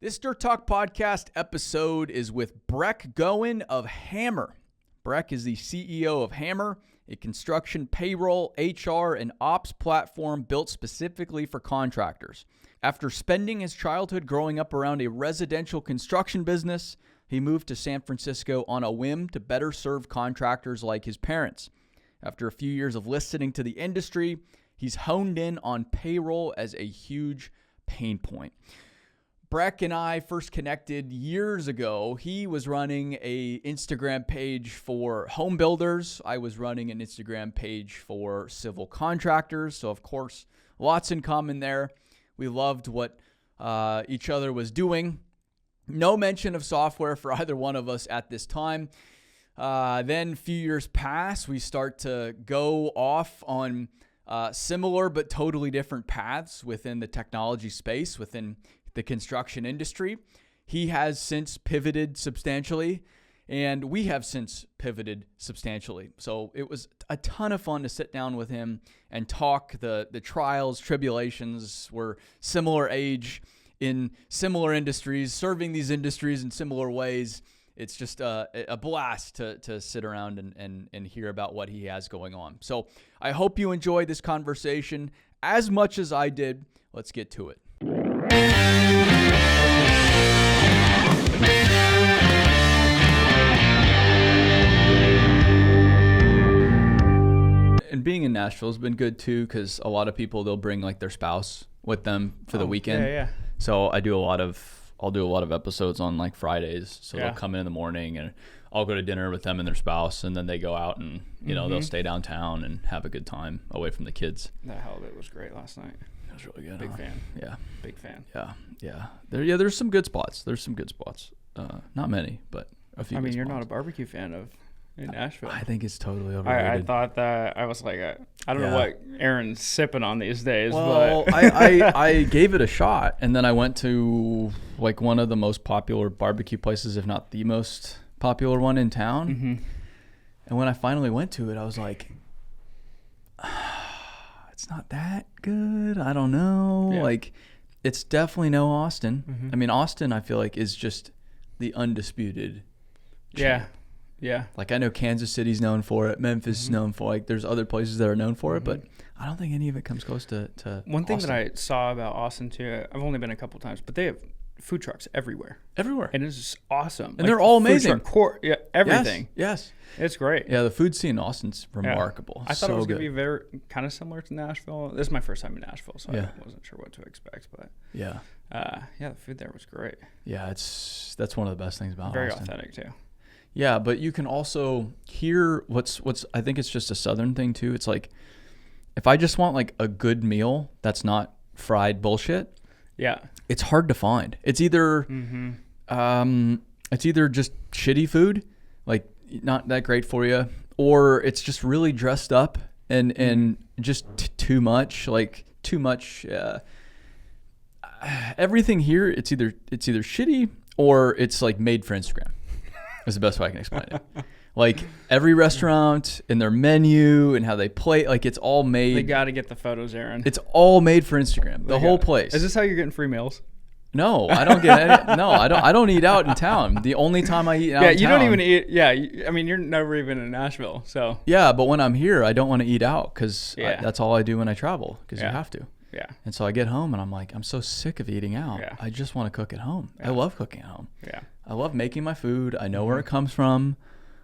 This Dirt Talk podcast episode is with Brek Goin of Hammr. Brek is the CEO of Hammr, a construction, payroll, HR, and ops platform built specifically for contractors. After spending his childhood growing up around a residential construction business, he moved to San Francisco on a whim to better serve contractors like his parents. After a few years of listening to the industry, he's honed in on payroll as a huge pain point. Brek and I first connected years ago. He was running an Instagram page for home builders. I was running an Instagram page for civil contractors. So, of course, lots in common there. We loved what each other was doing. No mention of software for either one of us at this time. Then a few years pass. We start to go off on similar but totally different paths within the technology space, within the construction industry. He has since pivoted substantially, and we have since pivoted substantially. So it was a ton of fun to sit down with him and talk the trials, tribulations. We're similar age in similar industries, serving these industries in similar ways. It's just a blast to sit around and hear about what he has going on. So I hope you enjoyed this conversation as much as I did. Let's get to it. And being in Nashville has been good too, because a lot of people, they'll bring like their spouse with them for the weekend. Yeah. So I'll do a lot of episodes on like Fridays. So they'll come in the morning and I'll go to dinner with them and their spouse, and then they go out and they'll stay downtown and have a good time away from the kids. That hell of it was great last night. It was really good. Big fan. Yeah. Big fan. Yeah. There's some good spots. Not many, but a few. I mean, good you're spots. not a barbecue fan in Nashville. I think it's totally overrated. I thought that. I was like, I don't know what Aaron's sipping on these days. Well, but I gave it a shot, and then I went to like one of the most popular barbecue places, if not the most popular one in town. Mm-hmm. And when I finally went to it, I was like, it's not that good. I don't know. Yeah. Like, it's definitely no Austin. Mm-hmm. I mean, Austin, I feel like, is just the undisputed champ. Yeah. Like, I know Kansas City's known for it. Memphis is known for it. Like, there's other places that are known for it, but I don't think any of it comes close to One thing Austin. that I saw about Austin too, I've only been a couple times, but they have food trucks everywhere. And it's just awesome. they're all amazing. Everything. Yes. It's great. Yeah, the food scene in Austin's remarkable. I thought it was good. going to be very kind of similar to Nashville. This is my first time in Nashville, so Yeah. I wasn't sure what to expect. But Yeah. the food there was great. Yeah, that's one of the best things about Very Austin. authentic too. Yeah, but you can also hear what's I think it's just a Southern thing too. It's like, if I just want like a good meal that's not fried bullshit, Yeah. it's hard to find. It's either just shitty food, like not that great for you, or it's just really dressed up and just too much. Everything here, it's either shitty or it's like made for Instagram. Is the best way I can explain it. Like every restaurant and their menu and how they play, like it's all made. They got to get the photos, Aaron. It's all made for Instagram. The whole place. Is this how you're getting free meals? No, I don't get any. No, I don't. I don't eat out in town. The only time I eat out. Yeah, you don't even eat. Yeah, I mean, you're never even in Nashville, so. Yeah, but when I'm here, I don't want to eat out because that's all I do when I travel, because you have to. Yeah. And so I get home and I'm like, I'm so sick of eating out. Yeah. I just want to cook at home. Yeah. I love cooking at home. Yeah. I love making my food. I know where it comes from.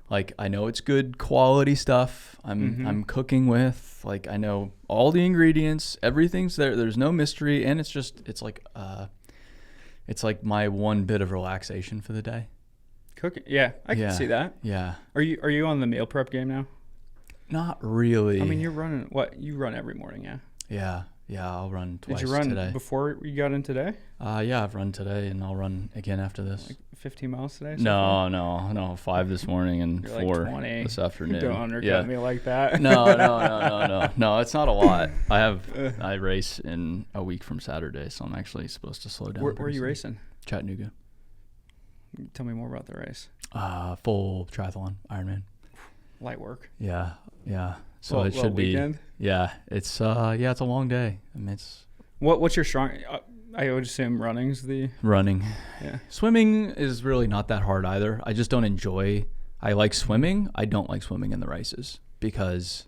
Like, I know it's good quality stuff. I'm cooking with, like, I know all the ingredients. Everything's there. There's no mystery, and it's like my one bit of relaxation for the day. Cooking. Yeah, I can see that. Yeah. Are you on the meal prep game now? Not really. I mean, you're running you run every morning, yeah. Yeah. Yeah, I'll run twice today. Did you run before you got in today? Yeah, I've run today, and I'll run again after this. Like 15 miles today? No. 5 this morning and You're 4 like 20. this afternoon. Don't undercut me like that. No, it's not a lot. I race in a week from Saturday, so I'm actually supposed to slow down. Where are you racing? Chattanooga. Tell me more about the race. Full triathlon, Ironman. Light work. Yeah. So it should be. Weekend? Yeah, it's a long day. I mean, it's. What's your strong? I would assume running's the running. Yeah. Swimming is really not that hard either. I just don't enjoy. I like swimming. I don't like swimming in the races because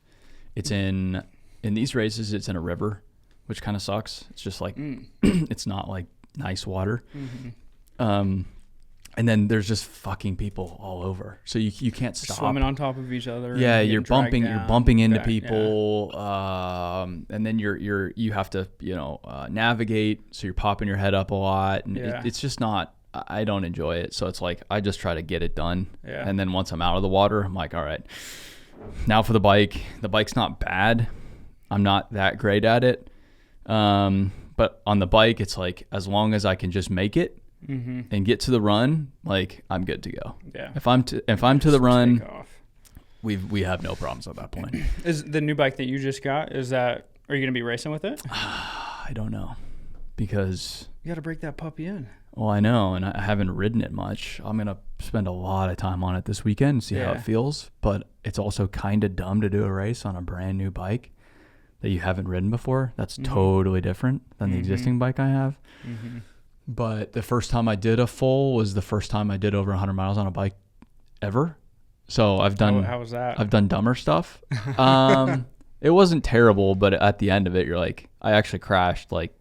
it's in these races. It's in a river, which kind of sucks. It's just like it's not like nice water. And then there's just fucking people all over, so you can't stop. Swimming on top of each other. Yeah, you're bumping into people, and then you have to navigate. So you're popping your head up a lot, and it's just not. I don't enjoy it, so it's like I just try to get it done. Yeah. And then once I'm out of the water, I'm like, all right, now for the bike. The bike's not bad. I'm not that great at it, but on the bike, it's like as long as I can just make it. And get to the run, like I'm good to go. Yeah. If I'm to the run, we have no problems at that point. Is the new bike that you just got? Are you gonna be racing with it? I don't know, because you got to break that puppy in. Well, I know, and I haven't ridden it much. I'm gonna spend a lot of time on it this weekend and see how it feels. But it's also kind of dumb to do a race on a brand new bike that you haven't ridden before. That's totally different than the existing bike I have. But the first time I did a full was the first time I did over 100 miles on a bike ever. So I've done. How was that? I've done dumber stuff. It wasn't terrible, but at the end of it, you're like, I actually crashed like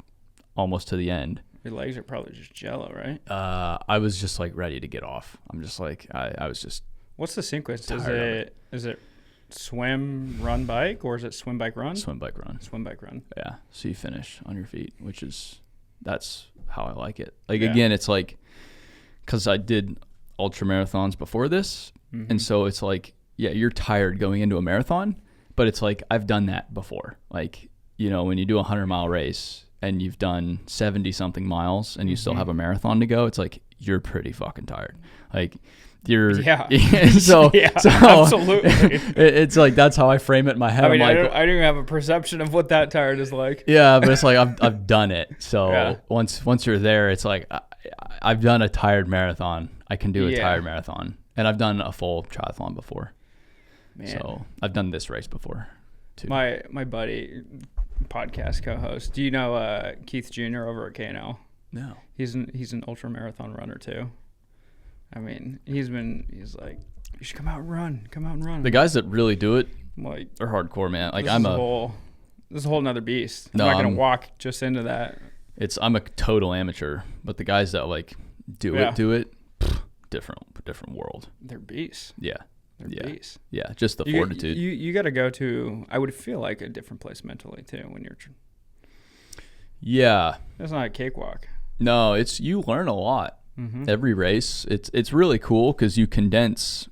almost to the end. Your legs are probably just jello, right? I was just like ready to get off. I'm just like I was just. What's the sequence? Is it swim, run, bike, or is it swim, bike, run? Swim, bike, run. Swim, bike, run. Yeah. So you finish on your feet, that's how I like it. Like, again, it's like, cause I did ultra marathons before this. And so it's like, yeah, you're tired going into a marathon, but it's like, I've done that before. Like, when you do a 100-mile race and you've done 70 something miles and you still have a marathon to go, it's like, you're pretty fucking tired. Like so absolutely. It's like, that's how I frame it in my head. I mean, I don't even have a perception of what that tired is like. Yeah, but it's like I've done it. So once you're there, it's like I've done a tired marathon. I can do a tired marathon, and I've done a full triathlon before. Man. So I've done this race before too. My buddy, podcast co-host. Do you know Keith Jr. over at KNL? No. He's an ultra marathon runner too. I mean, he's like, you should come out and run. The guys that really do it, like, are hardcore, man. Like, this is a whole nother beast. I'm not gonna walk just into that. I'm a total amateur, but the guys that like do it, different world. They're beasts. Yeah. They're beasts. Yeah, just the fortitude. You got to go to, I would feel like, a different place mentally too when you're. Yeah. It's not a cakewalk. No, you learn a lot. Every race, it's really cool because you condense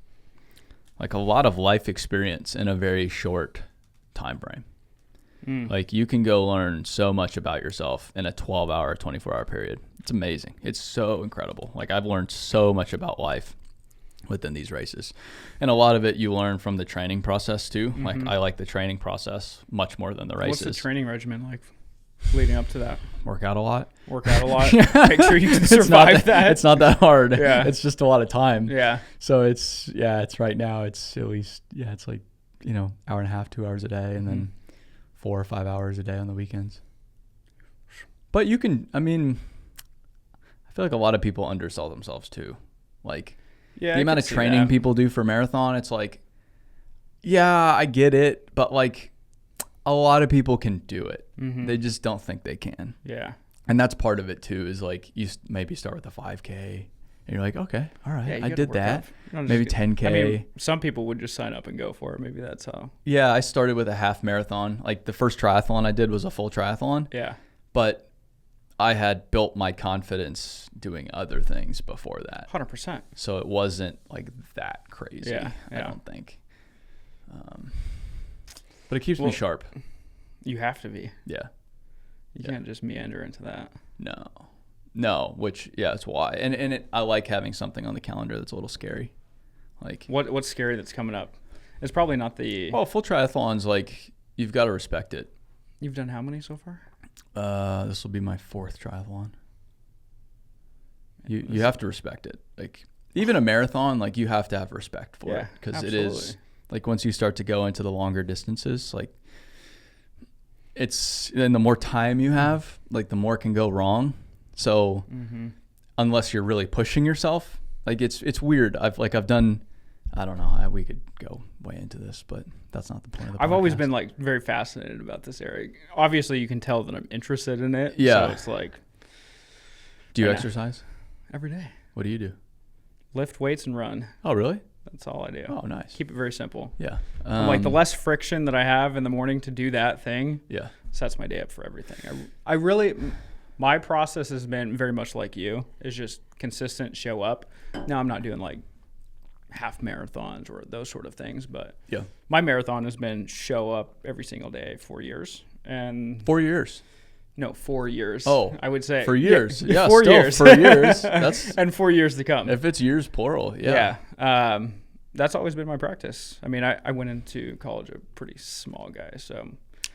like a lot of life experience in a very short time frame. Like, you can go learn so much about yourself in a 12-hour, 24-hour period. It's amazing. It's so incredible. Like, I've learned so much about life within these races, and a lot of it you learn from the training process too. Like, I like the training process much more than the races. What's the training regimen like leading up to that? Work out a lot. Make sure you can survive that. It's not that hard. Yeah. It's just a lot of time. Yeah. So it's right now it's at least, it's like, hour and a half, 2 hours a day, and then 4 or 5 hours a day on the weekends. But I feel like a lot of people undersell themselves too. Like, the amount of training people do for marathon, it's like, I get it, but like, a lot of people can do it. They just don't think they can. Yeah. And that's part of it too, is like, you maybe start with a 5K and you're like, okay, all right, I did that. Maybe 10K. I mean, some people would just sign up and go for it. Maybe that's how. Yeah, I started with a half marathon. Like, the first triathlon I did was a full triathlon. Yeah. But I had built my confidence doing other things before that. 100%. So it wasn't like that crazy, yeah. I don't think. But it keeps me sharp. You have to be. Yeah. You can't just meander into that. No, which, it's why. And I like having something on the calendar that's a little scary. Like, what's scary that's coming up? It's probably not the... Well, full triathlons, like, you've got to respect it. You've done how many so far? This will be my 4th triathlon. You have to respect it. Like, even a marathon, like, you have to have respect for it, because it is, like, once you start to go into the longer distances, like, and the more time you have, like the more can go wrong. So unless you're really pushing yourself, like it's weird. I've done, I don't know, we could go way into this, but that's not the point of the podcast. I've always been like very fascinated about this area. Obviously you can tell that I'm interested in it. Yeah. So it's like, do you exercise? Every day. What do you do? Lift weights and run. Oh, really? That's all I do. Oh, nice. Keep it very simple. Yeah. Like the less friction that I have in the morning to do that thing yeah, sets my day up for everything. I really, my process has been very much like you. Is just consistent, show up. Now I'm not doing like half marathons or those sort of things, but yeah, my marathon has been show up every single day, 4 years. And 4 years. No, 4 years. Oh, I would say for years. Yeah, 4 still years. 4 years. That's and 4 years to come. If it's years plural, yeah. Yeah. That's always been my practice. I mean, I went into college a pretty small guy, so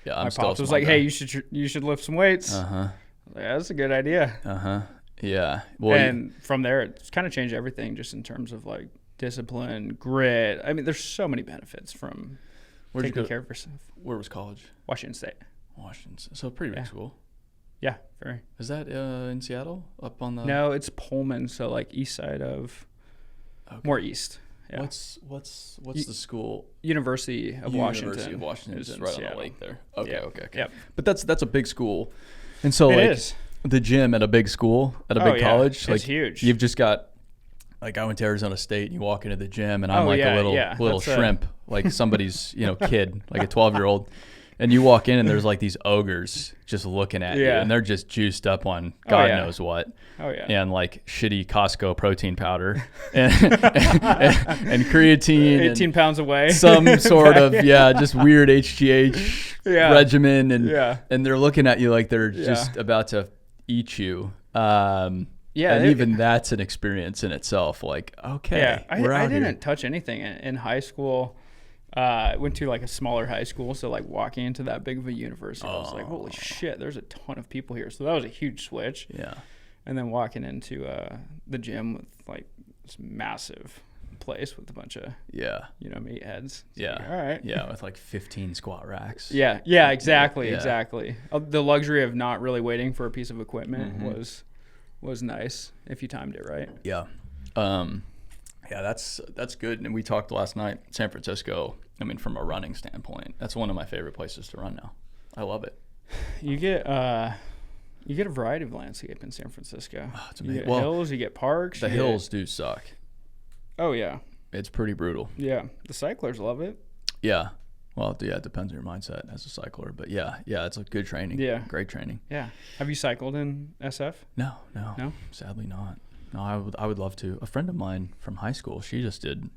Yeah, my pops was like, "Hey, you should lift some weights." Uh-huh. Like, that's a good idea. Uh-huh. Yeah. Well, And from there, it's kind of changed everything, just in terms of like discipline, grit. I mean, there's so many benefits from taking care of yourself. Where was college? Washington State. Washington. So pretty big school. Yeah, very. Is that in Seattle? Up on the? No, it's Pullman, so like east side of, more east. Yeah. What's the school? University of Washington. University of Washington is right Seattle. on the lake there. Okay, Yep. okay. Yep. But that's a big school, and so It like is. the gym at a big school at a big college, It's like huge. You've just got. Like I went to Arizona State, and you walk into the gym, and I'm like a little shrimp, like somebody's kid, like a 12-year-old, and you walk in, and there's like these ogres just looking at you, and they're just juiced up on God knows what, and like shitty Costco protein powder, and creatine, 18 pounds away, some sort of just weird HGH regimen, and they're looking at you like they're just about to eat you. And even that's an experience in itself. Like, okay, I didn't touch anything in high school. I went to like a smaller high school, so like walking into that big of a university, I was like, holy shit, there's a ton of people here. So that was a huge switch. Yeah. And then walking into the gym with like this massive place with a bunch of meatheads. Yeah. Like, all right. Yeah, with like 15 squat racks. Yeah, exactly. The luxury of not really waiting for a piece of equipment was nice if you timed it right. Yeah. That's good. And we talked last night, San Francisco, I mean, from a running standpoint, that's one of my favorite places to run now. I love it. You get a variety of landscape in San Francisco. Oh, it's amazing. You get hills, you get parks. The hills do suck. Oh, yeah. It's pretty brutal. Yeah. The cyclers love it. Yeah. Well, it depends on your mindset as a cycler. But yeah, it's a good training. Yeah. Great training. Yeah. Have you cycled in SF? No. Sadly not. No, I would love to. A friend of mine from high school, she just did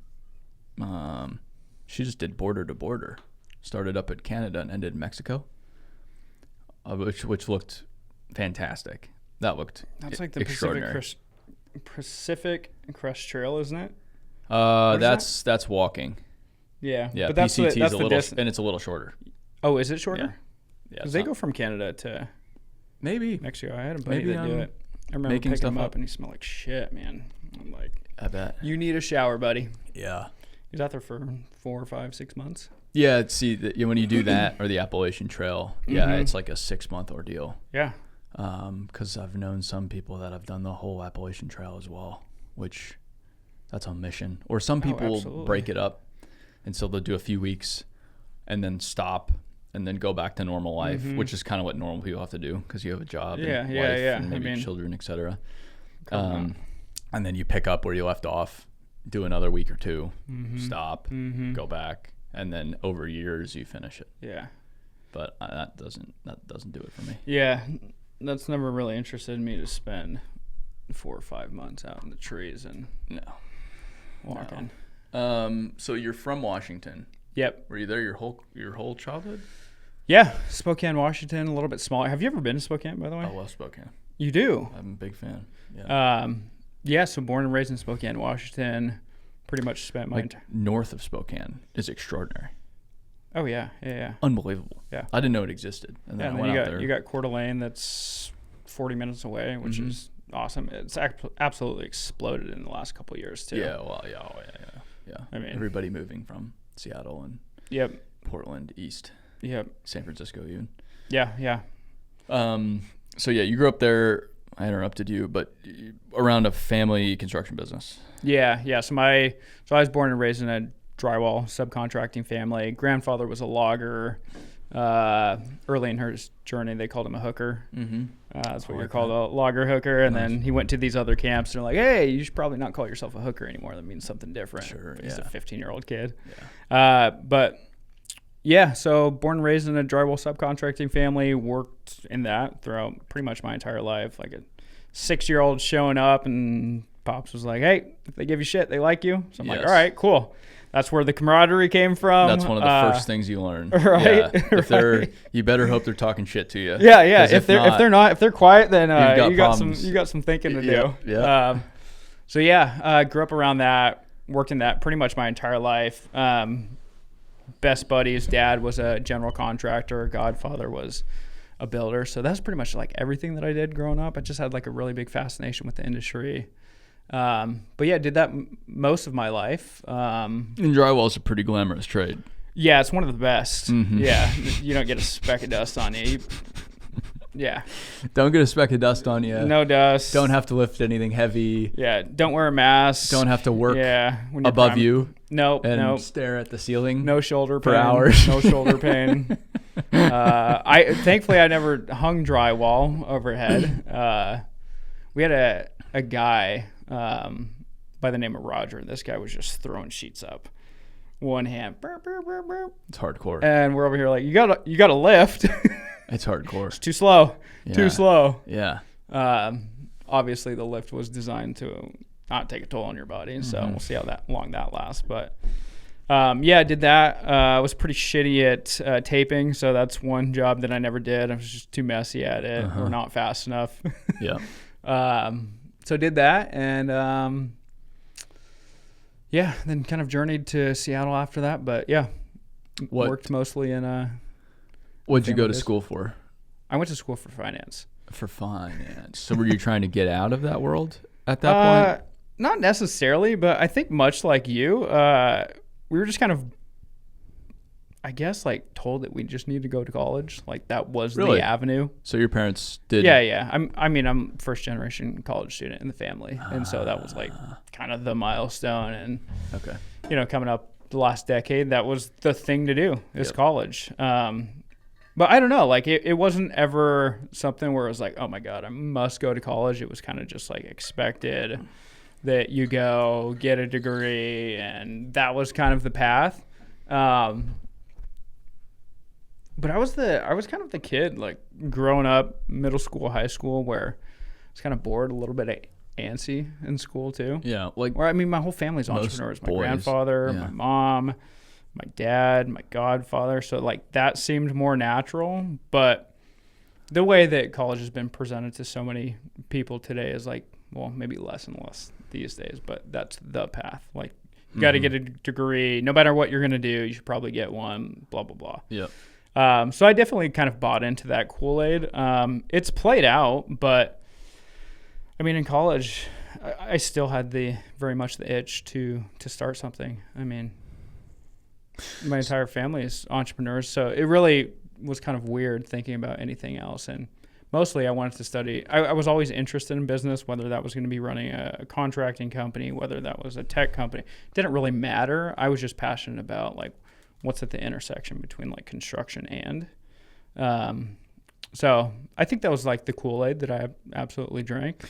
border to border. Started up in Canada and ended in Mexico, which looked fantastic. That's like the Pacific Crest Trail, isn't it? That's walking. Yeah. Yeah. But that's PCT that's is a little, and it's a little shorter. Oh, is it shorter? Yeah. Because they go from Canada to maybe Mexico. I had a buddy that do it. I remember picking him up and he smelled like shit, man. I'm like, I bet. You need a shower, buddy. Yeah. He was out there for 4 or 5, 6 months. Yeah. See, when you do that or the Appalachian Trail, it's like a 6-month ordeal. Yeah. Because I've known some people that have done the whole Appalachian Trail as well, which that's a mission. Or some people break it up, and so they'll do a few weeks and then stop and then go back to normal life, which is kind of what normal people have to do because you have a job and wife and maybe children, etc. And then you pick up where you left off, do another week or two, stop, go back, and then over years you finish it. Yeah. But that doesn't do it for me. Yeah, that's never really interested me to spend 4 or 5 months out in the trees and walking. No. So you're from Washington. Yep. Were you there your whole childhood? Yeah, Spokane, Washington, a little bit smaller. Have you ever been to Spokane, by the way? I love Spokane. You do? I'm a big fan. Yeah. So born and raised in Spokane, Washington. Pretty much spent my entire north of Spokane is extraordinary. Oh yeah. Unbelievable. Yeah. I didn't know it existed. And then I went out there. You got Coeur d'Alene that's 40 minutes away, which is awesome. It's absolutely exploded in the last couple of years too. Yeah. Well. Yeah. I mean, everybody moving from Seattle and Portland east. Yep. San Francisco even. Yeah. So yeah, you grew up there. I interrupted you, but around a family construction business. Yeah. So I was born and raised in a drywall subcontracting family. Grandfather was a logger. Early in his journey, they called him a hooker. Mm-hmm. That's what you're called, a logger hooker. And then he went to these other camps. And they're like, hey, you should probably not call yourself a hooker anymore. That means something different. Sure, He's a 15-year-old kid. Yeah. But yeah, so born and raised in a drywall subcontracting family, worked in that throughout pretty much my entire life. Like a 6-year-old showing up, and Pops was like, hey, if they give you shit, they like you. So I'm like, all right, cool. That's where the camaraderie came from. That's one of the first things you learn. Right. Yeah. If they're, you better hope they're talking shit to you. Yeah. If they're quiet, then you got some thinking to do. Yeah. So yeah, grew up around that, worked in that pretty much my entire life. Best buddies, dad was a general contractor, godfather was a builder. So that's pretty much like everything that I did growing up. I just had like a really big fascination with the industry. But yeah, did that most of my life. And drywall is a pretty glamorous trade. Yeah, it's one of the best. Mm-hmm. Yeah, you don't get a speck of dust on you. Yeah. Don't get a speck of dust on you. No dust. Don't have to lift anything heavy. Yeah, don't wear a mask. Don't have to work when above you. Nope. Stare at the ceiling. No shoulder pain. For hours. No shoulder pain. Thankfully I never hung drywall overhead. We had a guy by the name of Roger. This guy was just throwing sheets up. One hand. Burp, burp, burp, burp. It's hardcore. And we're over here like, you gotta lift. It's hardcore. It's too slow. Yeah. Too slow. Yeah. Obviously the lift was designed to not take a toll on your body. So we'll see how long that lasts. But I did that. I was pretty shitty at taping. So that's one job that I never did. I was just too messy at it or not fast enough. Yeah. So did that, and then kind of journeyed to Seattle after that. But yeah, worked mostly in What'd you go to school for? I went to school for finance. For finance. So were you trying to get out of that world at that point? Not necessarily, but I think much like you, we were just kind of, I guess, like told that we just need to go to college. Like that was the avenue. So your parents did? Yeah. I'm first generation college student in the family. And so that was like kind of the milestone. And, coming up the last decade, that was the thing to do is college. But I don't know, like it wasn't ever something where it was like, oh my God, I must go to college. It was kind of just like expected that you go get a degree, and that was kind of the path. But I was kind of the kid, like growing up, middle school, high school, where I was kind of bored, a little bit antsy in school too. Yeah, my whole family's entrepreneurs. My grandfather, my mom, my dad, my godfather. So like that seemed more natural. But the way that college has been presented to so many people today is like, well, maybe less and less these days, but that's the path. Like you got to get a degree. No matter what you're going to do, you should probably get one, blah, blah, blah. Yeah. So I definitely kind of bought into that Kool-Aid. It's played out, but I mean, in college, I still had very much the itch to start something. I mean, my entire family is entrepreneurs, so it really was kind of weird thinking about anything else. And mostly I wanted to study. I was always interested in business, whether that was going to be running a contracting company, whether that was a tech company. It didn't really matter. I was just passionate about like what's at the intersection between like construction and. So I think that was like the Kool-Aid that I absolutely drank.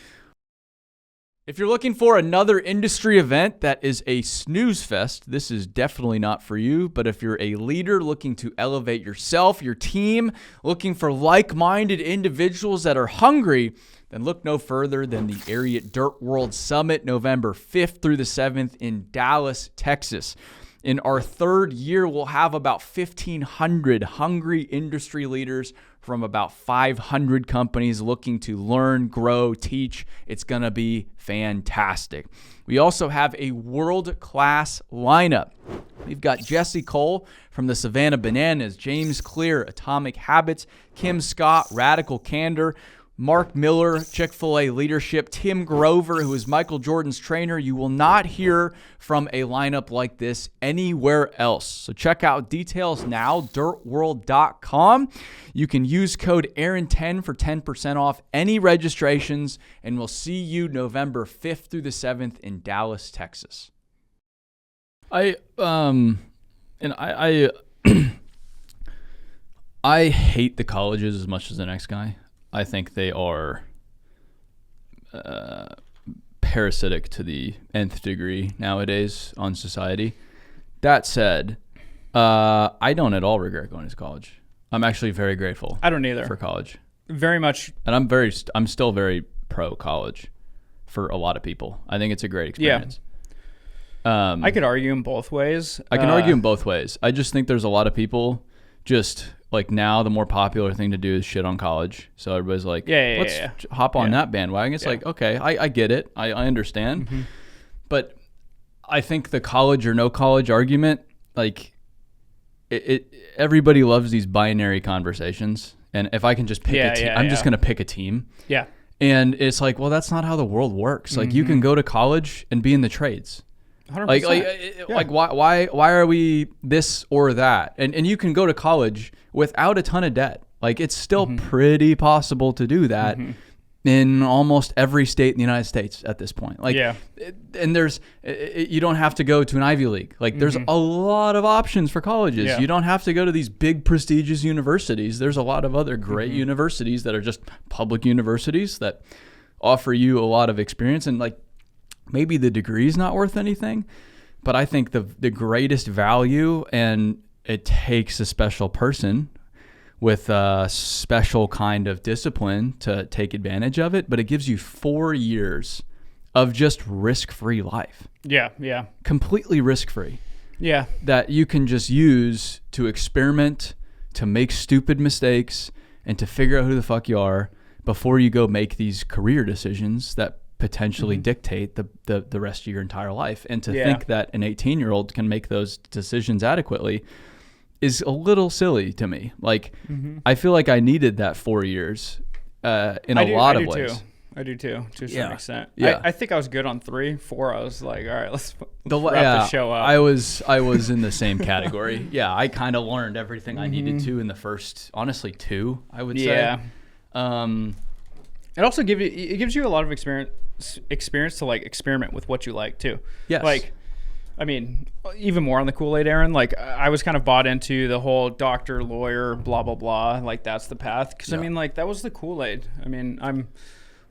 If you're looking for another industry event that is a snooze fest, this is definitely not for you. But if you're a leader looking to elevate yourself, your team, looking for like-minded individuals that are hungry, then look no further than the Ariat Dirt World Summit, November 5th through the 7th in Dallas, Texas. In our third year, we'll have about 1,500 hungry industry leaders from about 500 companies looking to learn, grow, teach. It's going to be fantastic. We also have a world-class lineup. We've got Jesse Cole from the Savannah Bananas, James Clear, Atomic Habits, Kim Scott, Radical Candor. Mark Miller, Chick-fil-A leadership, Tim Grover, who is Michael Jordan's trainer. You will not hear from a lineup like this anywhere else. So check out details now, dirtworld.com. You can use code Aaron10 for 10% off any registrations, and we'll see you November 5th through the 7th in Dallas, Texas. I hate the colleges as much as the next guy. I think they are parasitic to the nth degree nowadays on society. That said, I don't at all regret going to college. I'm actually very grateful. I don't either. For college. Very much. And I'm still very pro college for a lot of people. I think it's a great experience. Yeah. I could argue in both ways. I can argue in both ways. I just think there's a lot of people just like now the more popular thing to do is shit on college. So everybody's like, let's hop on that bandwagon. It's like, okay, I get it. I understand. Mm-hmm. But I think the college or no college argument, like everybody loves these binary conversations. And if I can just pick a team, I'm just going to pick a team. Yeah. And it's like, well, that's not how the world works. Like you can go to college and be in the trades. 100%. Like why are we this or that? And you can go to college without a ton of debt. Like it's still pretty possible to do that in almost every state in the United States at this point. Like, and you don't have to go to an Ivy League. Like there's a lot of options for colleges. Yeah. You don't have to go to these big prestigious universities. There's a lot of other great universities that are just public universities that offer you a lot of experience, and like maybe the degree is not worth anything, but I think the greatest value, and it takes a special person with a special kind of discipline to take advantage of it, but it gives you 4 years of just risk-free life. Yeah, yeah. Completely risk-free. Yeah. That you can just use to experiment, to make stupid mistakes, and to figure out who the fuck you are before you go make these career decisions that potentially dictate the rest of your entire life. And to think that an 18-year-old can make those decisions adequately is a little silly to me. Like, I feel like I needed that 4 years in a lot of ways. I do too, to a certain extent. Yeah. I think I was good on 3. 4, I was like, all right, let's wrap the show up. I was in the same category. Yeah, I kind of learned everything I needed to in the first, honestly, 2, I would say. Yeah. It also gives you a lot of experience to like experiment with what you like too. Yes. Like, I mean, even more on the Kool-Aid, Aaron. Like, I was kind of bought into the whole doctor, lawyer, blah, blah, blah. Like, that's the path. Because, I mean, like, that was the Kool-Aid. I mean, I'm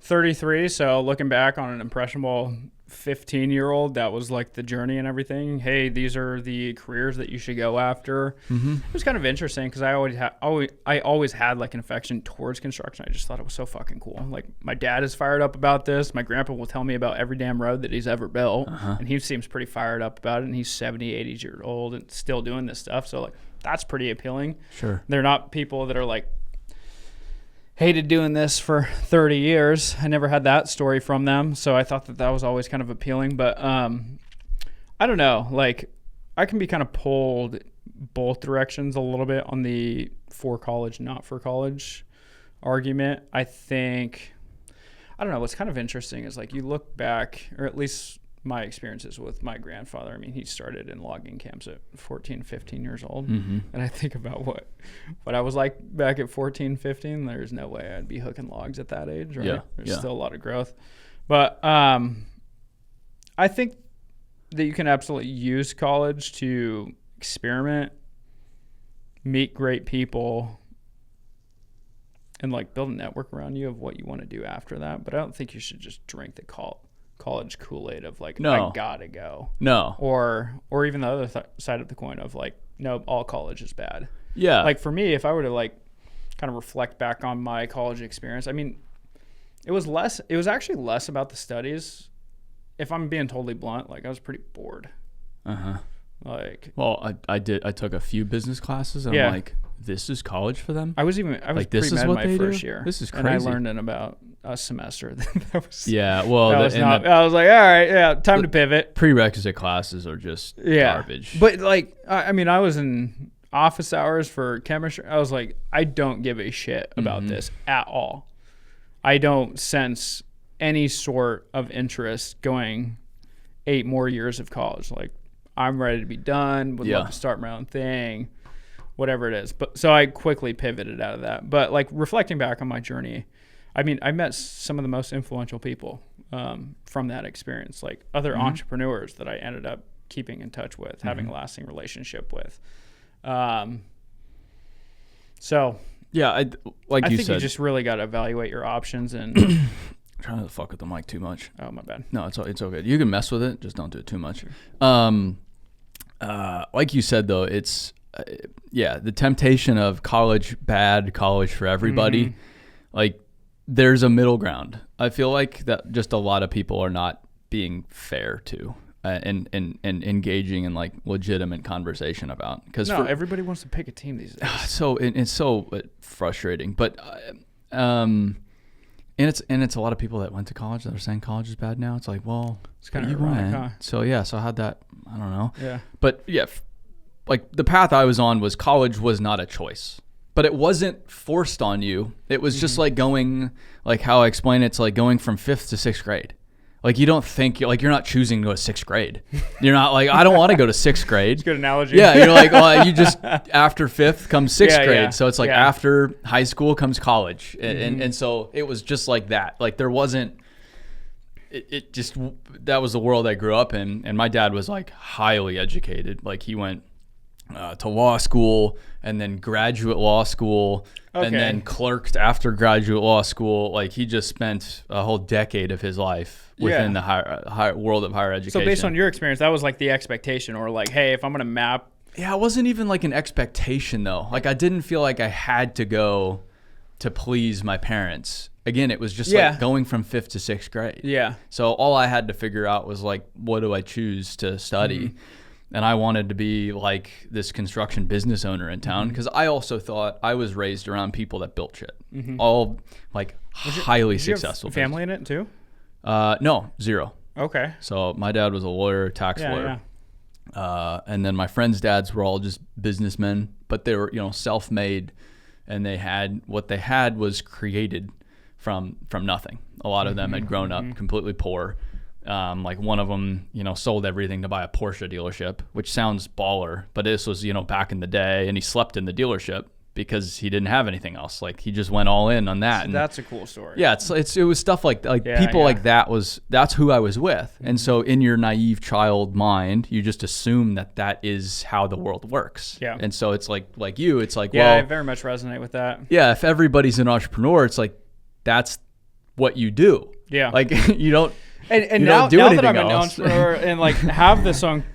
33, so looking back on an impressionable 15-year-old, that was, like, the journey and everything. Hey, these are the careers that you should go after. It was kind of interesting because I always had, like, an affection towards construction. I just thought it was so fucking cool. Like, my dad is fired up about this. My grandpa will tell me about every damn road that he's ever built. And he seems pretty fired up about it. And he's 70, 80 years old and still doing this stuff. So, like, that's pretty appealing. Sure. They're not people that are, like, hated doing this for 30 years. I never had that story from them. So I thought that was always kind of appealing. But I don't know. Like, I can be kind of pulled both directions a little bit on the for college, not for college argument. I think, I don't know, what's kind of interesting is like you look back, or at least my experiences with my grandfather. I mean, he started in logging camps at 14, 15 years old. And I think about what I was like back at 14, 15. There's no way I'd be hooking logs at that age, right? Yeah, There's still a lot of growth. But I think that you can absolutely use college to experiment, meet great people, and like build a network around you of what you want to do after that. But I don't think you should just drink the college Kool-Aid of like, I gotta go. No. Or even the other side of the coin of like, no, all college is bad. Yeah. Like for me, if I were to like kind of reflect back on my college experience, I mean, it was actually less about the studies. If I'm being totally blunt, like I was pretty bored. Like, well, I took a few business classes and I'm like, this is college for them? I was like, pre-med my first year. This is crazy. And I learned in about a semester. I was like, all right, time to pivot. Prerequisite classes are just garbage. But like, I mean, I was in office hours for chemistry. I was like, I don't give a shit about this at all. I don't sense any sort of interest going 8 more years of college. Like, I'm ready to be done, would love to start my own thing, whatever it is. But so I quickly pivoted out of that. But like reflecting back on my journey, I mean, I met some of the most influential people from that experience, like other entrepreneurs that I ended up keeping in touch with, having a lasting relationship with. So yeah, I think you just really got to evaluate your options and I'm trying to fuck with the mic too much. Oh, my bad. No, it's okay. You can mess with it, just don't do it too much. Like you said though, it's the temptation of college bad, college for everybody. Like there's a middle ground. I feel like that just a lot of people are not being fair to and engaging in like legitimate conversation about, because everybody wants to pick a team these days. So it's so frustrating, but and it's a lot of people that went to college that are saying college is bad now. It's like, well, it's kind of ironic, huh? So how'd that, I don't know. Yeah. But like the path I was on was college was not a choice, but it wasn't forced on you. It was just like going, like how I explain it, it's like going from 5th to 6th grade. Like you don't think you're not choosing to go to 6th grade. You're not like, I don't want to go to 6th grade. It's a good analogy. Yeah, you're like, well, you just after 5th comes 6th grade. Yeah, so it's like after high school comes college, and so it was just like that. Like there wasn't. It just, that was the world I grew up in, and my dad was like highly educated. Like he went to law school and then graduate law school. And then clerked after graduate law school. Like he just spent a whole decade of his life within the higher world of higher education. So based on your experience, that was like the expectation, or like, hey, if I'm going to map. Yeah, it wasn't even like an expectation though. Like I didn't feel like I had to go to please my parents. Again, it was just like going from 5th to 6th grade. Yeah. So all I had to figure out was like, what do I choose to study? And I wanted to be like this construction business owner in town, because I also thought I was raised around people that built shit. All like highly successful. Did you have family in it too? No, zero. Okay. So my dad was a lawyer, tax lawyer. And then my friends' dads were all just businessmen, but they were, self-made, and they had, what they had was created from nothing. A lot of them had grown up completely poor. Like one of them, sold everything to buy a Porsche dealership, which sounds baller, but this was, back in the day, and he slept in the dealership because he didn't have anything else. Like he just went all in on that. So that's a cool story. Yeah. It was stuff like people like that's who I was with. And so in your naive child mind, you just assume that is how the world works. Yeah. And so it's like you, it's like, I very much resonate with that. Yeah. If everybody's an entrepreneur, it's like, that's what you do. Yeah. Like you don't. And now that I'm an entrepreneur and like have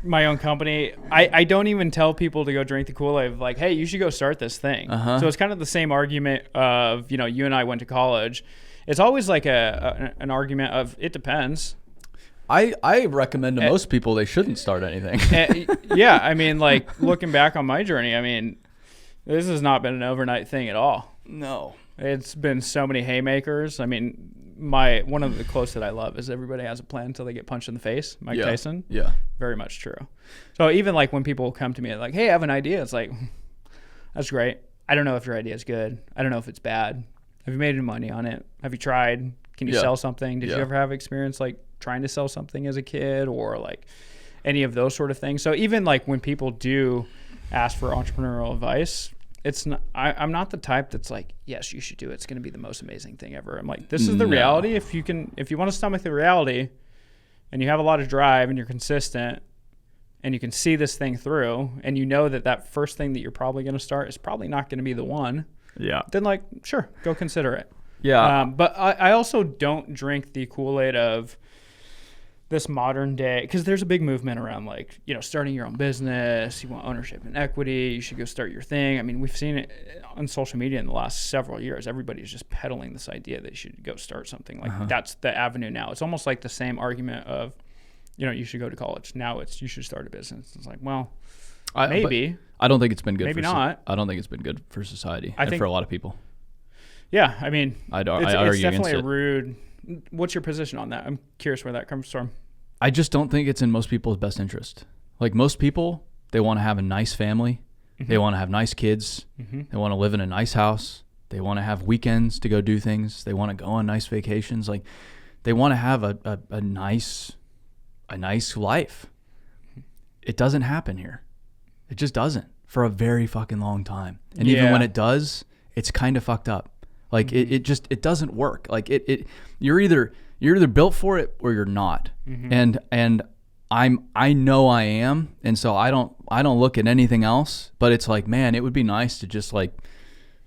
my own company, I don't even tell people to go drink the Kool-Aid of like, hey, you should go start this thing. So it's kind of the same argument of, you and I went to college. It's always like an argument of, it depends. I recommend to most people they shouldn't start anything. Yeah, I mean, like looking back on my journey, I mean, this has not been an overnight thing at all. No. It's been so many haymakers. I mean, one of the quotes that I love is everybody has a plan until they get punched in the face. Mike Tyson. Yeah. Very much true. So even like when people come to me like, hey, I have an idea. It's like, that's great. I don't know if your idea is good. I don't know if it's bad. Have you made any money on it? Have you tried? Can you sell something? Did you ever have experience like trying to sell something as a kid, or like any of those sort of things? So even like when people do ask for entrepreneurial advice, it's not, I'm not the type that's like, yes, you should do it. It's going to be the most amazing thing ever. I'm like, this is the reality. If you want to stomach the reality and you have a lot of drive and you're consistent and you can see this thing through, and you know that first thing that you're probably going to start is probably not going to be the one. Yeah. Then like, sure, go consider it. Yeah. But I also don't drink the Kool-Aid of this modern day, because there's a big movement around like, starting your own business. You want ownership and equity. You should go start your thing. I mean, we've seen it on social media in the last several years. Everybody's just peddling this idea that you should go start something. Like that's the avenue now. It's almost like the same argument of, you should go to college. Now it's, you should start a business. It's like, well, maybe. I don't think it's been good. Maybe not. I don't think it's been good for society and for a lot of people. Yeah. I mean, I argue it's definitely against a rude. What's your position on that? I'm curious where that comes from. I just don't think it's in most people's best interest. Like most people, they want to have a nice family. They want to have nice kids. They want to live in a nice house. They want to have weekends to go do things. They want to go on nice vacations. Like, they want to have a nice life. It doesn't happen here. It just doesn't for a very fucking long time. And even when it does, it's kind of fucked up. Like it doesn't work. Like you're either built for it or you're not. And I know I am, and so I don't look at anything else. But it's like, man, it would be nice to just like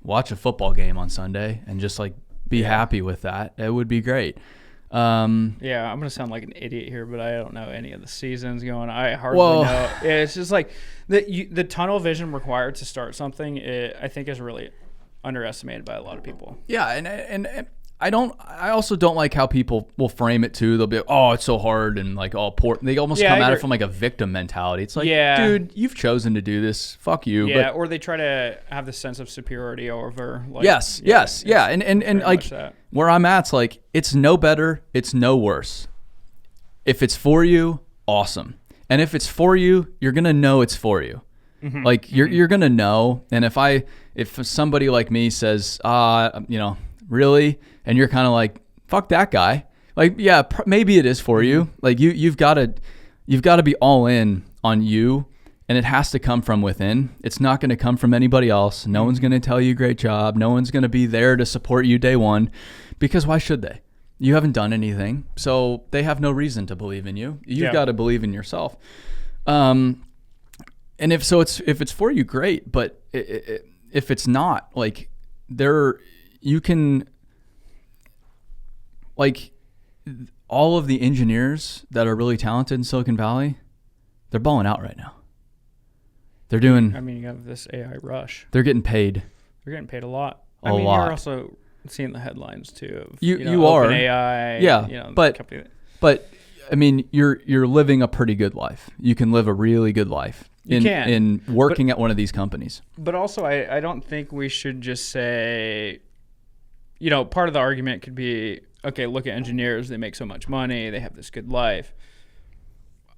watch a football game on Sunday and just like be happy with that. It would be great. I'm gonna sound like an idiot here, but I don't know any of the seasons going. I hardly know. It's just like the tunnel vision required to start something. I think is really underestimated by a lot of people. Yeah, and I also don't like how people will frame it too. They'll be like, oh, it's so hard, and like all poor. They almost come at it from like a victim mentality. It's like, dude, you've chosen to do this. Fuck you. Yeah, or they try to have the sense of superiority over. Like, yes, and like where I'm at's like, it's no better, it's no worse. If it's for you, awesome. And if it's for you, you're gonna know it's for you. Like you're gonna know. And if somebody like me says, really, and you're kind of like, fuck that guy. Like, yeah, maybe it is for you. Like you've got to be all in on you, and it has to come from within. It's not going to come from anybody else. No one's going to tell you great job. No one's going to be there to support you day one, because why should they? You haven't done anything, so they have no reason to believe in you. You've got to believe in yourself. And if it's for you, great. But if it's not, like, you can, like, all of the engineers that are really talented in Silicon Valley, they're balling out right now. They're doing. I mean, you have this AI rush. They're getting paid. They're getting paid a lot. A lot. You're also seeing the headlines too. Of, you are AI. Yeah, but I mean, you're living a pretty good life. You can live a really good life in working at one of these companies. But also, I don't think we should just say, part of the argument could be, okay, look at engineers. They make so much money. They have this good life.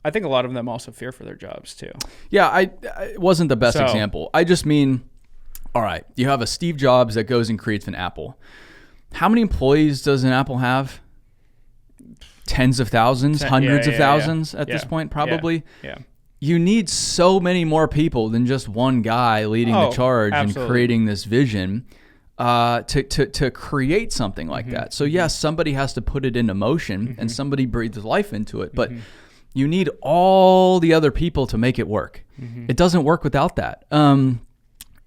I think a lot of them also fear for their jobs too. Yeah, it wasn't the best example. I just mean, all right, you have a Steve Jobs that goes and creates an Apple. How many employees does an Apple have? Tens of thousands, hundreds of thousands at this point, probably. Yeah. You need so many more people than just one guy leading the charge and creating this vision to create something like that. So yes, somebody has to put it into motion and somebody breathes life into it, but you need all the other people to make it work. It doesn't work without that. And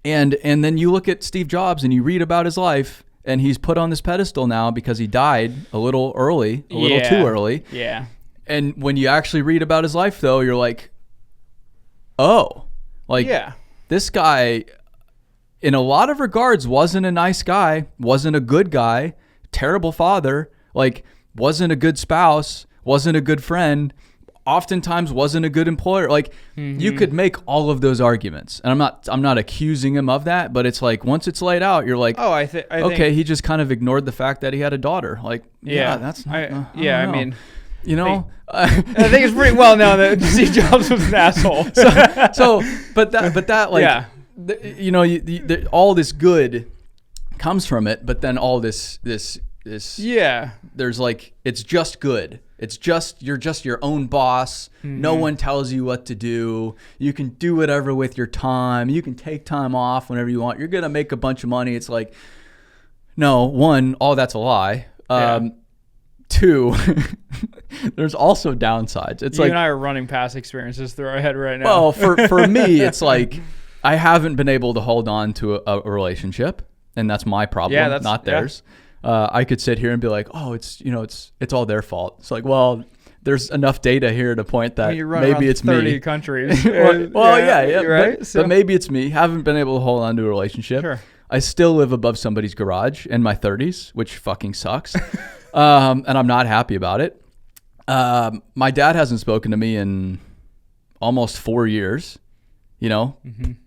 then you look at Steve Jobs and you read about his life, and he's put on this pedestal now because he died a little early, a little too early. Yeah. And when you actually read about his life, though, you're like, oh, like this guy, in a lot of regards, wasn't a nice guy, wasn't a good guy, terrible father, like wasn't a good spouse, wasn't a good friend, oftentimes wasn't a good employer. Like you could make all of those arguments, and I'm not accusing him of that, but it's like once it's laid out, you're like, oh, I think he just kind of ignored the fact that he had a daughter. Like, that's not, I mean, I think it's pretty well known that Steve Jobs was an asshole. but that like, all this good comes from it, but then all this there's like, it's just good. It's just, you're just your own boss. No one tells you what to do. You can do whatever with your time. You can take time off whenever you want. You're going to make a bunch of money. It's like, no, one, all that's a lie. Two, there's also downsides. It's you like, and I are running past experiences through our head right now. Well, for me, it's like, I haven't been able to hold on to a relationship, and that's my problem, not theirs. I could sit here and be like, oh, it's all their fault. It's like, well, there's enough data here to point that maybe it's 30 me. Countries. well, right. But maybe it's me. Haven't been able to hold on to a relationship. Sure. I still live above somebody's garage in my 30s, which fucking sucks. And I'm not happy about it. My dad hasn't spoken to me in almost 4 years,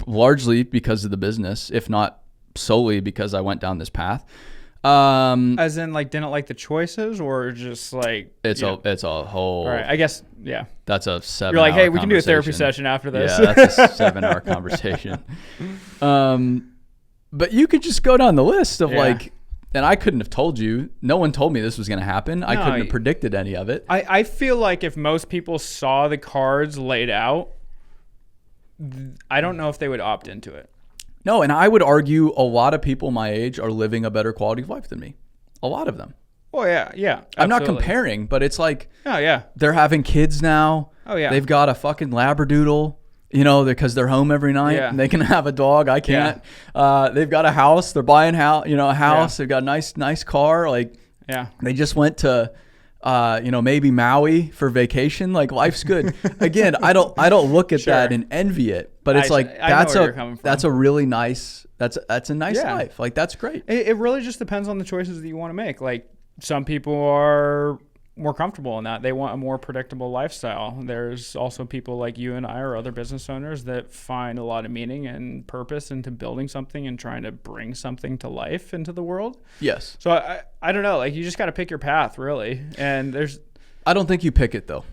largely because of the business, if not solely because I went down this path. As in, like, didn't like the choices, or just like it's a whole. All right, I guess That's a 7. You're like, hey, we can do a therapy session after this. Yeah, that's a 7-hour conversation. But you could just go down the list of Yeah. like, and I couldn't have told you. No one told me this was going to happen. I No, couldn't have predicted any of it. I feel like if most people saw the cards laid out, I don't know if they would opt into it. No, and I would argue a lot of people my age are living a better quality of life than me. A lot of them. Oh, yeah. Yeah. I'm not absolutely. comparing, but it's like Oh, yeah. they're having kids now. Oh, yeah. They've got a fucking Labradoodle, because they're home every night Yeah. and they can have a dog. I can't. They've got a house. They're buying a house. They've got a nice car. Like, Yeah. they just went to, maybe Maui for vacation. Like, life's good. Again, I don't look at that and envy it, but it's I know that's where you're coming from. that's a really nice, that's a nice life. Like, that's great. It really just depends on the choices that you want to make. Like, some people are more comfortable in that. They want a more predictable lifestyle. There's also people like you and I or other business owners that find a lot of meaning and purpose into building something and trying to bring something to life into the world. Yes. So I don't know. Like, you just got to pick your path, really. And I don't think you pick it though.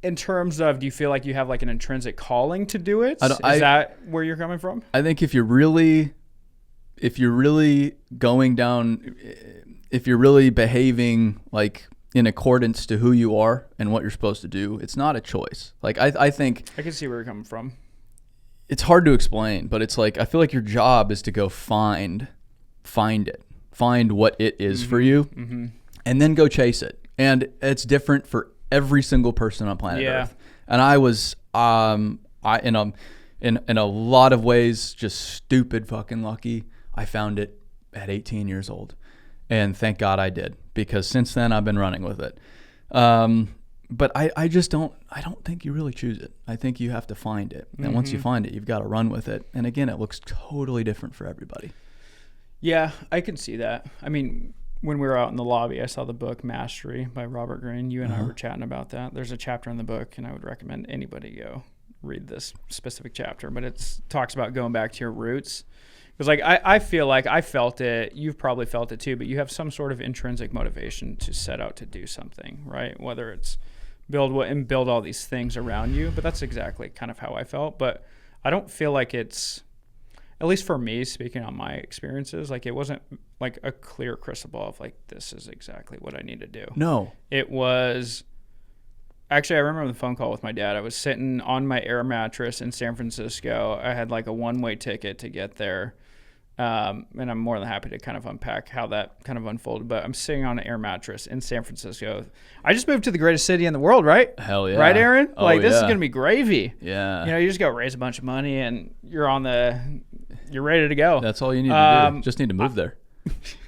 in terms of, do you feel like you have like an intrinsic calling to do it? Is that where you're coming from? I think if you're really going down, if you're really behaving like in accordance to who you are and what you're supposed to do, it's not a choice. Like, I think I can see where you're coming from. it's hard to explain, but it's like, I feel like your job is to go find what it is for you, and then go chase it. And it's different for every single person on planet Earth. And I was, in a lot of ways, just stupid fucking lucky. I found it at 18 years old, and thank God I did, because since then I've been running with it. But I just don't think you really choose it. I think you have to find it. And once you find it, you've got to run with it. And again, it looks totally different for everybody. Yeah, I can see that. I mean, when we were out in the lobby, I saw the book Mastery by Robert Greene. You and I were chatting about that. There's a chapter in the book, and I would recommend anybody go read this specific chapter. But it talks about going back to your roots. Because like I feel like I felt it. You've probably felt it too. But you have some sort of intrinsic motivation to set out to do something, right? Whether it's build all these things around you. But that's exactly kind of how I felt. But I don't feel like it's, at least for me, speaking on my experiences, like it wasn't like a clear crystal ball of like, this is exactly what I need to do. No. It was, actually, I remember the phone call with my dad. I was sitting on my air mattress in San Francisco. I had like a one-way ticket to get there. And I'm more than happy to kind of unpack how that kind of unfolded. But I'm sitting on an air mattress in San Francisco. I just moved to the greatest city in the world, right? Hell yeah. Right, Aaron? Oh, like, this is yeah. going to be gravy. Yeah. You just go raise a bunch of money and you're ready to go. That's all you need to do. Just need to move there.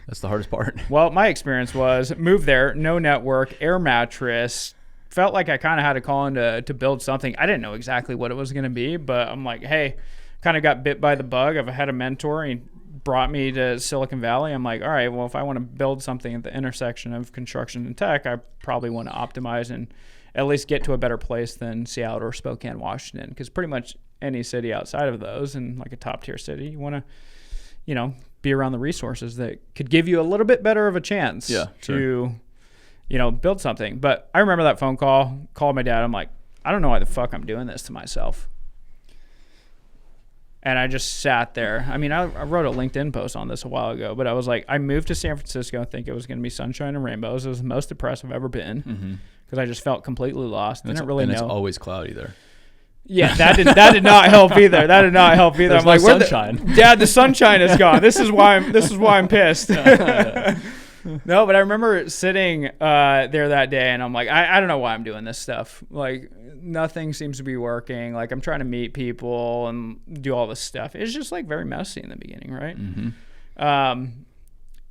That's the hardest part. Well, my experience was move there, no network, air mattress. Felt like I kind of had to call in to build something. I didn't know exactly what it was going to be, but I'm like, hey, kind of got bit by the bug. I've had a mentor. He brought me to Silicon Valley. I'm like, all right, well, if I want to build something at the intersection of construction and tech, I probably want to optimize and at least get to a better place than Seattle or Spokane, Washington, because pretty much any city outside of those and like a top tier city, you want to, be around the resources that could give you a little bit better of a chance to, build something. But I remember that phone call, called my dad. I'm like, I don't know why the fuck I'm doing this to myself. And I just sat there. I mean, I wrote a LinkedIn post on this a while ago, but I was like, I moved to San Francisco thinking it was going to be sunshine and rainbows. It was the most depressed I've ever been because I just felt completely lost. Didn't really know. It's always cloudy there. Yeah, that did not help either. That did not help either. There's I'm like, no sunshine. Dad, the sunshine is gone. This is why I'm pissed. No, but I remember sitting there that day, and I'm like, I don't know why I'm doing this stuff. Like, nothing seems to be working. Like, I'm trying to meet people and do all this stuff. It's just like very messy in the beginning, right?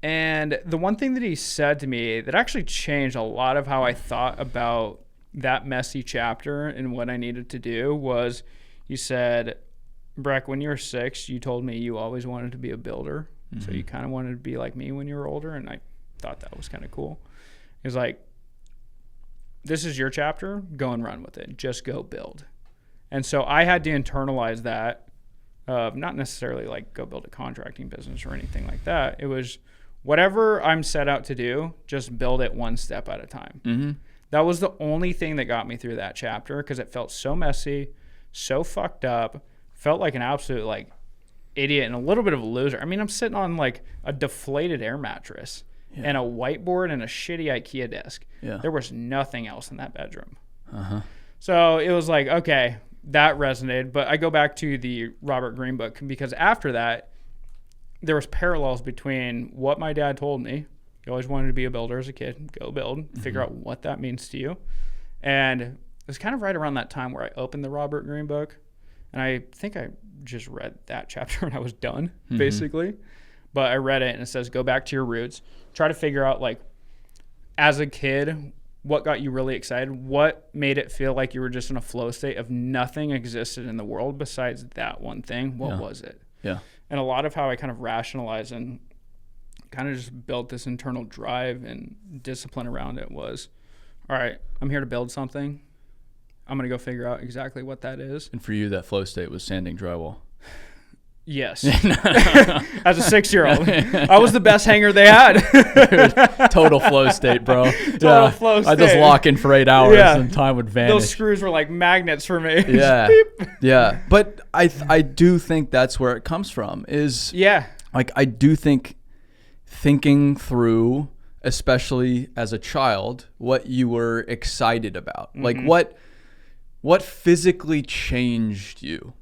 And the one thing that he said to me that actually changed a lot of how I thought about that messy chapter and what I needed to do was, he said, Brek, when you were 6, you told me you always wanted to be a builder. So you kind of wanted to be like me when you were older. And I thought that was kind of cool. He was like, this is your chapter. Go and run with it. Just go build. And so I had to internalize that of not necessarily like go build a contracting business or anything like that. It was whatever I'm set out to do, just build it one step at a time. That was the only thing that got me through that chapter because it felt so messy, so fucked up, felt like an absolute like idiot and a little bit of a loser. I mean, I'm sitting on like a deflated air mattress and a whiteboard and a shitty IKEA desk. Yeah. There was nothing else in that bedroom. Uh-huh. So it was like, okay, that resonated. But I go back to the Robert Greene book because after that, there was parallels between what my dad told me. He always wanted to be a builder as a kid. Go build. Figure out what that means to you. And it was kind of right around that time where I opened the Robert Greene book. And I think I just read that chapter and I was done, basically. But I read it and it says, go back to your roots. Try to figure out, like, as a kid, what got you really excited? What made it feel like you were just in a flow state of nothing existed in the world besides that one thing? What was it? Yeah. And a lot of how I kind of rationalize and kind of just built this internal drive and discipline around it was, all right, I'm here to build something. I'm going to go figure out exactly what that is. And for you, that flow state was sanding drywall. Yes. As a 6-year-old. I was the best hanger they had. Total flow state, bro. Total flow state. I just lock in for 8 hours and time would vanish. Those screws were like magnets for me. Yeah. Yeah. But I do think that's where it comes from is like I do think thinking through, especially as a child, what you were excited about. Like what physically changed you?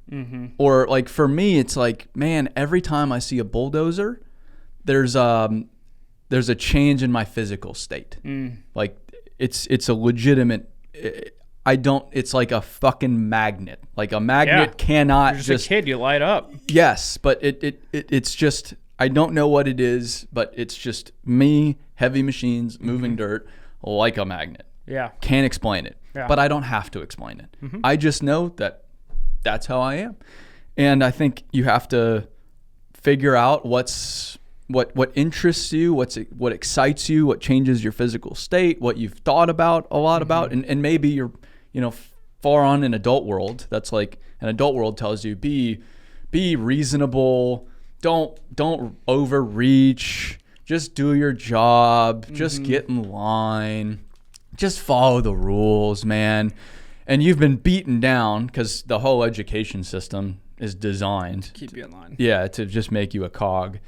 Or like for me, it's like, man, every time I see a bulldozer, there's a change in my physical state. Like it's a legitimate, it's like a fucking magnet. Like a magnet cannot You're just a kid, you light up. Yes, but it's just, I don't know what it is, but it's just me, heavy machines, moving dirt like a magnet. Yeah. Can't explain it, but I don't have to explain it. I just know that that's how I am. And I think you have to figure out what interests you, what excites you, what changes your physical state, what you've thought about a lot about. And maybe you're, far on in adult world. That's like an adult world tells you be reasonable. Don't overreach. Just do your job. Just get in line. Just follow the rules, man. And you've been beaten down because the whole education system is designed Keep you in line. Yeah, to just make you a cog.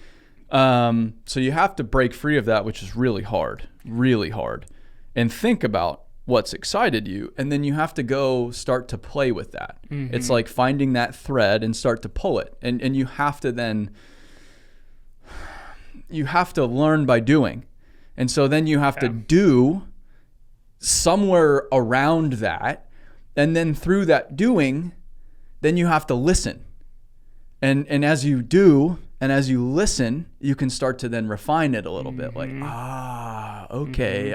So you have to break free of that, which is really hard, and think about what's excited you. And then you have to go start to play with that. It's like finding that thread and start to pull it. And you have to learn by doing. And so then you have to do somewhere around that. And then through that doing, then you have to listen. And as you do, and as you listen, you can start to then refine it a little bit. Like, okay,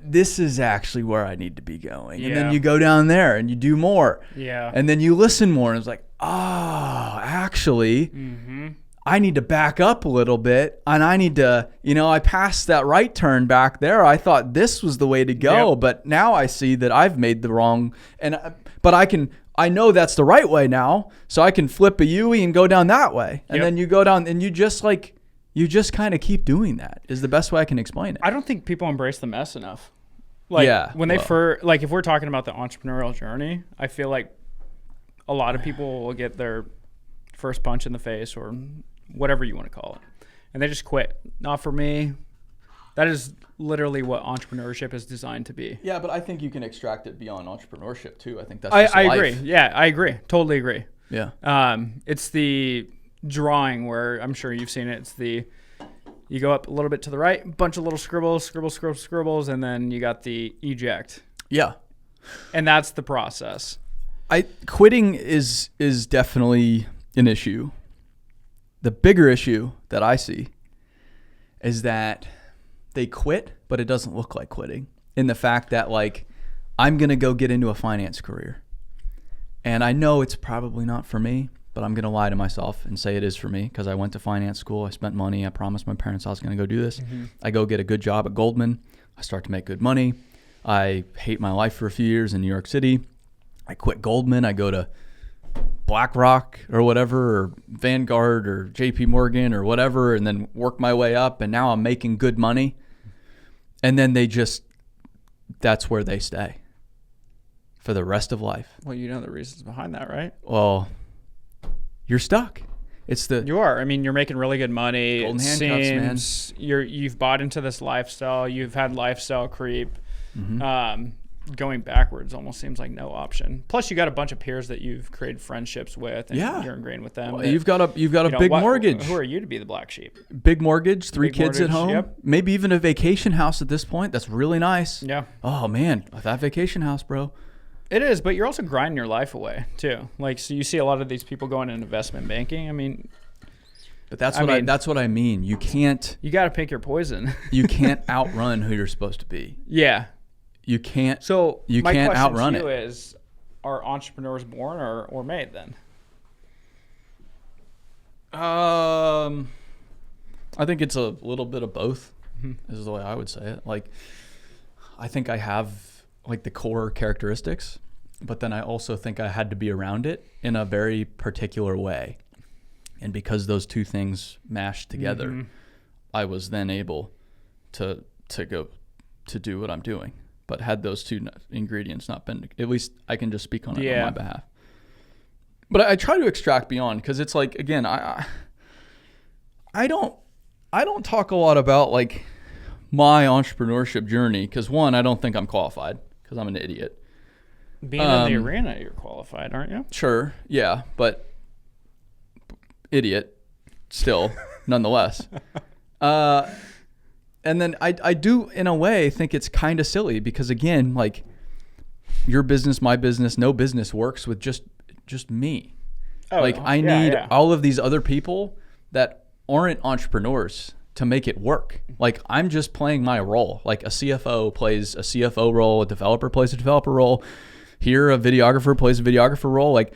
this is actually where I need to be going. And then you go down there and you do more. Yeah. And then you listen more and it's like, actually, I need to back up a little bit and I need to, I passed that right turn back there. I thought this was the way to go, but now I see that I've made the wrong, but I know that's the right way now. So I can flip a U-E and go down that way. And then you go down and you just kind of keep doing that is the best way I can explain it. I don't think people embrace the mess enough. When they if we're talking about the entrepreneurial journey, I feel like a lot of people will get their first punch in the face or whatever you want to call it, and they just quit. Not for me. That is literally what entrepreneurship is designed to be. Yeah, but I think you can extract it beyond entrepreneurship too. I think that's I agree. Yeah, I agree. Totally agree. Yeah. It's the drawing where I'm sure you've seen it. It's you go up a little bit to the right, bunch of little scribbles, and then you got the eject. Yeah. And that's the process. Quitting is definitely an issue. The bigger issue that I see is that they quit, but it doesn't look like quitting. In the fact that, like, I'm going to go get into a finance career. And I know it's probably not for me, but I'm going to lie to myself and say it is for me because I went to finance school. I spent money. I promised my parents I was going to go do this. I go get a good job at Goldman. I start to make good money. I hate my life for a few years in New York City. I quit Goldman. I go to BlackRock or whatever, or Vanguard or JP Morgan or whatever, and then work my way up. And now I'm making good money. And then that's where they stay for the rest of life. Well, you know the reasons behind that, right? Well, you're stuck. You are. I mean, you're making really good money. Golden handcuffs, man. You've bought into this lifestyle. You've had lifestyle creep. Mm-hmm. Going backwards almost seems like no option. Plus, you got a bunch of peers that you've created friendships with, and you're ingrained with them. Well, you've got a big mortgage. Who are you to be the black sheep? Big mortgage, three kids mortgage, at home, yep. Maybe even a vacation house at this point. That's really nice. Yeah. Oh man, that vacation house, bro. It is, but you're also grinding your life away too. Like, so you see a lot of these people going into investment banking. I mean, but that's what I mean. You can't. You got to pick your poison. You can't outrun who you're supposed to be. Yeah. You can't. So you my can't question outrun to you it. is, are entrepreneurs born or made then? I think it's a little bit of both. This is the way I would say it. Like, I think I have like the core characteristics, but then I also think I had to be around it in a very particular way. And because those two things mashed together, I was then able to go to do what I'm doing. But had those two ingredients not been, at least I can just speak on it on my behalf. But I try to extract beyond, because it's like, again, I don't talk a lot about like my entrepreneurship journey, because one, I don't think I'm qualified, because I'm an idiot. Being in the arena, you're qualified, aren't you? Sure, yeah, but idiot still, nonetheless. And then I do, in a way, think it's kind of silly, because again, like, your business, my business, no business works with just me. I need all of these other people that aren't entrepreneurs to make it work. Like, I'm just playing my role. Like, a CFO plays a CFO role, a developer plays a developer role. Here, a videographer plays a videographer role. Like,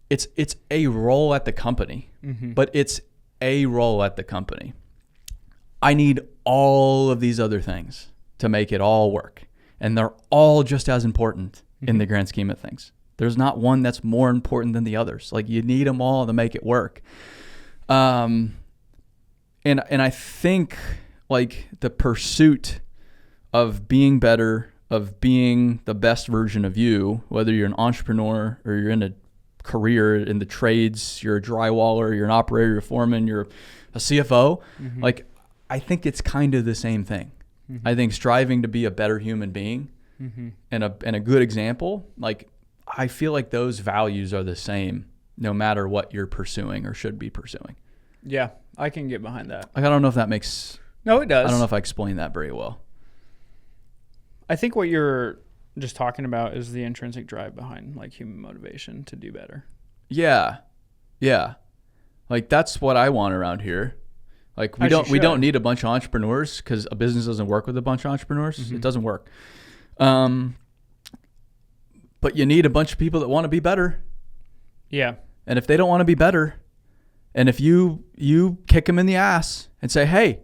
it's a role at the company, but it's a role at the company. I need all of these other things to make it all work. And they're all just as important in the grand scheme of things. There's not one that's more important than the others. Like, you need them all to make it work. And I think, like, the pursuit of being better, of being the best version of you, whether you're an entrepreneur or you're in a career in the trades, you're a drywaller, you're an operator, you're a foreman, you're a CFO, like, I think it's kind of the same thing. I think striving to be a better human being and a good example, like, I feel like those values are the same no matter what you're pursuing or should be pursuing. Yeah, I can get behind that. Like, I don't know if that makes... No, it does. I don't know if I explained that very well. I think what you're just talking about is the intrinsic drive behind, like, human motivation to do better. Yeah. Yeah. Like, that's what I want around here. Like, we don't need a bunch of entrepreneurs, because a business doesn't work with a bunch of entrepreneurs. It doesn't work. But you need a bunch of people that want to be better. Yeah. And if they don't want to be better, and if you kick them in the ass and say, hey,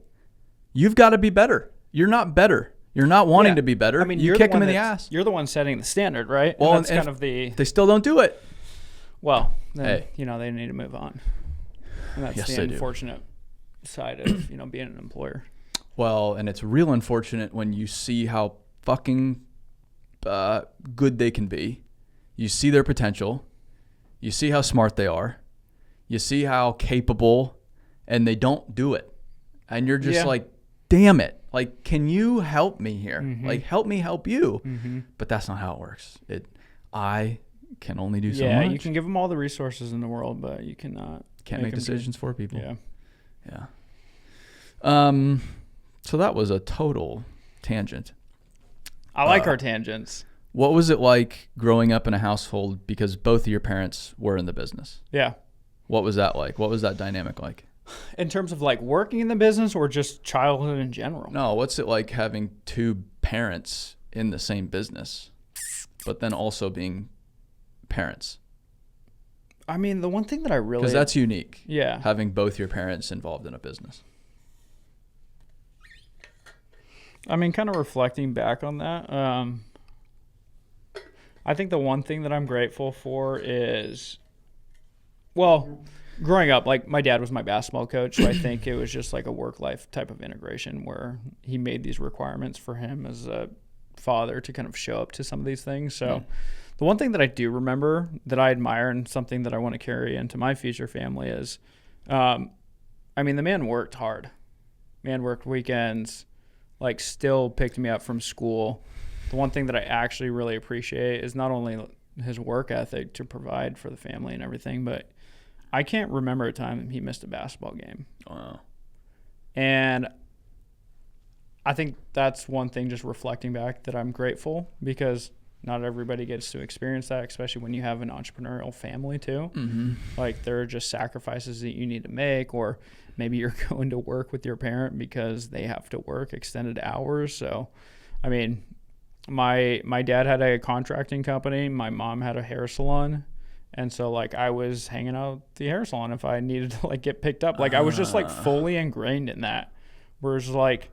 you've got to be better. You're not better. You're not wanting to be better. I mean, you kick them in the ass. You're the one setting the standard, right? Well, and that's kind of the... They still don't do it. Well, then, they need to move on. And that's the unfortunate side of, being an employer. Well, and it's real unfortunate when you see how fucking good they can be. You see their potential. You see how smart they are. You see how capable, and they don't do it. And you're just like, damn it. Like, can you help me here? Like, help me help you. But that's not how it works. I can only do so much. Yeah, you can give them all the resources in the world, but you cannot. Can't make decisions for people. Yeah. So that was a total tangent. I like our tangents. What was it like growing up in a household because both of your parents were in the business? Yeah. What was that like? What was that dynamic like? In terms of like working in the business or just childhood in general? No, what's it like having two parents in the same business, but then also being parents? I mean, the one thing that I really... Because that's unique. Yeah. Having both your parents involved in a business. I mean, kind of reflecting back on that, I think the one thing that I'm grateful for is, well, growing up, like, my dad was my basketball coach, so I think it was just like a work-life type of integration where he made these requirements for him as a father to kind of show up to some of these things. So The one thing that I do remember that I admire and something that I want to carry into my future family is, the man worked hard. Man worked weekends, like still picked me up from school. The one thing that I actually really appreciate is not only his work ethic to provide for the family and everything, but I can't remember a time he missed a basketball game. Wow. And I think that's one thing, just reflecting back, that I'm grateful, because not everybody gets to experience that, especially when you have an entrepreneurial family too. Mm-hmm. Like, there are just sacrifices that you need to make, or maybe you're going to work with your parent because they have to work extended hours. So, I mean, my dad had a contracting company. My mom had a hair salon. And so, like, I was hanging out at the hair salon if I needed to, like, get picked up. Like, I was just, like, fully ingrained in that. Whereas, like,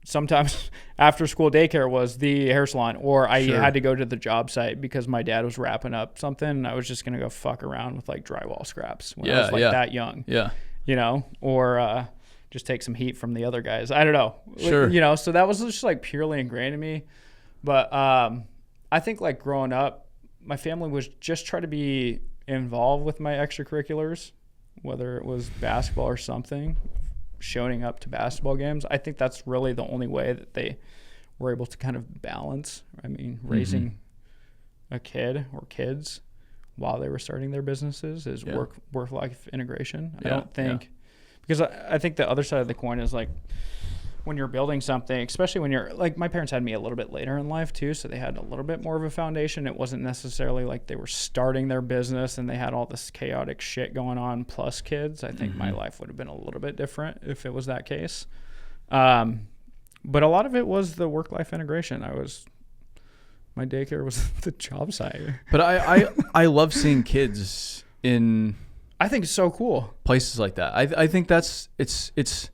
sometimes after school daycare was the hair salon, or I had to go to the job site because my dad was wrapping up something, and I was just going to go fuck around with, like, drywall scraps when I was, like, that young. Yeah. You know, or just take some heat from the other guys. I don't know. Sure. You know, so that was just, like, purely ingrained in me. But I think, like, growing up, my family was just try to be involved with my extracurriculars, whether it was basketball or something, showing up to basketball games. I think that's really the only way that they were able to kind of balance, raising a kid or kids while they were starting their businesses is work-life integration. I don't think, because I think the other side of the coin is, like, when you're building something, especially when you're, like, my parents had me a little bit later in life too, so they had a little bit more of a foundation. It wasn't necessarily like they were starting their business and they had all this chaotic shit going on plus kids. I think my life would have been a little bit different if it was that case. But a lot of it was the work-life integration. My daycare was the job site. But I love seeing kids in, I think it's so cool, places like that. I think it's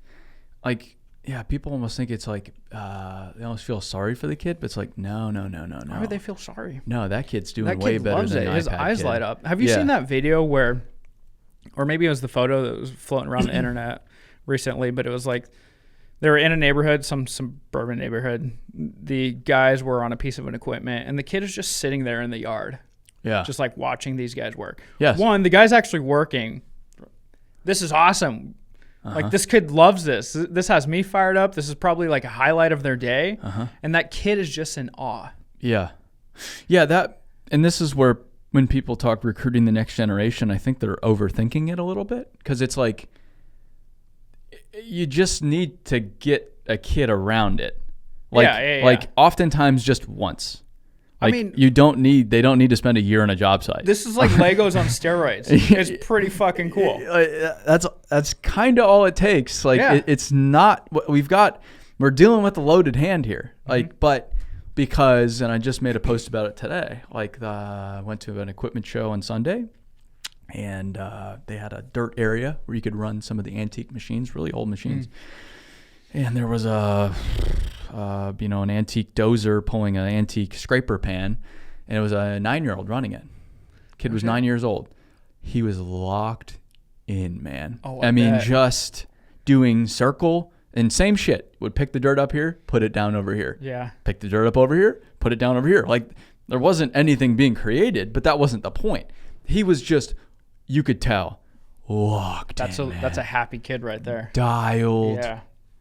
like, yeah, people almost think it's like they almost feel sorry for the kid, but it's like no. Why would they feel sorry? No, that kid's doing that way kid better loves than it. an His iPad eyes kid. light up. Have you seen that video where, or maybe it was the photo that was floating around the internet recently, but it was like they were in a neighborhood, some suburban neighborhood. The guys were on a piece of an equipment, and the kid is just sitting there in the yard, just like watching these guys work. Yes. One, the guy's actually working. This is awesome. Like, this kid loves this. This has me fired up. This is probably like a highlight of their day. And that kid is just in awe. Yeah. Yeah, and this is where, when people talk recruiting the next generation, I think they're overthinking it a little bit, because it's like you just need to get a kid around it. Like, like oftentimes just once. Like, they don't need to spend a year on a job site. This is like Legos on steroids. It's pretty fucking cool. That's kind of all it takes. Like, it's not what we're dealing with a loaded hand here. Like, but because, and I just made a post about it today. Like, I went to an equipment show on Sunday, and they had a dirt area where you could run some of the antique machines, really old machines. And there was an antique dozer pulling an antique scraper pan, and it was a 9-year-old running it. Kid was 9 years old. He was locked in, man. Just doing circle and same shit. Would pick the dirt up here, put it down over here. Yeah. Pick the dirt up over here, put it down over here. Like, there wasn't anything being created, but that wasn't the point. He was just, you could tell, locked in. That's a happy kid right there. Dialed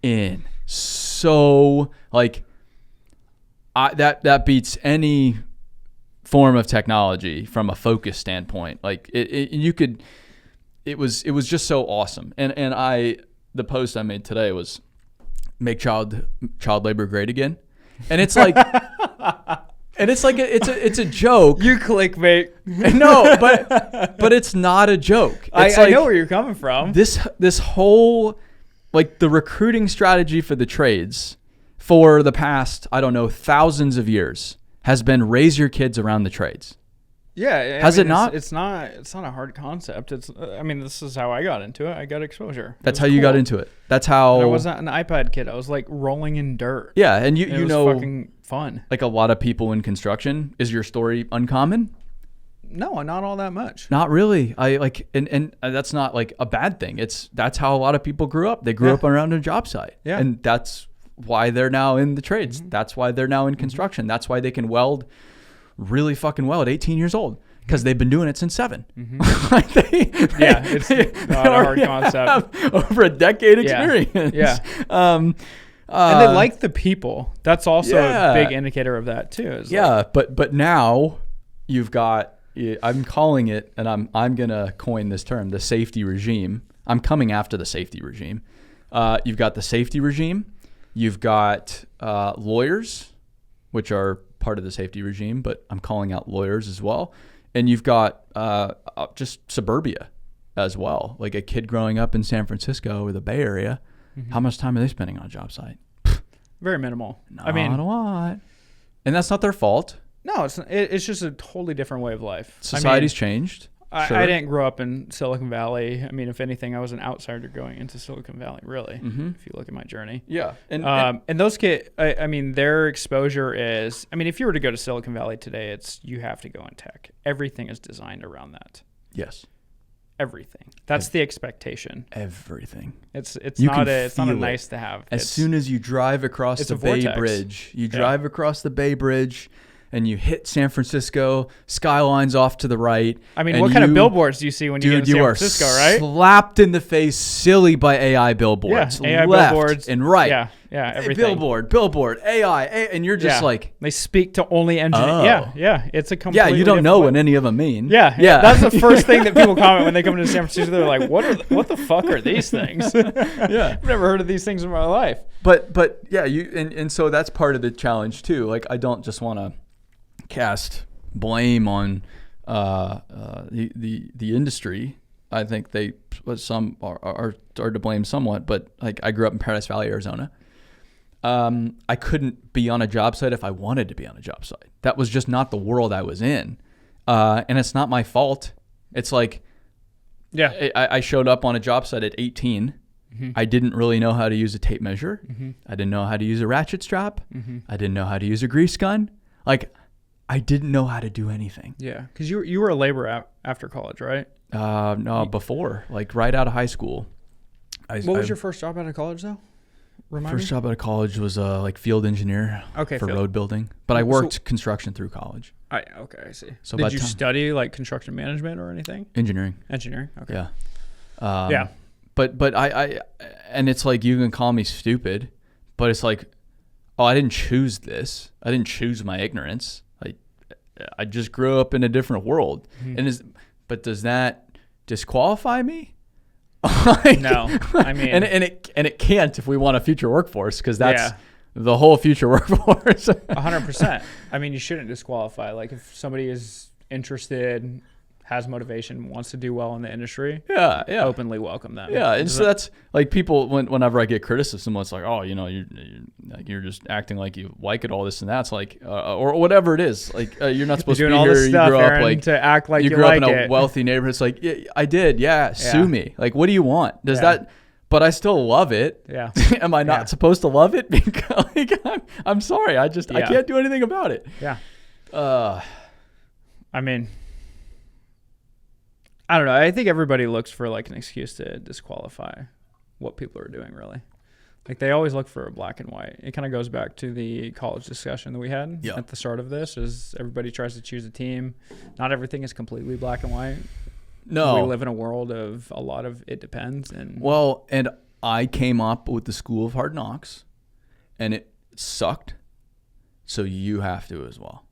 in. So, like, that beats any form of technology from a focus standpoint. Like, it was just so awesome. And the post I made today was make child labor great again. And it's like it's a joke. You clickbait. No, but it's not a joke. I know where you're coming from. This whole, like, the recruiting strategy for the trades for the past, I don't know, thousands of years has been raise your kids around the trades. Yeah. Has it not? It's not a hard concept. This is how I got into it. I got exposure. That's how you got into it. That's how. And I wasn't an iPad kid. I was like rolling in dirt. Yeah. And it was fucking fun. Like a lot of people in construction, is your story uncommon? No, not all that much. Not really. And that's not like a bad thing. That's how a lot of people grew up. They grew up around a job site. Yeah. And that's why they're now in the trades. That's why they're now in construction. That's why they can weld really fucking well at 18 years old because they've been doing it since 7. It's not a hard concept. Over a decade experience. Yeah. And they like the people. That's also a big indicator of that too. But now you've got, I'm calling it, and I'm gonna coin this term, the safety regime. I'm coming after the safety regime. You've got the safety regime. You've got lawyers, which are part of the safety regime, but I'm calling out lawyers as well. And you've got just suburbia as well. Like a kid growing up in San Francisco or the Bay Area, how much time are they spending on a job site? Very minimal. Not a lot. And that's not their fault. No, it's just a totally different way of life. Society's changed. Sure. I didn't grow up in Silicon Valley. I mean, if anything, I was an outsider going into Silicon Valley, really, if you look at my journey. Yeah. And those kids, I mean, their exposure is, I mean, if you were to go to Silicon Valley today, you have to go in tech. Everything is designed around that. Yes. Everything. That's the expectation. Everything. It's not a nice to have. As soon as you drive across the Bay Bridge, across the Bay Bridge, and you hit San Francisco, skylines off to the right. I mean, what kind of billboards do you see when you get to San Francisco, right? Slapped in the face silly by AI billboards. Yeah, AI left billboards. and right. Yeah, everything. Billboard, AI, and you're just like... They speak to only engineers. Yeah, it's a completely you don't know what any of them mean. Yeah. That's the first thing that people comment when they come into San Francisco. They're like, what the fuck are these things? I've never heard of these things in my life. But yeah, and so that's part of the challenge too. Like, I don't just want to cast blame on the industry. I think some are to blame somewhat, but like I grew up in Paradise Valley, Arizona. I couldn't be on a job site if I wanted to be on a job site. That was just not the world I was in, and it's not my fault. It's like, I showed up on a job site at 18. I didn't really know how to use a tape measure. I didn't know how to use a ratchet strap. I didn't know how to use a grease gun. Like, I didn't know how to do anything. Yeah, because you were a laborer after college, right? No, before, like right out of high school. What was your first job out of college, though? First job out of college was like field engineer for road building. But I worked construction through college. I see. So did you study like construction management or anything? Engineering. Okay. Yeah. But I and it's like, you can call me stupid, but it's like, oh, I didn't choose this. I didn't choose my ignorance. I just grew up in a different world. But does that disqualify me? No, I mean, and it can't if we want a future workforce, because that's the whole future workforce. 100%. I mean, you shouldn't disqualify. Like, if somebody is interested, has motivation, wants to do well in the industry, openly welcome them. Yeah, and so that's like, people, whenever I get criticism, it's like, oh, you're just acting like you like it, all this and that. It's like, or whatever it is. Like, you're not supposed to be all here. this stuff, you grew Aaron, up like to act like you grew like up in it. a wealthy neighborhood. It's like, yeah, I did. Yeah, sue me. Like, what do you want? Does that? But I still love it. Yeah. Am I not supposed to love it? Because I'm sorry. I can't do anything about it. Yeah. I mean, I don't know. I think everybody looks for like an excuse to disqualify what people are doing, really. Like, they always look for a black and white. It kind of goes back to the college discussion that we had at the start of this, is everybody tries to choose a team. Not everything is completely black and white. No. We live in a world of a lot of it depends. And I came up with the School of Hard Knocks, and it sucked. So you have to as well.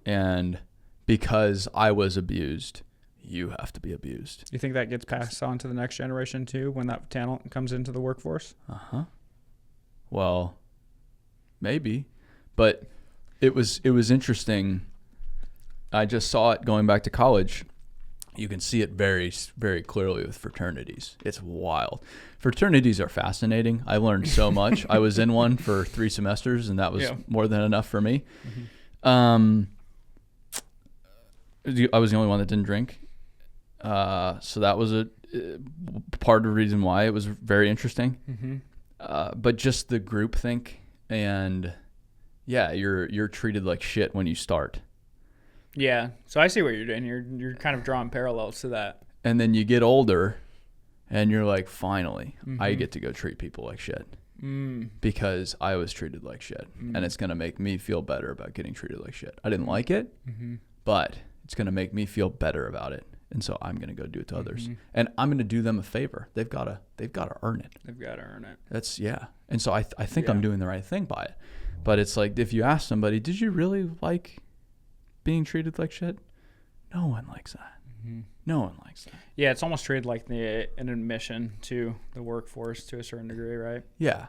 And because I was abused, you have to be abused. Do you think that gets passed on to the next generation too, when that talent comes into the workforce? Well, maybe, but it was interesting. I just saw it going back to college. You can see it very, very clearly with fraternities. It's wild. Fraternities are fascinating. I learned so much. I was in one for 3 semesters, and that was more than enough for me. I was the only one that didn't drink. So that was a part of the reason why it was very interesting. But just the groupthink, and you're treated like shit when you start. Yeah. So I see what you're doing. You're kind of drawing parallels to that. And then you get older, and you're like, finally, I get to go treat people like shit. because I was treated like shit. And it's going to make me feel better about getting treated like shit. I didn't like it, but it's going to make me feel better about it. And so I'm going to go do it to others. And I'm going to do them a favor. They've got to earn it. They've got to earn it. That's, yeah. And so I think I'm doing the right thing by it. But it's like, if you ask somebody, did you really like being treated like shit? No one likes that. No one likes that. Yeah, it's almost treated like an admission to the workforce to a certain degree, right? Yeah.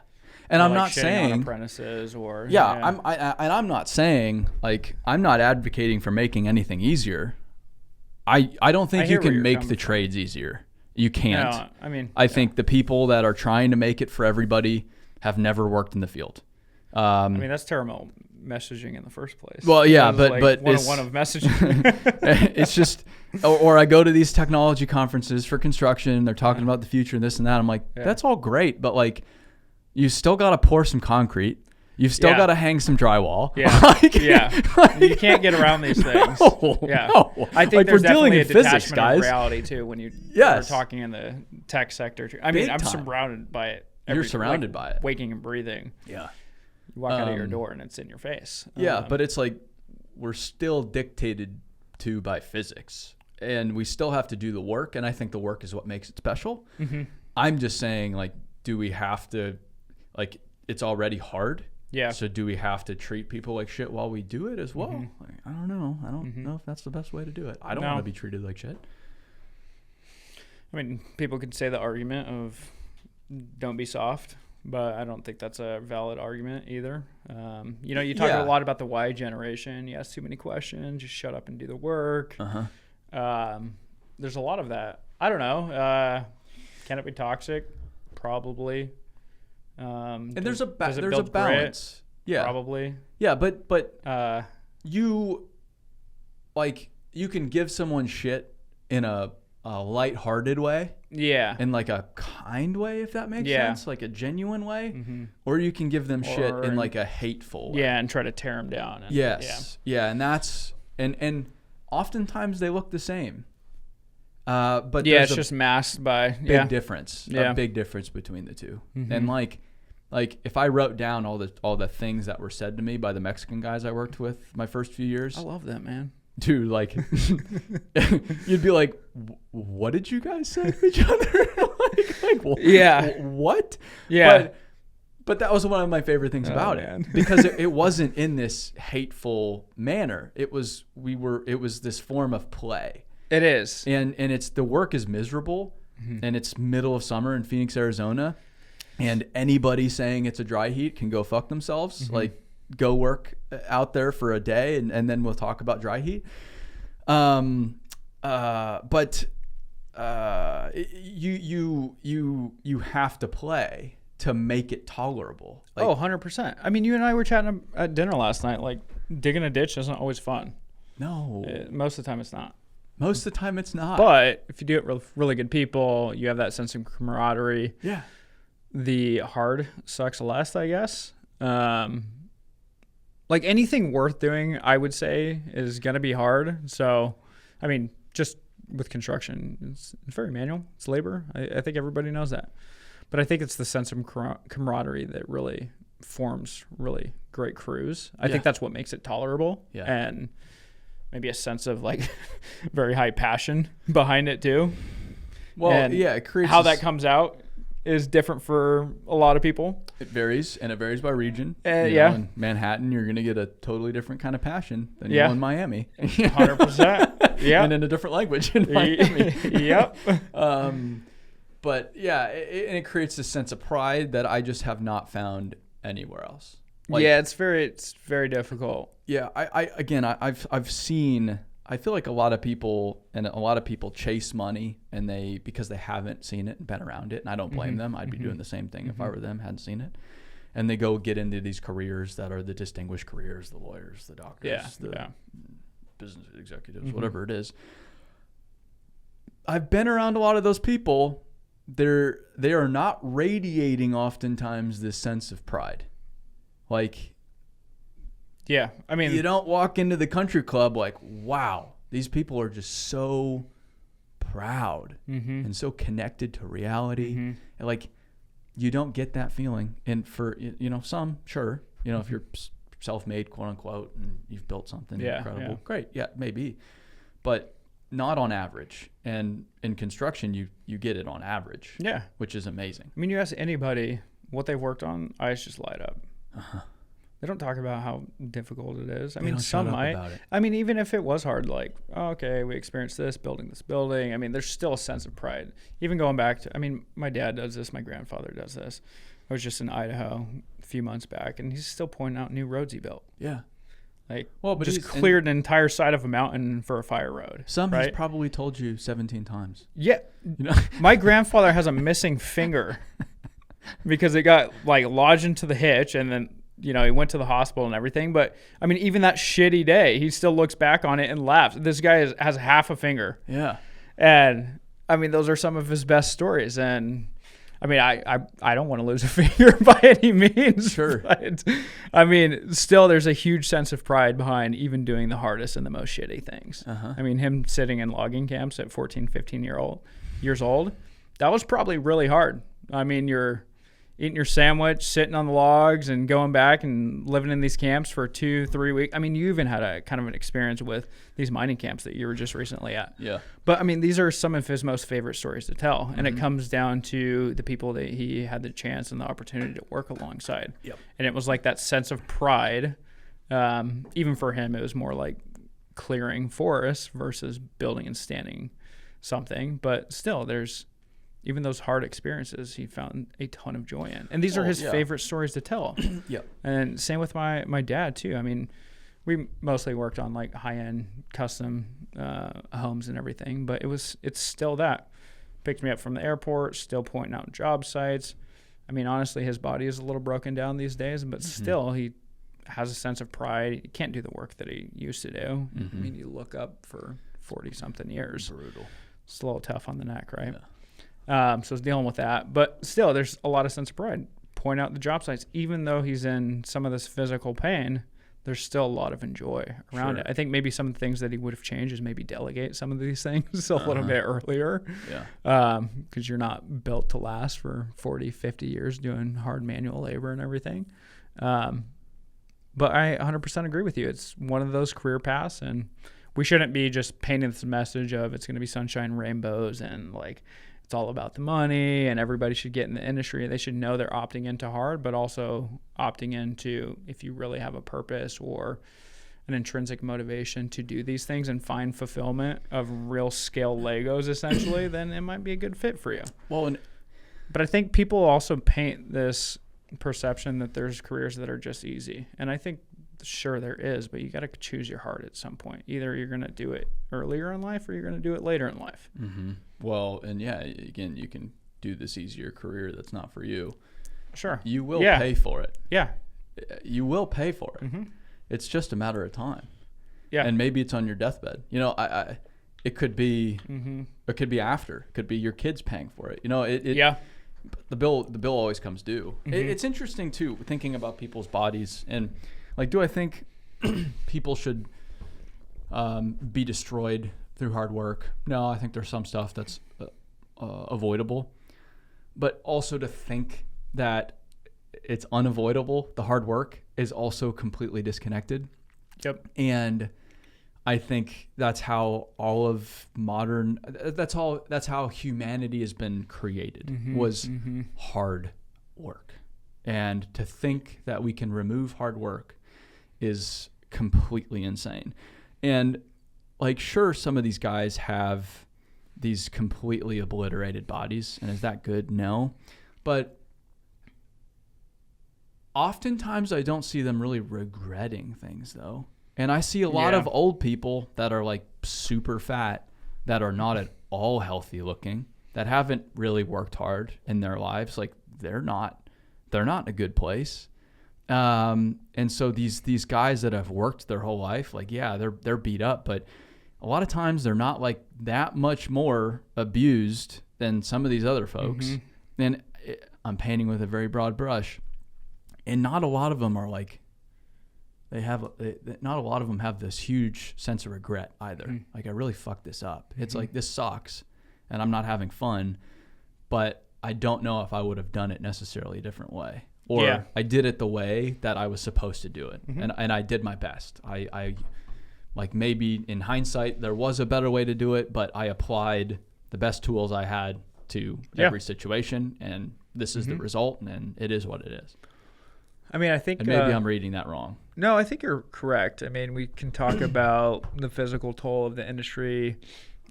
And or I'm like not saying on apprentices or I'm not saying, like, I'm not advocating for making anything easier. I don't think you can make the trades easier. You can't. No, I mean, I think the people that are trying to make it for everybody have never worked in the field. I mean, that's terrible messaging in the first place. Well, yeah, but one of messaging. It's just, or I go to these technology conferences for construction. They're talking about the future and this and that. I'm like, that's all great, but like, you still got to pour some concrete. You've still got to hang some drywall. Yeah, you can't get around these things. No, I think like, there's we're dealing definitely in a physics, detachment guys. of reality too when you are talking in the tech sector. I mean, I'm surrounded by it. You're surrounded by it. Waking and breathing. Yeah. You walk out of your door and it's in your face. Yeah, but it's like we're still dictated to by physics, and we still have to do the work, and I think the work is what makes it special. I'm just saying, like, do we have to, like, it's already hard. Yeah. So do we have to treat people like shit while we do it as well? Like, I don't know. I don't know if that's the best way to do it. I don't want to be treated like shit. I mean, people could say the argument of don't be soft, but I don't think that's a valid argument either. You talk a lot about the Y generation. You ask too many questions. Just shut up and do the work. There's a lot of that. I don't know. Can it be toxic? Probably. And there's a balance. Yeah, probably. Yeah, but you can give someone shit in a lighthearted way. Yeah. In like a kind way, if that makes sense, like a genuine way, or you can give them shit in like a hateful way. Yeah, and try to tear them down. And, and that's and oftentimes they look the same. But it's just masked by big difference. A big difference between the two. And like if I wrote down all the things that were said to me by the Mexican guys I worked with my first few years. I love that, man. Dude, like, you'd be like, what did you guys say to each other? What? Yeah. But that was one of my favorite things about it, because it wasn't in this hateful manner. It was this form of play. It is. And the work is miserable, and it's middle of summer in Phoenix, Arizona, and anybody saying it's a dry heat can go fuck themselves. Like, go work out there for a day, and then we'll talk about dry heat. But you have to play to make it tolerable. Like, 100%. I mean, you and I were chatting at dinner last night. Like, digging a ditch isn't always fun. No. Most of the time it's not. Most of the time it's not. But if you do it with really good people, you have that sense of camaraderie. Yeah. The hard sucks less, I guess. Like, anything worth doing, I would say, is going to be hard. So, I mean, just with construction, it's very manual. It's labor. I think everybody knows that. But I think it's the sense of camaraderie that really forms really great crews. I think that's what makes it tolerable. Yeah. And maybe a sense of, like, very high passion behind it, too. Well, and it creates how that comes out is different for a lot of people. It varies, and it varies by region. Know, in Manhattan, you're going to get a totally different kind of passion than you will in Miami. 100%. Yeah. And in a different language in Miami. Yep. But it creates this sense of pride that I just have not found anywhere else. Like, it's very difficult. Yeah, I've seen. I feel like a lot of people chase money, and because they haven't seen it and been around it, and I don't blame them. I'd be doing the same thing if I were them, hadn't seen it. And they go get into these careers that are the distinguished careers, the lawyers, the doctors, the business executives, whatever it is. I've been around a lot of those people. They are not radiating oftentimes this sense of pride. Like, yeah, I mean, you don't walk into the country club like, wow, these people are just so proud and so connected to reality. And like, you don't get that feeling. And for, some, sure, if you're self-made, quote unquote, and you've built something incredible, great. Yeah, maybe. But not on average. And in construction, you get it on average. Yeah. Which is amazing. I mean, you ask anybody what they've worked on, eyes just light up. Uh-huh. They don't talk about how difficult it is. I mean, some might. I mean, even if it was hard, like, oh, okay, we experienced this building. I mean, there's still a sense of pride. Even going back to, I mean, my dad does this. My grandfather does this. I was just in Idaho a few months back, and he's still pointing out new roads he built. Yeah. Like, but just cleared an entire side of a mountain for a fire road. He's probably told you 17 times. Yeah. My grandfather has a missing finger because it got like lodged into the hitch, and then he went to the hospital and everything. But I mean, even that shitty day, he still looks back on it and laughs. This guy has half a finger. Yeah. And I mean, those are some of his best stories. And I mean, I don't want to lose a finger by any means. Sure. But, I mean, still there's a huge sense of pride behind even doing the hardest and the most shitty things. Uh-huh. I mean, him sitting in logging camps at 14, 15 years old, that was probably really hard. I mean, you're eating your sandwich, sitting on the logs, and going back and living in these camps for 2-3 weeks. I mean, you even had a kind of an experience with these mining camps that you were just recently at. Yeah. But I mean, these are some of his most favorite stories to tell. Mm-hmm. And it comes down to the people that he had the chance and the opportunity to work alongside. Yep. And it was like that sense of pride. Even for him, it was more like clearing forests versus building and standing something. But still, even those hard experiences, he found a ton of joy in. And these are his favorite stories to tell. Yeah. And same with my dad, too. I mean, we mostly worked on like high-end custom homes and everything, but it's still that. Picked me up from the airport, still pointing out job sites. I mean, honestly, his body is a little broken down these days, but still he has a sense of pride. He can't do the work that he used to do. Mm-hmm. I mean, you look up for 40-something years. Brutal. It's a little tough on the neck, right? Yeah. So I was dealing with that. But still, there's a lot of sense of pride. Point out the job sites. Even though he's in some of this physical pain, there's still a lot of joy around it. I think maybe some of the things that he would have changed is maybe delegate some of these things a little bit earlier. Yeah. Because you're not built to last for 40, 50 years doing hard manual labor and everything. But I 100% agree with you. It's one of those career paths, and we shouldn't be just painting this message of it's going to be sunshine and rainbows and like it's all about the money and everybody should get in the industry. They should know they're opting into hard, but also opting into if you really have a purpose or an intrinsic motivation to do these things and find fulfillment of real scale Legos, essentially, then it might be a good fit for you. But I think people also paint this perception that there's careers that are just easy. And I think, sure, there is, but you got to choose your heart at some point. Either you're going to do it earlier in life or you're going to do it later in life. Mm-hmm. Well, and yeah, again, you can do this easier career that's not for you. Sure. You will pay for it. Yeah. You will pay for it. Mm-hmm. It's just a matter of time. Yeah. And maybe it's on your deathbed. It could be, it could be after. It could be your kids paying for it. The bill always comes due. Mm-hmm. It's interesting too, thinking about people's bodies and like, do I think people should be destroyed through hard work? No, I think there's some stuff that's avoidable. But also to think that it's unavoidable, the hard work is also completely disconnected. Yep. And I think that's how that's how humanity has been created, was hard work. And to think that we can remove hard work is completely insane. And like, sure, some of these guys have these completely obliterated bodies, and is that good? No. But oftentimes I don't see them really regretting things though. And I see a lot of old people that are like super fat, that are not at all healthy looking, that haven't really worked hard in their lives. Like they're not in a good place. And so these guys that have worked their whole life, like, yeah, they're beat up, but a lot of times they're not like that much more abused than some of these other folks. Mm-hmm. And I'm painting with a very broad brush, and not a lot of them are like, not a lot of them have this huge sense of regret either. Mm-hmm. Like, I really fucked this up. It's like, this sucks and I'm not having fun, but I don't know if I would have done it necessarily a different way. Or Yeah. I did it the way that I was supposed to do it. Mm-hmm. And I did my best. I like, maybe in hindsight there was a better way to do it, but I applied the best tools I had to every situation, and this is the result, and it is what it is. I mean, I think And maybe I'm reading that wrong. No, I think you're correct. I mean, we can talk about the physical toll of the industry.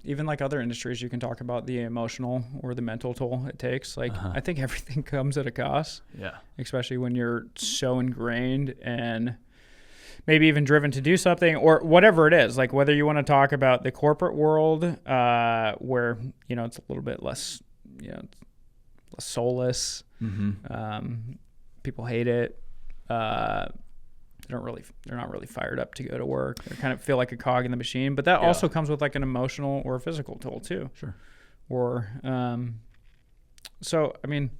Even like other industries, you can talk about the emotional or the mental toll it takes. Like, I think everything comes at a cost. Yeah. Especially when you're so ingrained and maybe even driven to do something or whatever it is. Like, whether you want to talk about the corporate world, where, you know, it's a little bit less, you know, less soulless. People hate it. They're not really fired up to go to work. They kind of feel like a cog in the machine, but that also comes with like an emotional or a physical toll too. Sure. Or, so, I mean,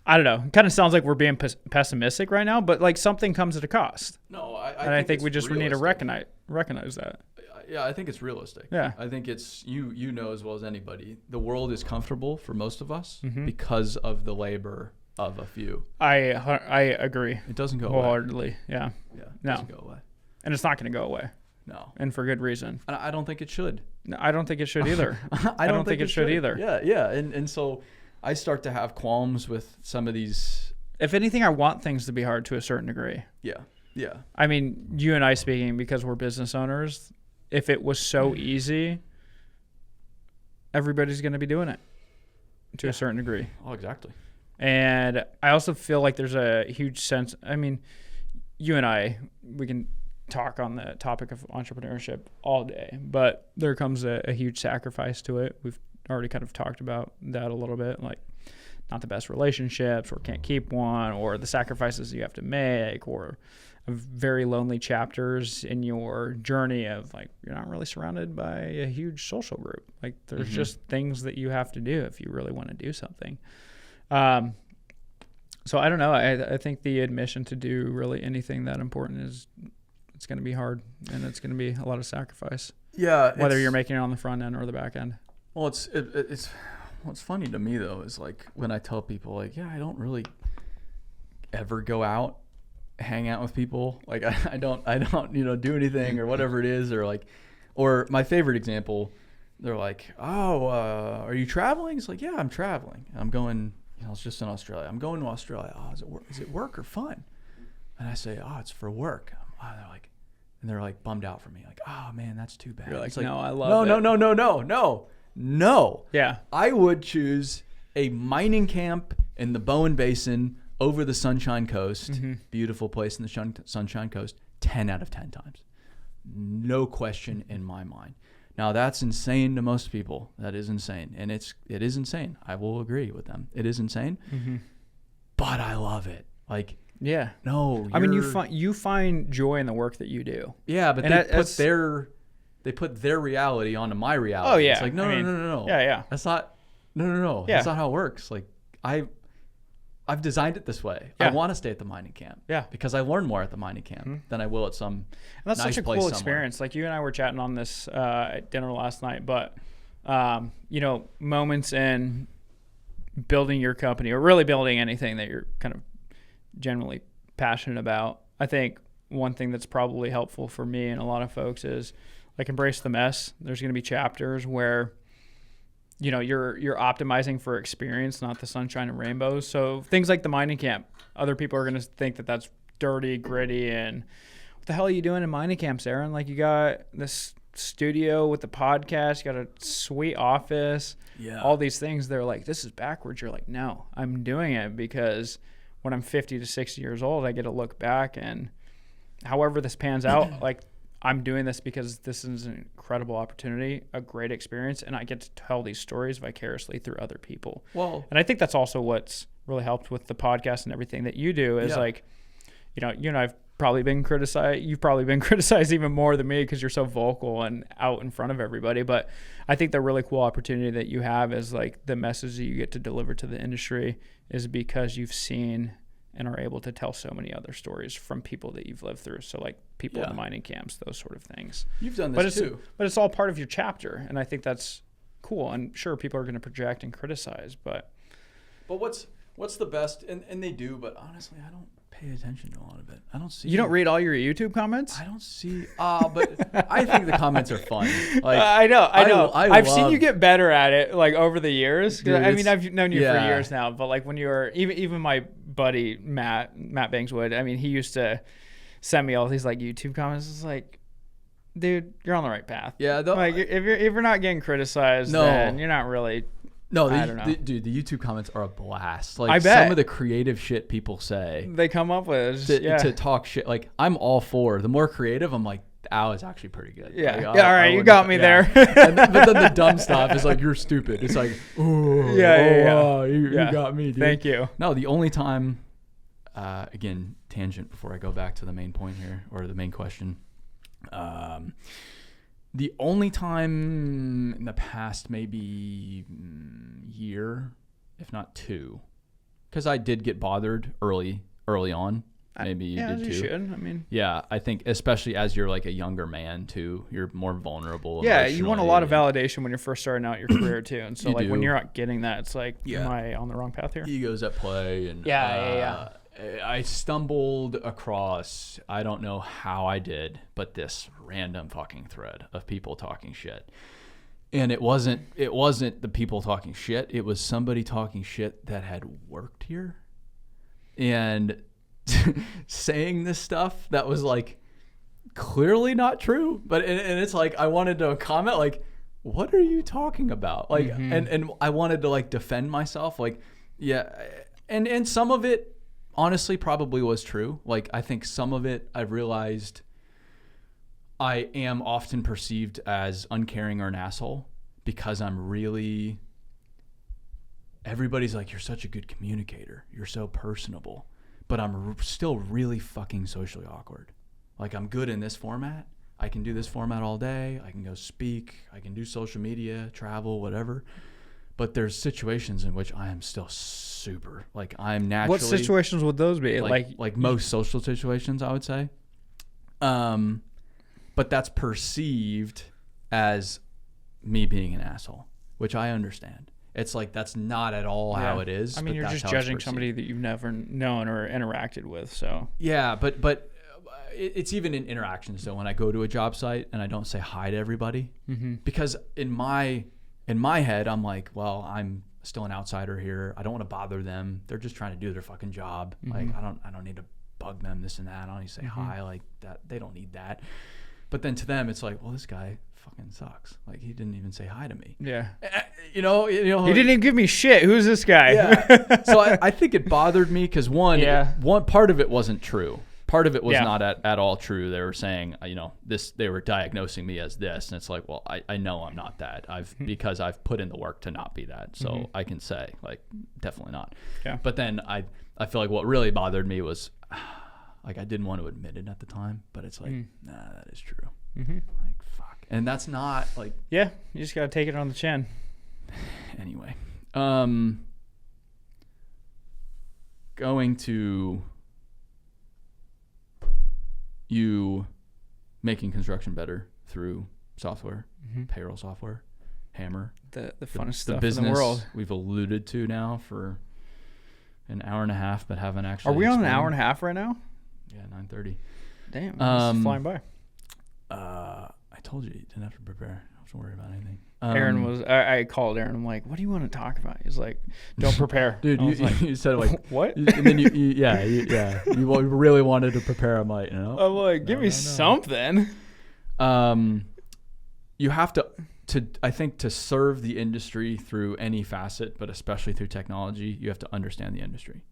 I don't know. It kind of sounds like we're being pessimistic right now, but like something comes at a cost. No, I think we just need to recognize that. Yeah, I think it's realistic. Yeah. I think it's, you know as well as anybody, the world is comfortable for most of us because of the labor of a few. I agree. It doesn't go away. Wholeheartedly. Yeah. Yeah. It No. doesn't go away. And it's not going to go away. No. And for good reason. And I don't think it should. No, I don't think it should either. I don't think it should either. Yeah, yeah. And so I start to have qualms with some of these. If anything, I want things to be hard to a certain degree. Yeah. Yeah. I mean, you and I speaking, because we're business owners, if it was so easy, everybody's going to be doing it to a certain degree. Oh, exactly. And I also feel like there's a huge sense. I mean, you and I, we can talk on the topic of entrepreneurship all day, but there comes a huge sacrifice to it. We've already kind of talked about that a little bit, like not the best relationships or can't keep one, or the sacrifices you have to make, or very lonely chapters in your journey of like, you're not really surrounded by a huge social group. Like there's just things that you have to do if you really want to do something. So I don't know. I think the admission to do really anything that important is, it's going to be hard, and it's going to be a lot of sacrifice. Yeah. Whether you're making it on the front end or the back end. Well, it's what's funny to me though is like when I tell people like, yeah, I don't really ever go out, hang out with people. Like I don't do anything or whatever it is, or my favorite example, they're like, oh, are you traveling? It's like, yeah, I'm traveling. I'm going, I was just in Australia. I'm going to Australia. Oh, is it work or fun? And I say, oh, it's for work. They're like bummed out for me. Like, oh man, that's too bad. You're like, it's like, no, I love it. No. Yeah. I would choose a mining camp in the Bowen Basin over the Sunshine Coast. Beautiful place in the Sunshine Coast. 10 out of 10 times. No question in my mind. Now that's insane to most people. That is insane. And it is insane. I will agree with them. It is insane. But I love it. Like, yeah. No. I mean, you find joy in the work that you do. Yeah, but they put their reality onto my reality. Oh yeah. It's like no. Yeah. That's not no. Yeah. That's not how it works. Like I've designed it this way. Yeah. I want to stay at the mining camp. Yeah. Because I learn more at the mining camp than I will at some. And that's nice such a place cool somewhere. experience. Like you and I were chatting on this at dinner last night, but moments in building your company or really building anything that you're kind of generally passionate about. I think one thing that's probably helpful for me and a lot of folks is like embrace the mess. There's going to be chapters where you're optimizing for experience, not the sunshine and rainbows. So things like the mining camp, other people are going to think that that's dirty, gritty, and what the hell are you doing in mining camps, Aaron? Like you got this studio with the podcast, you got a sweet office, all these things. They're like, this is backwards. You're like, no, I'm doing it because when I'm 50 to 60 years old, I get to look back and however this pans out, like I'm doing this because this is an incredible opportunity, a great experience, and I get to tell these stories vicariously through other people. Well, and I think that's also what's really helped with the podcast and everything that you do is like, you and I've probably been criticized. You've probably been criticized even more than me because you're so vocal and out in front of everybody. But I think the really cool opportunity that you have is like the message that you get to deliver to the industry is because you've seen and are able to tell so many other stories from people that you've lived through. So like people in the mining camps, those sort of things. You've done this too. But it's all part of your chapter. And I think that's cool. And sure, people are going to project and criticize, but But what's the best? And they do, but honestly, I don't pay attention to a lot of it. I don't see. You don't read all your YouTube comments? I don't see. But I think the comments are fun. Like I know. I've seen you love- get better at it, like over the years. 'Cause, Dude, I mean, I've known you for yeah. years now, but like when you were even my buddy Matt Bangswood. I mean, he used to send me all these like YouTube comments. It's like, dude, you're on the right path. Yeah. Like if you're not getting criticized, No. then you're not really. No, I don't know. dude, the YouTube comments are a blast. Like I bet. some of the creative shit people say They come up with is just, to talk shit. Like I'm all for the more creative. I'm like, ow, is actually pretty good. Yeah. Like, All right, you wouldn't- got me there. But then the dumb stuff is like, you're stupid. It's like, oh, Yeah. you Yeah. got me, dude. Thank you. No, the only time, again, tangent before I go back to the main point here or the main question. The only time in the past maybe year, if not two, because I did get bothered early on. Maybe you did too. You should. I mean, Yeah, I think especially as you're like a younger man too, you're more vulnerable. yeah, you want a lot of emotionally. validation when you're first starting out your career too, and so You like when do. you're not getting that, it's like, Yeah. am I on the wrong path here? Egos at play, and Yeah. I stumbled across, I don't know how I did, but this random fucking thread of people talking shit. And it wasn't the people talking shit. It was somebody talking shit that had worked here and saying this stuff that was like clearly not true. But and it's like I wanted to comment like, what are you talking about? Like and I wanted to like defend myself. Like, yeah, and some of it honestly probably was true. Like I think some of it I realized I am often perceived as uncaring or an asshole because everybody's like, you're such a good communicator. You're so personable. But I'm still really fucking socially awkward. Like I'm good in this format. I can do this format all day. I can go speak. I can do social media, travel, whatever. But there's situations in which I am still super, like I'm naturally. What situations would those be? Like most social situations, I would say. But that's perceived as me being an asshole, which I understand. It's like that's not at all how it is. I mean, but you're that's just how it's judging perceived. somebody that you've never known or interacted with. So Yeah, but it's even in interactions. So when I go to a job site and I don't say hi to everybody, because in my head I'm like, well, I'm still an outsider here. I don't want to bother them. They're just trying to do their fucking job. Like I don't need to bug them this and that. I don't need to say hi like that. They don't need that. But then to them it's like, well, this guy fucking sucks. Like he didn't even say hi to me. yeah, You know. he didn't even give me shit. Who's this guy? Yeah. So I think it bothered me because one part of it wasn't true. Part of it was not at all true. They were saying, they were diagnosing me as this. And it's like, well, I know I'm not that. Because I've put in the work to not be that. So I can say, like, definitely not. Yeah. But then I feel like what really bothered me was, like, I didn't want to admit it at the time. But it's like, nah, that is true. Like, fuck. And that's not, like... Yeah, you just got to take it on the chin. Anyway. Going to... you making construction better through software, payroll software, Hammr. The funnest stuff the business in the world. We've alluded to now for an hour and a half, but haven't actually. Are we on an explained. hour and a half right now? Yeah, 9:30. Damn, this is flying by. I told you didn't have to prepare. I don't worry about anything. Aaron was. I called Aaron. I'm like, "What do you want to talk about?" He's like, "Don't prepare." Dude. You said like what? And then you really wanted to prepare. I'm like, I'm like, give me something. You have to I think to serve the industry through any facet, but especially through technology, you have to understand the industry.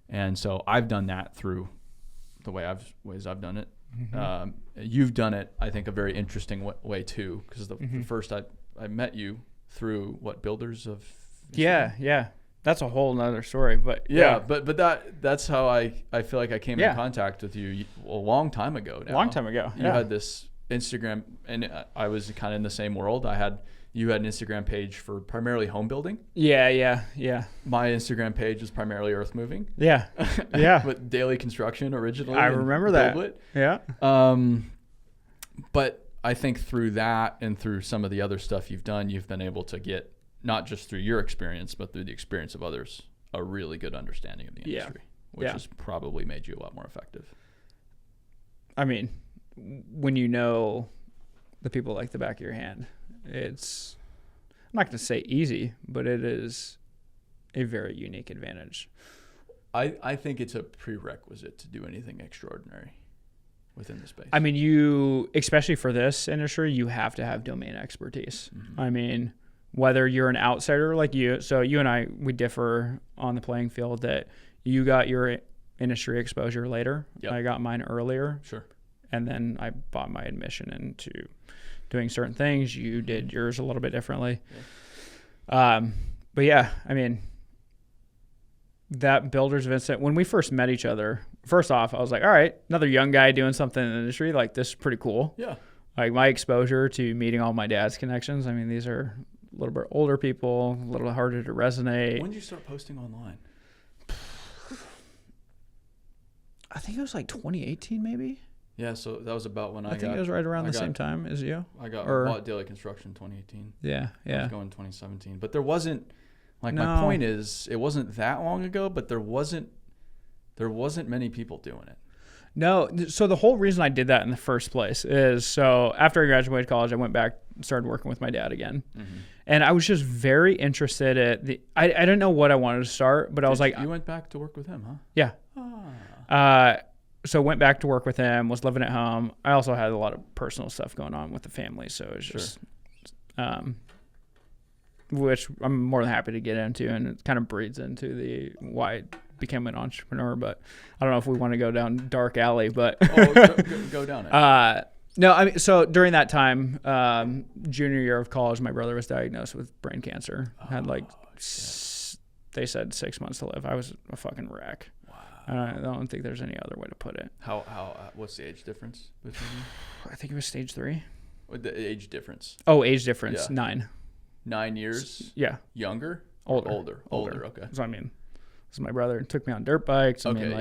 And so I've done that through the ways I've done it. You've done it, I think, a very interesting way too, because the first I met you through Builders of Instagram? Yeah. That's a whole nother story, but but that's how I feel like I came in contact with you a long time ago now. A long time ago. You had this Instagram, and I was kind of in the same world. You had an Instagram page for primarily home building. Yeah. My Instagram page was primarily earth moving. Yeah. With daily construction originally. I remember that. Yeah. But I think through that and through some of the other stuff you've done, you've been able to get not just through your experience, but through the experience of others, a really good understanding of the industry, which has probably made you a lot more effective. I mean, when you know the people like the back of your hand, it's, I'm not going to say easy, but it is a very unique advantage. I think it's a prerequisite to do anything extraordinary within the space. I mean, you, especially for this industry, you have to have domain expertise. I mean, whether you're an outsider like you, so you and I, we differ on the playing field that you got your industry exposure later. Yep. I got mine earlier. Sure. And then I bought my admission into doing certain things. You did yours a little bit differently. Yeah. But yeah, I mean, that builders Vincent, when we first met each other, first off, I was like, all right, another young guy doing something in the industry. Like, this is pretty cool. Yeah. Like, my exposure to meeting all my dad's connections, I mean, these are a little bit older people, a little harder to resonate. When did you start posting online? I think it was like 2018 maybe. Yeah, so that was about when I think it was right around the same time as you. I bought Daily Construction in 2018. Yeah. I was going 2017. But there wasn't, like, my point is, it wasn't that long ago, but there wasn't many people doing it. No, so the whole reason I did that in the first place is, so after I graduated college, I went back, started working with my dad again. And I was just very interested I didn't know what I wanted to start, but I was like... You went back to work with him, huh? Yeah. So went back to work with him, was living at home. I also had a lot of personal stuff going on with the family, so it was just... which I'm more than happy to get into, and it kind of breeds into the why I became an entrepreneur. But I don't know if we want to go down dark alley, but go down it. No, I mean, so during that time, junior year of college, my brother was diagnosed with brain cancer. Had they said 6 months to live. I was a fucking wreck. Wow. I don't think there's any other way to put it. What's the age difference between you? I think it was stage 3. The age difference. Oh, age difference, 9. 9 years? Yeah. Younger? Older. Okay. So, I mean, this is my brother. He took me on dirt bikes. So he kind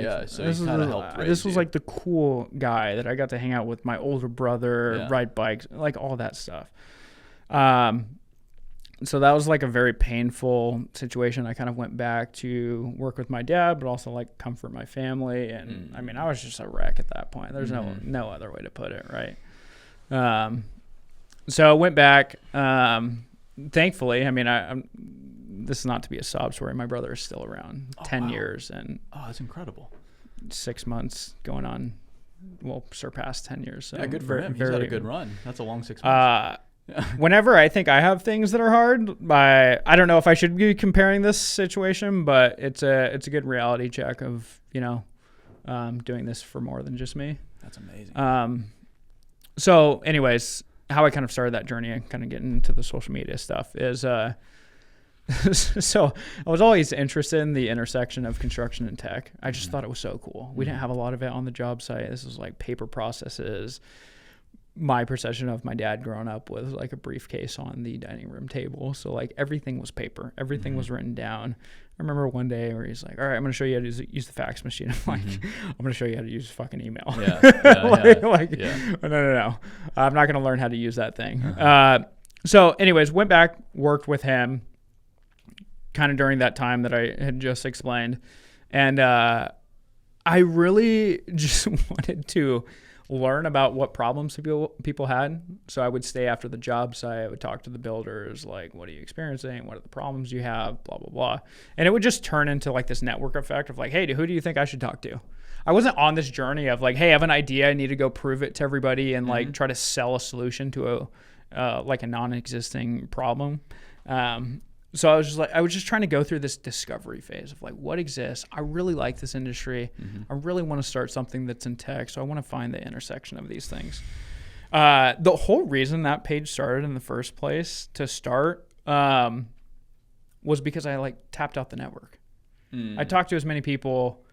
of helped raise This was you. like the cool guy that I got to hang out with my older brother, ride bikes, like all that stuff. So that was like a very painful situation. I kind of went back to work with my dad, but also like comfort my family. And I mean, I was just a wreck at that point. There's no other way to put it, right? So I went back. Thankfully, I mean, this is not to be a sob story. My brother is still around 10 years and that's incredible. 6 months going on, surpassed 10 years. So yeah, good for him. He's had a good run. That's a long 6 months. Whenever I think I have things that are hard, I don't know if I should be comparing this situation, but it's a good reality check of, doing this for more than just me. That's amazing. So anyways, how I kind of started that journey and kind of getting into the social media stuff is, so I was always interested in the intersection of construction and tech. I just thought it was so cool. We didn't have a lot of it on the job site. This was like paper processes. My perception of my dad growing up was like a briefcase on the dining room table. So like everything was paper. Everything was written down. I remember one day where he's like, all right, I'm going to show you how to use the fax machine. I'm like, I'm going to show you how to use fucking email. No. I'm not going to learn how to use that thing. So anyways, went back, worked with him kind of during that time that I had just explained. And I really just wanted to learn about what problems people had. So I would stay after the job site. I would talk to the builders, like, what are you experiencing? What are the problems you have? Blah, blah, blah. And it would just turn into like this network effect of like, hey, who do you think I should talk to? I wasn't on this journey of like, hey, I have an idea. I need to go prove it to everybody and like try to sell a solution to a non-existing problem. So I was just trying to go through this discovery phase of like, what exists? I really like this industry. I really want to start something that's in tech. So I want to find the intersection of these things. The whole reason that page started in the first place to start was because I like tapped out the network. I talked to as many people,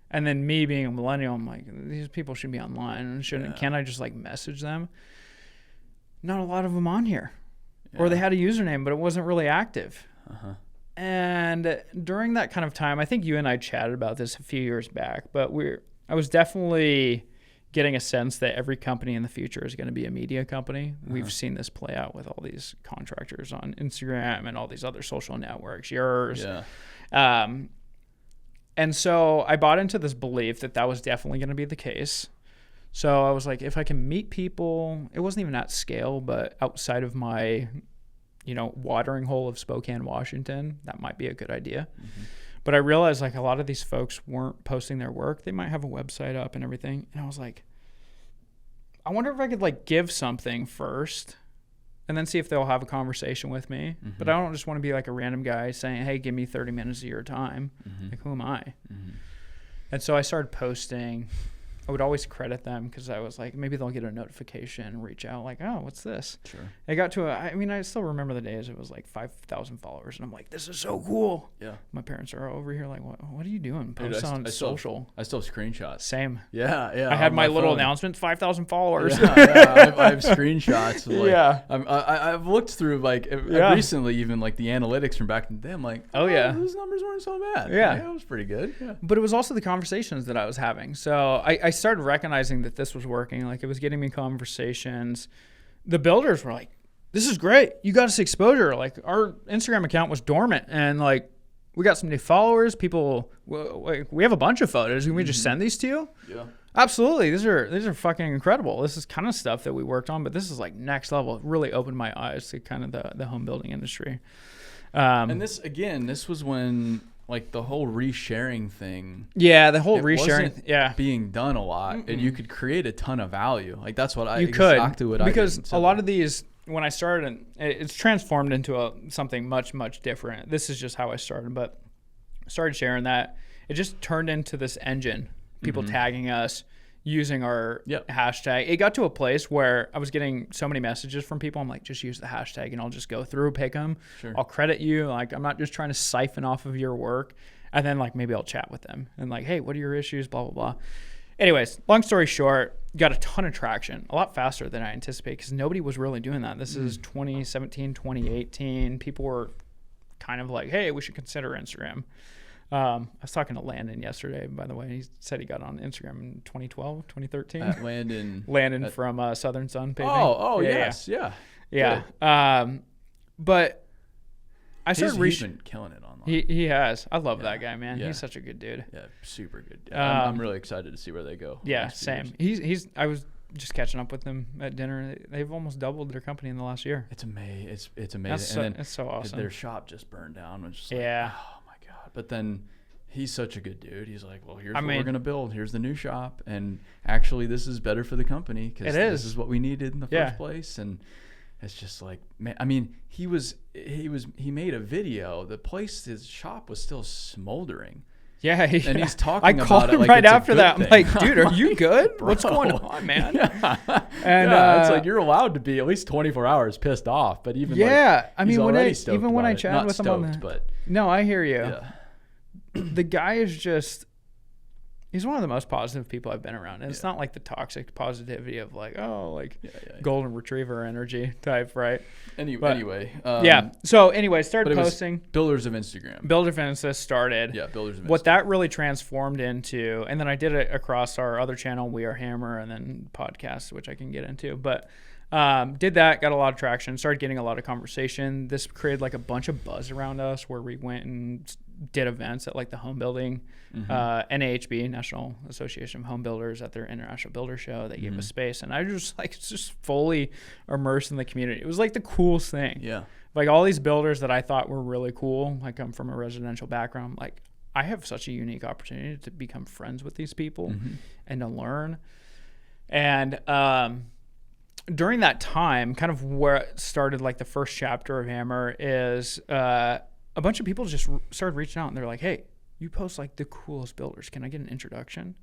and then me being a millennial, I'm like, these people should be online. Can't I just like message them? Not a lot of them on here. Or they had a username, but it wasn't really active. And during that kind of time, I think you and I chatted about this a few years back, but I was definitely getting a sense that every company in the future is going to be a media company. We've seen this play out with all these contractors on Instagram and all these other social networks, yours. Yeah. And so I bought into this belief that that was definitely going to be the case. So I was like, if I can meet people, it wasn't even at scale, but outside of my, watering hole of Spokane, Washington, that might be a good idea. Mm-hmm. But I realized like a lot of these folks weren't posting their work. They might have a website up and everything. And I was like, I wonder if I could like give something first and then see if they'll have a conversation with me. Mm-hmm. But I don't just want to be like a random guy saying, hey, give me 30 minutes of your time. Mm-hmm. Like, who am I? Mm-hmm. And so I started posting. I would always credit them because I was like, maybe they'll get a notification and reach out like, oh, what's this? Sure. It got to I still remember the days it was like 5,000 followers. And I'm like, this is so cool. Yeah. My parents are over here like, what are you doing? Post on social. I still have screenshots. Same. Yeah. I had my little announcement, 5,000 followers. Yeah. I have screenshots. Of like, yeah. I've looked through like recently even like the analytics from back in the day. I'm like, those numbers weren't so bad. Yeah. It was pretty good. Yeah. But it was also the conversations that I was having. So I started recognizing that this was working. Like it was getting me conversations. The builders were like, this is great. You got us exposure. Like our Instagram account was dormant and like we got some new followers. People, we have a bunch of photos. Can we just send these to you? Yeah. Absolutely. These are fucking incredible. This is kind of stuff that we worked on, but this is like next level. It really opened my eyes to kind of the home building industry. And this was when like the whole resharing thing. Yeah, the whole resharing being done a lot. Mm-mm. And you could create a ton of value. Like that's what exactly what I did. Because a lot of these, when I started, it's transformed into something much, much different. This is just how I started, but I started sharing that. It just turned into this engine, people tagging us, using our hashtag. It got to a place where I was getting so many messages from people. I'm like, just use the hashtag and I'll just go through, pick them. Sure. I'll credit you. Like, I'm not just trying to siphon off of your work. And then like, maybe I'll chat with them and like, hey, what are your issues? Blah, blah, blah. Anyways, long story short, got a ton of traction, a lot faster than I anticipated because nobody was really doing that. This is 2017, 2018. People were kind of like, hey, we should consider Instagram. I was talking to Landon yesterday, by the way. He said he got on Instagram in 2012, 2013. Landon from Southern Sun Paving. Yes. Yeah. But I started he's been killing it online. He has. I love that guy, man. Yeah. He's such a good dude. Yeah, super good. I'm really excited to see where they go. Yeah, same. I was just catching up with them at dinner. They've almost doubled their company in the last year. It's amazing. It's amazing. It's so awesome. Their shop just burned down. Which is like, oh my God. But then he's such a good dude. He's like, well, here's what we're going to build. Here's the new shop. And actually, this is better for the company because this is what we needed in the first place. And it's just like, man, I mean, he made a video. His shop was still smoldering. Yeah, and he's talking I called him right after that. Thing. I'm like, dude, are you good? What's going on, man? And it's like you're allowed to be at least 24 hours pissed off. But even I mean, when I chatted with him no, I hear you. Yeah. The guy is he's one of the most positive people I've been around. And it's not like the toxic positivity of like, golden retriever energy type, right? Anyway. So anyway, started posting. Builders of Instagram. Builders of Insta started. Yeah, Builders of Insta. What that really transformed into, and then I did it across our other channel, We Are Hammr, and then podcasts, which I can get into. But did that, got a lot of traction, started getting a lot of conversation. This created like a bunch of buzz around us where we went and did events at like the home building, NAHB, National Association of Home Builders, at their International Builder Show. They gave us space, and I was just fully immersed in the community. It was like the coolest thing. Yeah. Like all these builders that I thought were really cool, like I'm from a residential background, like I have such a unique opportunity to become friends with these people and to learn. And during that time, kind of where it started, like the first chapter of Hammr is a bunch of people just started reaching out and they're like, hey, you post like the coolest builders. Can I get an introduction?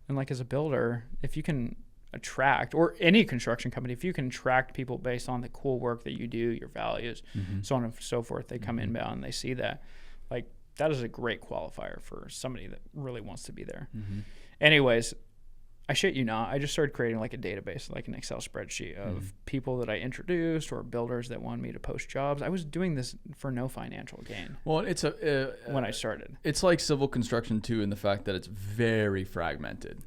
And like as a builder, if you can attract, or any construction company, if you can attract people based on the cool work that you do, your values, so on and so forth, they come inbound and they see that. Like that is a great qualifier for somebody that really wants to be there. Anyways, I shit you not, I just started creating like a database, like an Excel spreadsheet of people that I introduced or builders that wanted me to post jobs. I was doing this for no financial gain. Well, it's when I started. It's like civil construction too, in the fact that it's very fragmented.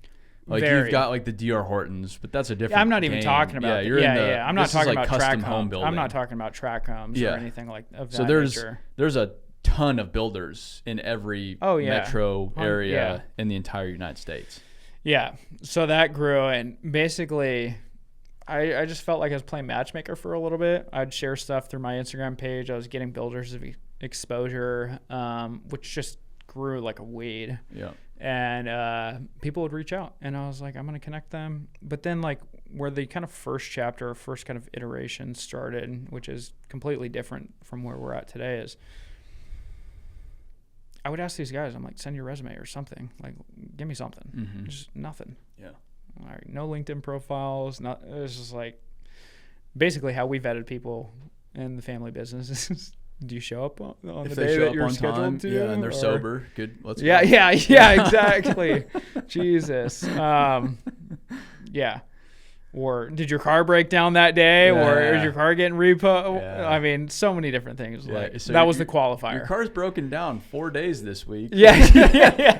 Like you've got like the D.R. Hortons, but that's a different. I'm not even talking about. I'm not talking about custom track home building. I'm not talking about track homes or anything like of that nature. There's a ton of builders in every metro area in the entire United States. Yeah. So that grew, and basically I just felt like I was playing matchmaker for a little bit. I'd share stuff through my Instagram page. I was getting builders of exposure, which just grew like a weed. Yeah. And people would reach out, and I was like, I'm going to connect them. But then like where the kind of first chapter, first kind of iteration started, which is completely different from where we're at today, is I would ask these guys, I'm like, send your resume or something. Like, give me something. Mm-hmm. Just nothing. Yeah. All right, no LinkedIn profiles. It was just like basically how we vetted people in the family business. Do you show up on the day that you're scheduled to? Yeah, and they're sober. Good. Let's go. Yeah, exactly. Jesus. Yeah. Or did your car break down that day? Or is your car getting repo? Yeah. I mean, so many different things. Yeah. Like, so that was the qualifier. Your car's broken down 4 days this week. Yeah.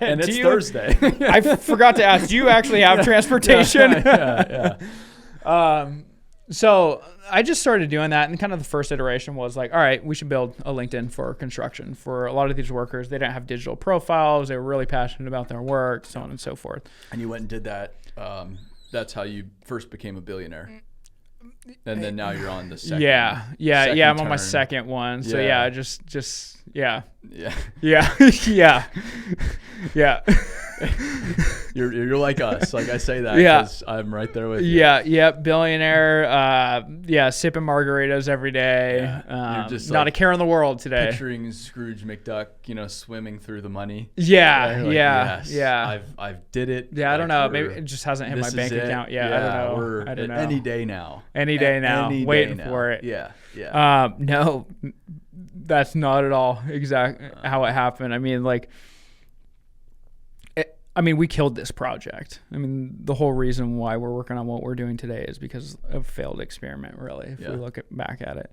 And it's Thursday. I forgot to ask, do you actually have transportation? Yeah. So I just started doing that, and kind of the first iteration was like, all right, we should build a LinkedIn for construction. For a lot of these workers, they didn't have digital profiles. They were really passionate about their work, so on and so forth. And you went and did that. That's how you first became a billionaire. And then now you're on the second. Yeah. I'm on my second one. So yeah. You're like us. Like I say that because I'm right there with you. Yeah. Billionaire. Sipping margaritas every day. You're just not a care in the world today. Picturing Scrooge McDuck, swimming through the money. I've did it. Yeah, I don't know. Maybe it just hasn't hit my bank account yet. I don't know. Any day now. Waiting for it. Yeah. No, that's not at all exactly how it happened. I mean, we killed this project. I mean, the whole reason why we're working on what we're doing today is because of a failed experiment, really, if we look back at it.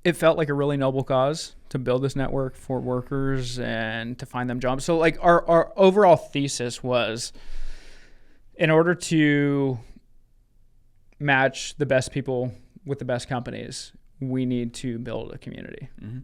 It felt like a really noble cause to build this network for workers and to find them jobs. So, like, our overall thesis was, in order to match the best people with the best companies, we need to build a community. Mm-hmm.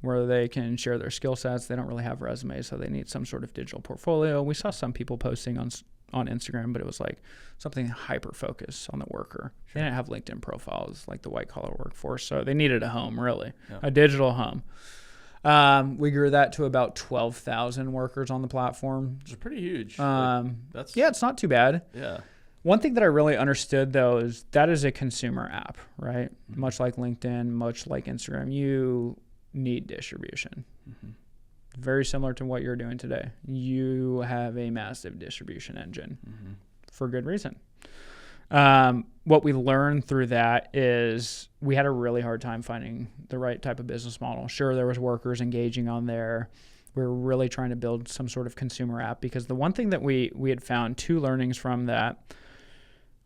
Where they can share their skill sets. They don't really have resumes, so they need some sort of digital portfolio. We saw some people posting on Instagram, but it was like something hyper-focused on the worker. Sure. They didn't have LinkedIn profiles like the white-collar workforce, so they needed a home, really, a digital home. We grew that to about 12,000 workers on the platform. It's pretty huge. It's not too bad. Yeah. One thing that I really understood, though, is that is a consumer app, right? Mm-hmm. Much like LinkedIn, much like Instagram, you need distribution. Mm-hmm. Very similar to what you're doing today. You have a massive distribution engine for good reason. What we learned through that is we had a really hard time finding the right type of business model. Sure, there was workers engaging on there. We were really trying to build some sort of consumer app, because the one thing that we had found, two learnings from that,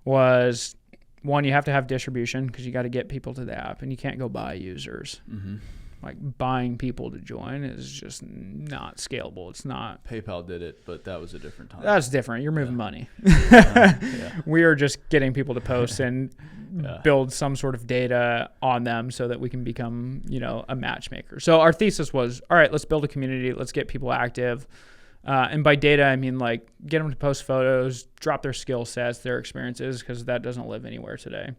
was one, you have to have distribution because you got to get people to the app, and you can't go buy users. Mm-hmm. Like, buying people to join is just not scalable. It's not. PayPal did it, but that was a different time. That's different. You're moving money. We are just getting people to post and build some sort of data on them so that we can become, a matchmaker. So our thesis was, all right, let's build a community. Let's get people active. And by data, I mean, like, get them to post photos, drop their skill sets, their experiences, because that doesn't live anywhere today.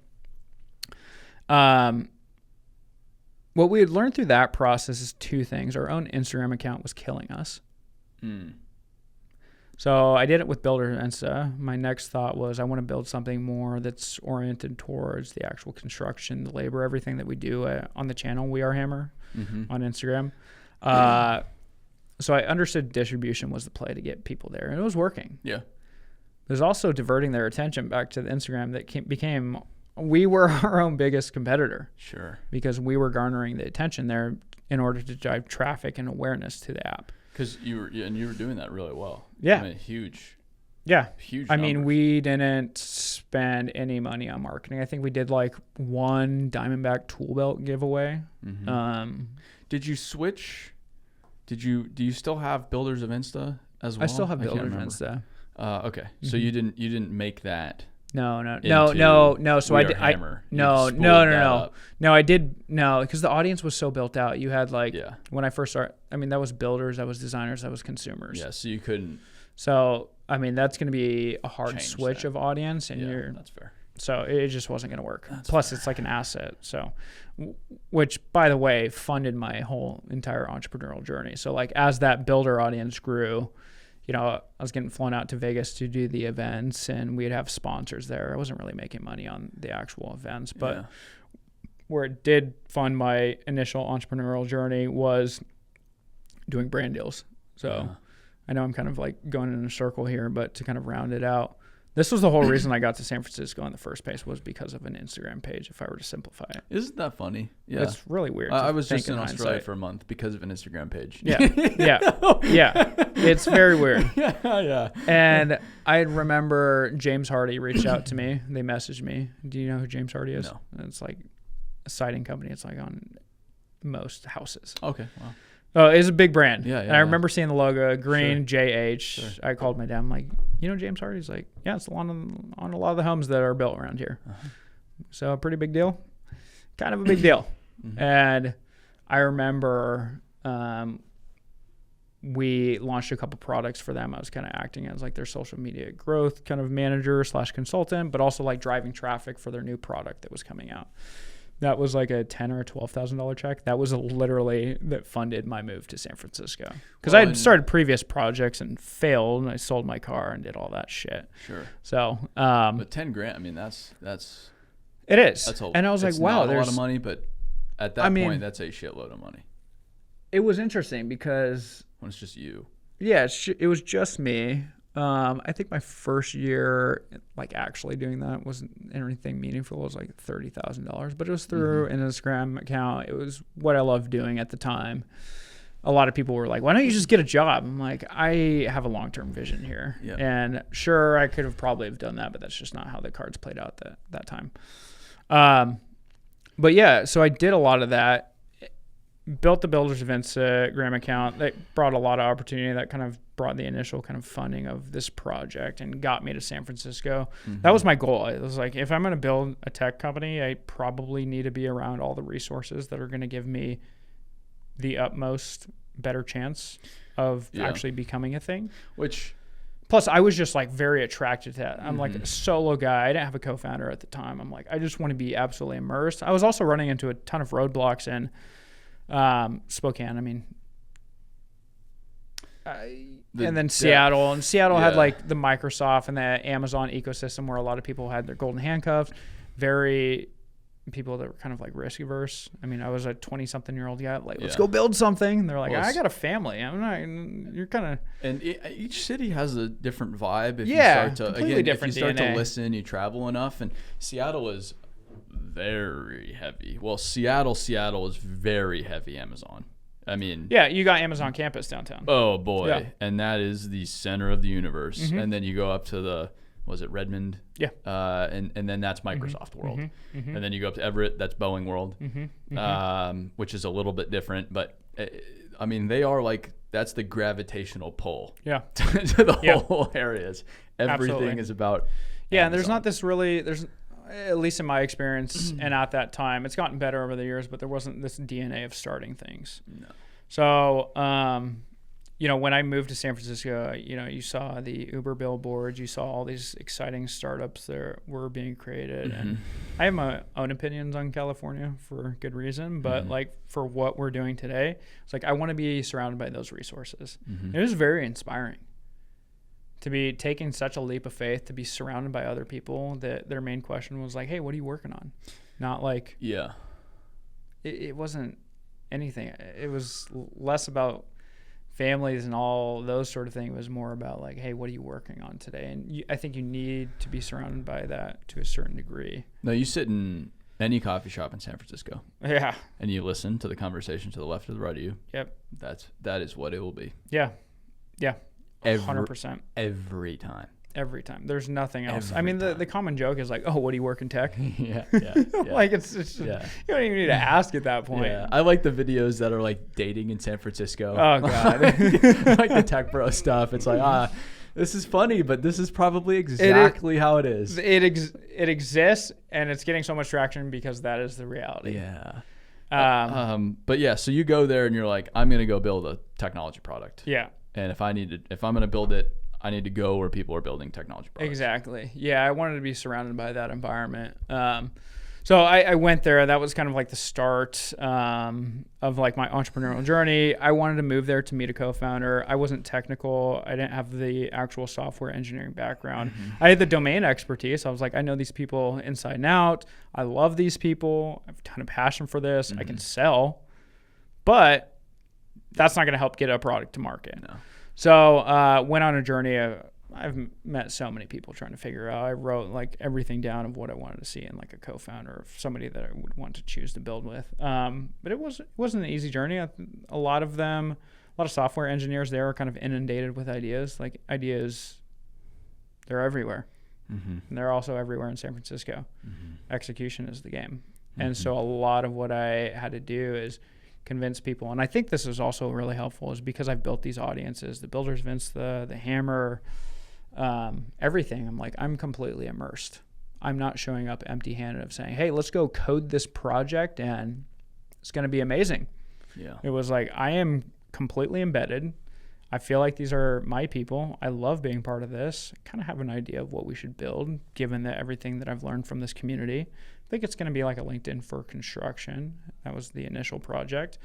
What we had learned through that process is two things. Our own Instagram account was killing us. So I did it with Builder Insta. My next thought was, I want to build something more that's oriented towards the actual construction, the labor, everything that we do on the channel, We Are Hammr, on Instagram. So I understood distribution was the play to get people there, and it was working. Yeah. There's also diverting their attention back to the Instagram that became... We were our own biggest competitor. Sure. Because we were garnering the attention there in order to drive traffic and awareness to the app. Because you were doing that really well. Yeah. I mean, huge. Yeah. Huge. I mean, we didn't spend any money on marketing. I think we did like one Diamondback tool belt giveaway. Mm-hmm. Did you switch? Do you still have Builders of Insta as well? I still have can't builder remember. events though. Okay, so you didn't make that. No. So We I Are did. Hammr. You No, spooled no. that up. No, I did. No, because the audience was so built out. You had like Yeah. when I first started. I mean, that was builders, that was designers, that was consumers. Yeah, so you couldn't. So I mean, that's going to be a hard Change switch that. of audience, and Yeah, that's fair. so it just wasn't going to work. That's Plus, fair. it's like an asset. So, which by the way, funded my whole entire entrepreneurial journey. So like as that builder audience grew, you know, I was getting flown out to Vegas to do the events, and we'd have sponsors there. I wasn't really making money on the actual events, but Yeah. where it did fund my initial entrepreneurial journey was doing brand deals. So Yeah. I know I'm kind of like going in a circle here, but to kind of round it out, this was the whole reason I got to San Francisco in the first place, was because of an Instagram page, if I were to simplify it. Isn't that funny? Yeah. It's really weird. I to was think just in Australia hindsight. for a month because of an Instagram page. Yeah. It's very weird. Yeah. And I remember James Hardy reached out to me. They messaged me. Do you know who James Hardy is? No. It's like a siding company. It's like on most houses. Okay. Wow. Oh, it's a big brand. Yeah, And I remember seeing the logo, green, JH. Sure. I called my dad. I'm like, you know James Hardy? He's like, yeah, it's on a lot of the homes that are built around here. Uh-huh. So a pretty big deal. Kind of a big deal. And I remember we launched a couple products for them. I was kind of acting as like their social media growth kind of manager / consultant, but also like driving traffic for their new product that was coming out. That was like a $10,000 or $12,000 check. That was literally that funded my move to San Francisco. Because I had started previous projects and failed, and I sold my car and did all that shit. Sure. So, But 10 grand, I mean, that's it is. That's And I was like, it's wow, not a there's lot of money, but at that point, that's a shitload of money It was interesting because when it's just you. yeah, it was just me. I think my first year, like actually doing that, wasn't anything meaningful. It was like $30,000, but it was through an Instagram account. It was what I loved doing at the time. A lot of people were like, "Why don't you just get a job?" I'm like, I have a long-term vision here, Yeah. and sure, I could have probably have done that, but that's just not how the cards played out that time. But yeah, so I did a lot of that. Built the Builders Events Instagram account. That brought a lot of opportunity. That kind of brought the initial kind of funding of this project and got me to San Francisco. That was my goal. It was like, if I'm going to build a tech company, I probably need to be around all the resources that are going to give me the utmost better chance of actually becoming a thing. Which, plus, I was just like very attracted to that. I'm like a solo guy. I didn't have a co-founder at the time. I'm like, I just want to be absolutely immersed. I was also running into a ton of roadblocks in Spokane. I mean, and then Seattle. And Seattle had like the Microsoft and the Amazon ecosystem where a lot of people had their golden handcuffs. Very people that were kind of like risk averse. I mean, I was a 20-something-year-old guy. Like, let's go build something. And they're like, I got a family. I'm not. You're kind of. And each city has a different vibe. If Yeah, you start to completely different if you start DNA. to listen, you travel enough. And Seattle is very heavy. Well, Seattle is very heavy Amazon. I mean, yeah, you got Amazon campus downtown. Oh boy, Yeah. And that is the center of the universe. And then you go up to the, was it Redmond? Yeah. And then that's Microsoft World. And then you go up to Everett, that's Boeing World, which is a little bit different. But I mean, they are like, that's the gravitational pull. Yeah. to the whole areas. Everything Absolutely. is about. Yeah, and there's not this really. There's at least in my experience and at that time, it's gotten better over the years, but there wasn't this DNA of starting things. No. So, you know, when I moved to San Francisco, you know, you saw the Uber billboards, you saw all these exciting startups that were being created. And I have my own opinions on California for good reason, but like for what we're doing today, it's like I want to be surrounded by those resources. It was very inspiring to be taking such a leap of faith, to be surrounded by other people that their main question was like, hey, what are you working on? Not like, it wasn't anything. It was less about families and all those sort of things. It was more about like, hey, what are you working on today? And I think you need to be surrounded by that to a certain degree. No, you sit in any coffee shop in San Francisco. Yeah. And you listen to the conversation to the left or the right of you. Yep. That is what it will be. Yeah. Yeah. 100%. 100%. Every time. Every time. There's nothing else. Every I mean, the time. common joke is like, oh, what do you work in tech? yeah. Like it's just, you don't even need to ask at that point. Yeah, I like the videos that are like dating in San Francisco. Oh God. Like the tech bro stuff. It's like, this is funny, but this is probably exactly how it is. It exists, and it's getting so much traction because that is the reality. Yeah. But yeah, so you go there and you're like, I'm gonna go build a technology product. Yeah. And if I'm gonna build it, I need to go where people are building technology products. Exactly. Yeah, I wanted to be surrounded by that environment. So I went there. That was kind of like the start of like my entrepreneurial journey. I wanted to move there to meet a co-founder. I wasn't technical. I didn't have the actual software engineering background. I had the domain expertise. I was like, I know these people inside and out. I love these people. I have a ton of passion for this. I can sell, but that's not going to help get a product to market. No. So went on a journey. I've met so many people trying to figure out. I wrote like everything down of what I wanted to see in like a co-founder or somebody that I would want to choose to build with. But it wasn't an easy journey. A lot of software engineers there are kind of inundated with ideas. Like ideas, they're everywhere. And they're also everywhere in San Francisco. Execution is the game. And so a lot of what I had to do is convince people, and I think this is also really helpful, is because I've built these audiences, the builders events, the Hammr, everything. I'm like, I'm completely immersed. I'm not showing up empty-handed of saying, hey, let's go code this project and it's going to be amazing. Yeah. It was like, I am completely embedded. I feel like these are my people. I love being part of this. I kind of have an idea of what we should build, given that everything that I've learned from this community. I think it's going to be like a LinkedIn for construction. That was the initial project.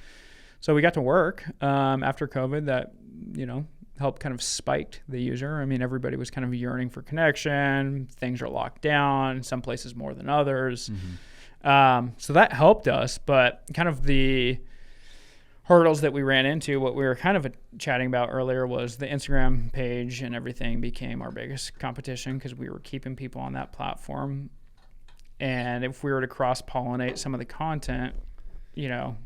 So we got to work after COVID. That, helped kind of spiked the user. I mean, everybody was kind of yearning for connection. Things are locked down, some places more than others. So that helped us, but kind of the hurdles that we ran into, what we were kind of chatting about earlier, was the Instagram page and everything became our biggest competition because we were keeping people on that platform. And if we were to cross-pollinate some of the content, then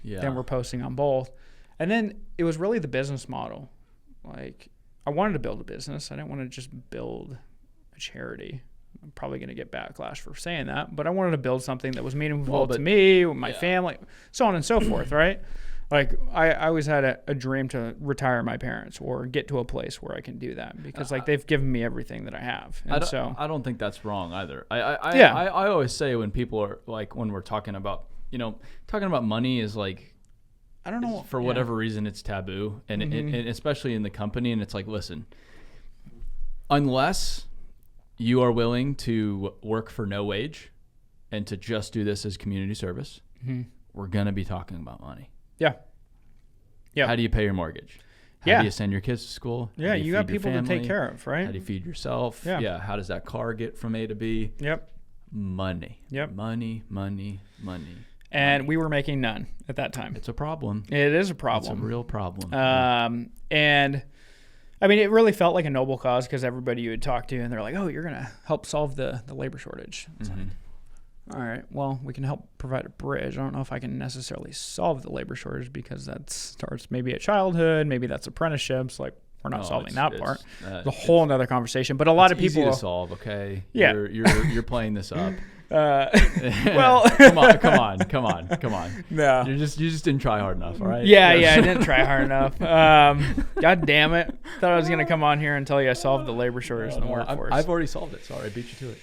we're posting on both. And then it was really the business model. Like, I wanted to build a business. I didn't want to just build a charity. I'm probably going to get backlash for saying that, but I wanted to build something that was meaningful to me, my family, so on and so forth, right? Like, I always had a dream to retire my parents or get to a place where I can do that because, they've given me everything that I have. And I don't think that's wrong either. I always say when people are, like, when we're talking about, talking about money is like, I don't know, for whatever reason it's taboo, and especially in the company, and it's like, listen, unless you are willing to work for no wage and to just do this as community service, we're going to be talking about money. Yeah. How do you pay your mortgage? How do you send your kids to school? Yeah, you got people to take care of, right? How do you feed yourself? Yeah. How does that car get from A to B? Money. Money. And we were making none at that time. It's a problem. It is a problem. It's a real problem. And I mean, it really felt like a noble cause because everybody you would talk to, and they're like, oh, you're going to help solve the labor shortage. It's like, all right, well, we can help provide a bridge. I don't know if I can necessarily solve the labor shortage because that starts maybe at childhood, maybe that's apprenticesps. Like, we're not solving that part. It's a whole nother conversation. But a lot of people easy to solve. Okay. Yeah. You're playing this up. Well, come on. No, you just didn't try hard enough. All right. Yeah, I didn't try hard enough. God damn it! Thought I was gonna come on here and tell you I solved the labor shortage in the workforce. I've already solved it. Sorry, I beat you to it.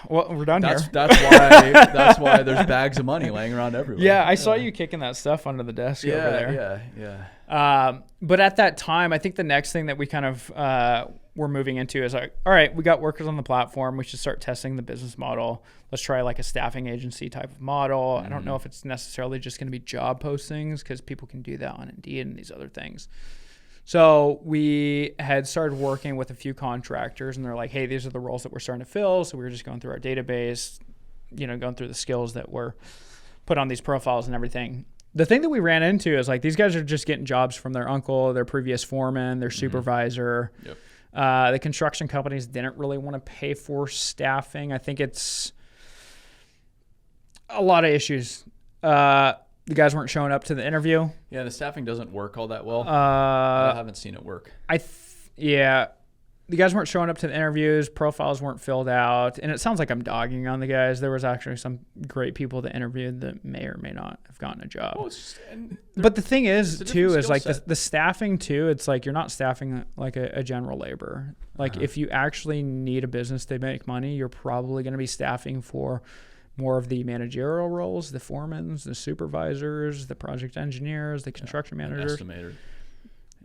Well, we're done here. That's why there's bags of money laying around everywhere. Yeah, I saw you kicking that stuff under the desk over there. Yeah. But at that time, I think the next thing that we kind of we're moving into is like, all right, we got workers on the platform. We should start testing the business model. Let's try like a staffing agency type of model. I don't know if it's necessarily just going to be job postings because people can do that on Indeed and these other things. So we had started working with a few contractors and they're like, hey, these are the roles that we're starting to fill. So we were just going through our database, going through the skills that were put on these profiles and everything. The thing that we ran into is like, these guys are just getting jobs from their uncle, their previous foreman, their supervisor. Yep. The construction companies didn't really want to pay for staffing. I think it's a lot of issues. The guys weren't showing up to the interview. Yeah, the staffing doesn't work all that well. I haven't seen it work. the guys weren't showing up to the interviews, profiles weren't filled out, and it sounds like I'm dogging on the guys. There was actually some great people that interviewed that may or may not have gotten a job. Well, but the thing is, too, is like set. the staffing, too, it's like you're not staffing like a general labor. Like if you actually need a business to make money, you're probably going to be staffing for more of the managerial roles, the foremans, the supervisors, the project engineers, the construction managers. Estimator.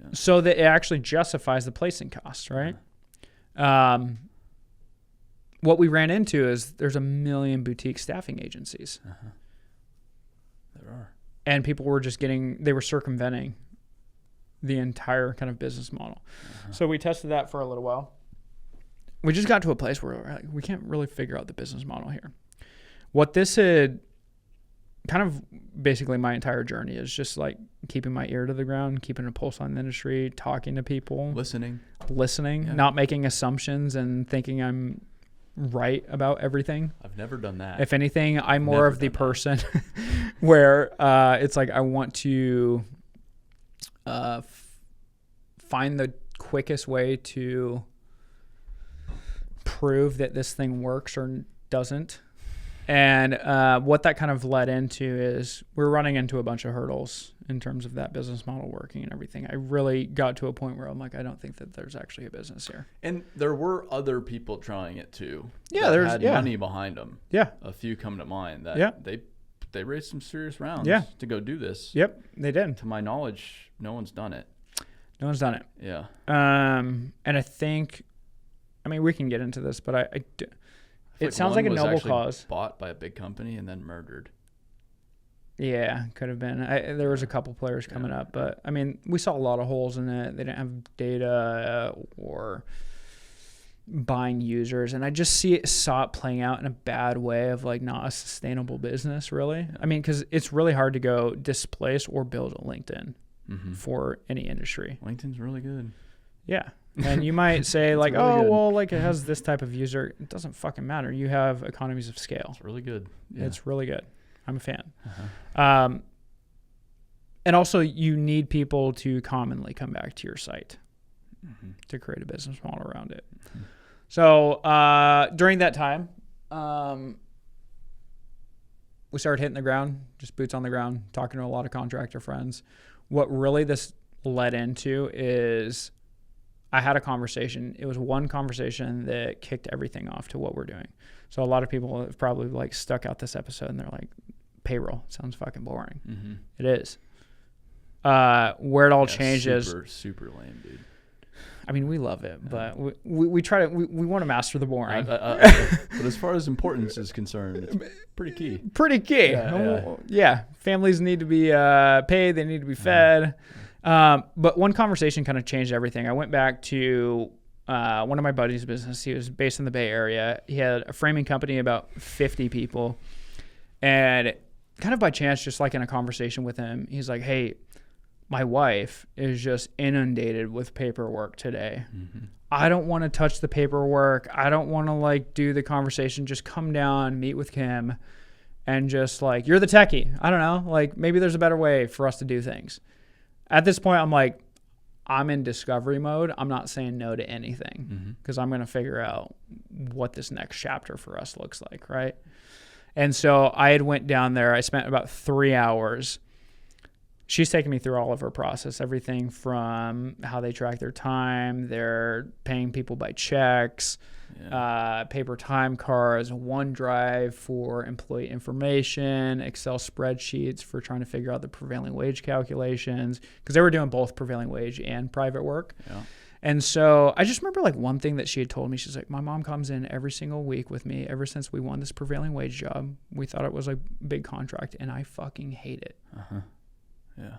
Yeah. So that it actually justifies the placing costs, right? What we ran into is there's a million boutique staffing agencies. There are. And people were just they were circumventing the entire kind of business model. So we tested that for a little while. We just got to a place where we're like, we can't really figure out the business model here. What this had kind of basically my entire journey is just like keeping my ear to the ground, keeping a pulse on the industry, talking to people, listening, not making assumptions and thinking I'm right about everything. I've never done that. If anything, I'm more of the person where it's like I want to find the quickest way to prove that this thing works or doesn't. And what that kind of led into is we're running into a bunch of hurdles in terms of that business model working and everything. I really got to a point where I'm like, I don't think that there's actually a business here. And there were other people trying it too. Yeah, that had money behind them. Yeah, a few come to mind that they raised some serious rounds to go do this. Yep, they did. To my knowledge, no one's done it. No one's done it. Yeah. And I think, I mean, we can get into this, but it sounds like a noble cause. Bought by a big company and then murdered. Yeah, could have been. There was a couple players coming up, but I mean, we saw a lot of holes in it. They didn't have data or buying users, and I just saw it playing out in a bad way of like not a sustainable business, really. I mean, because it's really hard to go displace or build a LinkedIn for any industry. LinkedIn's really good. Yeah. And you might say like, really oh, good. well, like it has this type of user. It doesn't fucking matter. You have economies of scale. It's really good. Yeah. It's really good. I'm a fan. And also you need people to commonly come back to your site to create a business model around it. So during that time, we started hitting the ground, just boots on the ground, talking to a lot of contractor friends. What really this led into is I had a conversation. It was one conversation that kicked everything off to what we're doing. So a lot of people have probably like stuck out this episode and they're like, payroll sounds fucking boring. It is. Where it all changes. Super lame, dude. I mean, we love it, but we try to, we want to master the boring. But as far as importance is concerned, it's pretty key. Pretty key. Yeah. Families need to be paid. They need to be fed. But one conversation kind of changed everything. I went back to one of my buddies' business. He was based in the Bay Area. He had a framing company, about 50 people. And kind of by chance, just like in a conversation with him, he's like, hey, my wife is just inundated with paperwork today. I don't want to touch the paperwork. I don't want to like do the conversation. Just come down, meet with Kim, and just like, you're the techie. I don't know. Like maybe there's a better way for us to do things. At this point, I'm like, I'm in discovery mode. I'm not saying no to anything because I'm going to figure out what this next chapter for us looks like, right? And so I had went down there. I spent about 3 hours. She's taking me through all of her process, everything from how they track their time, they're paying people by checks, paper time cards, OneDrive for employee information, Excel spreadsheets for trying to figure out the prevailing wage calculations, because they were doing both prevailing wage and private work. Yeah. And so I just remember like one thing that she had told me. She's like, my mom comes in every single week with me ever since we won this prevailing wage job. We thought it was a big contract, and I fucking hate it. Yeah.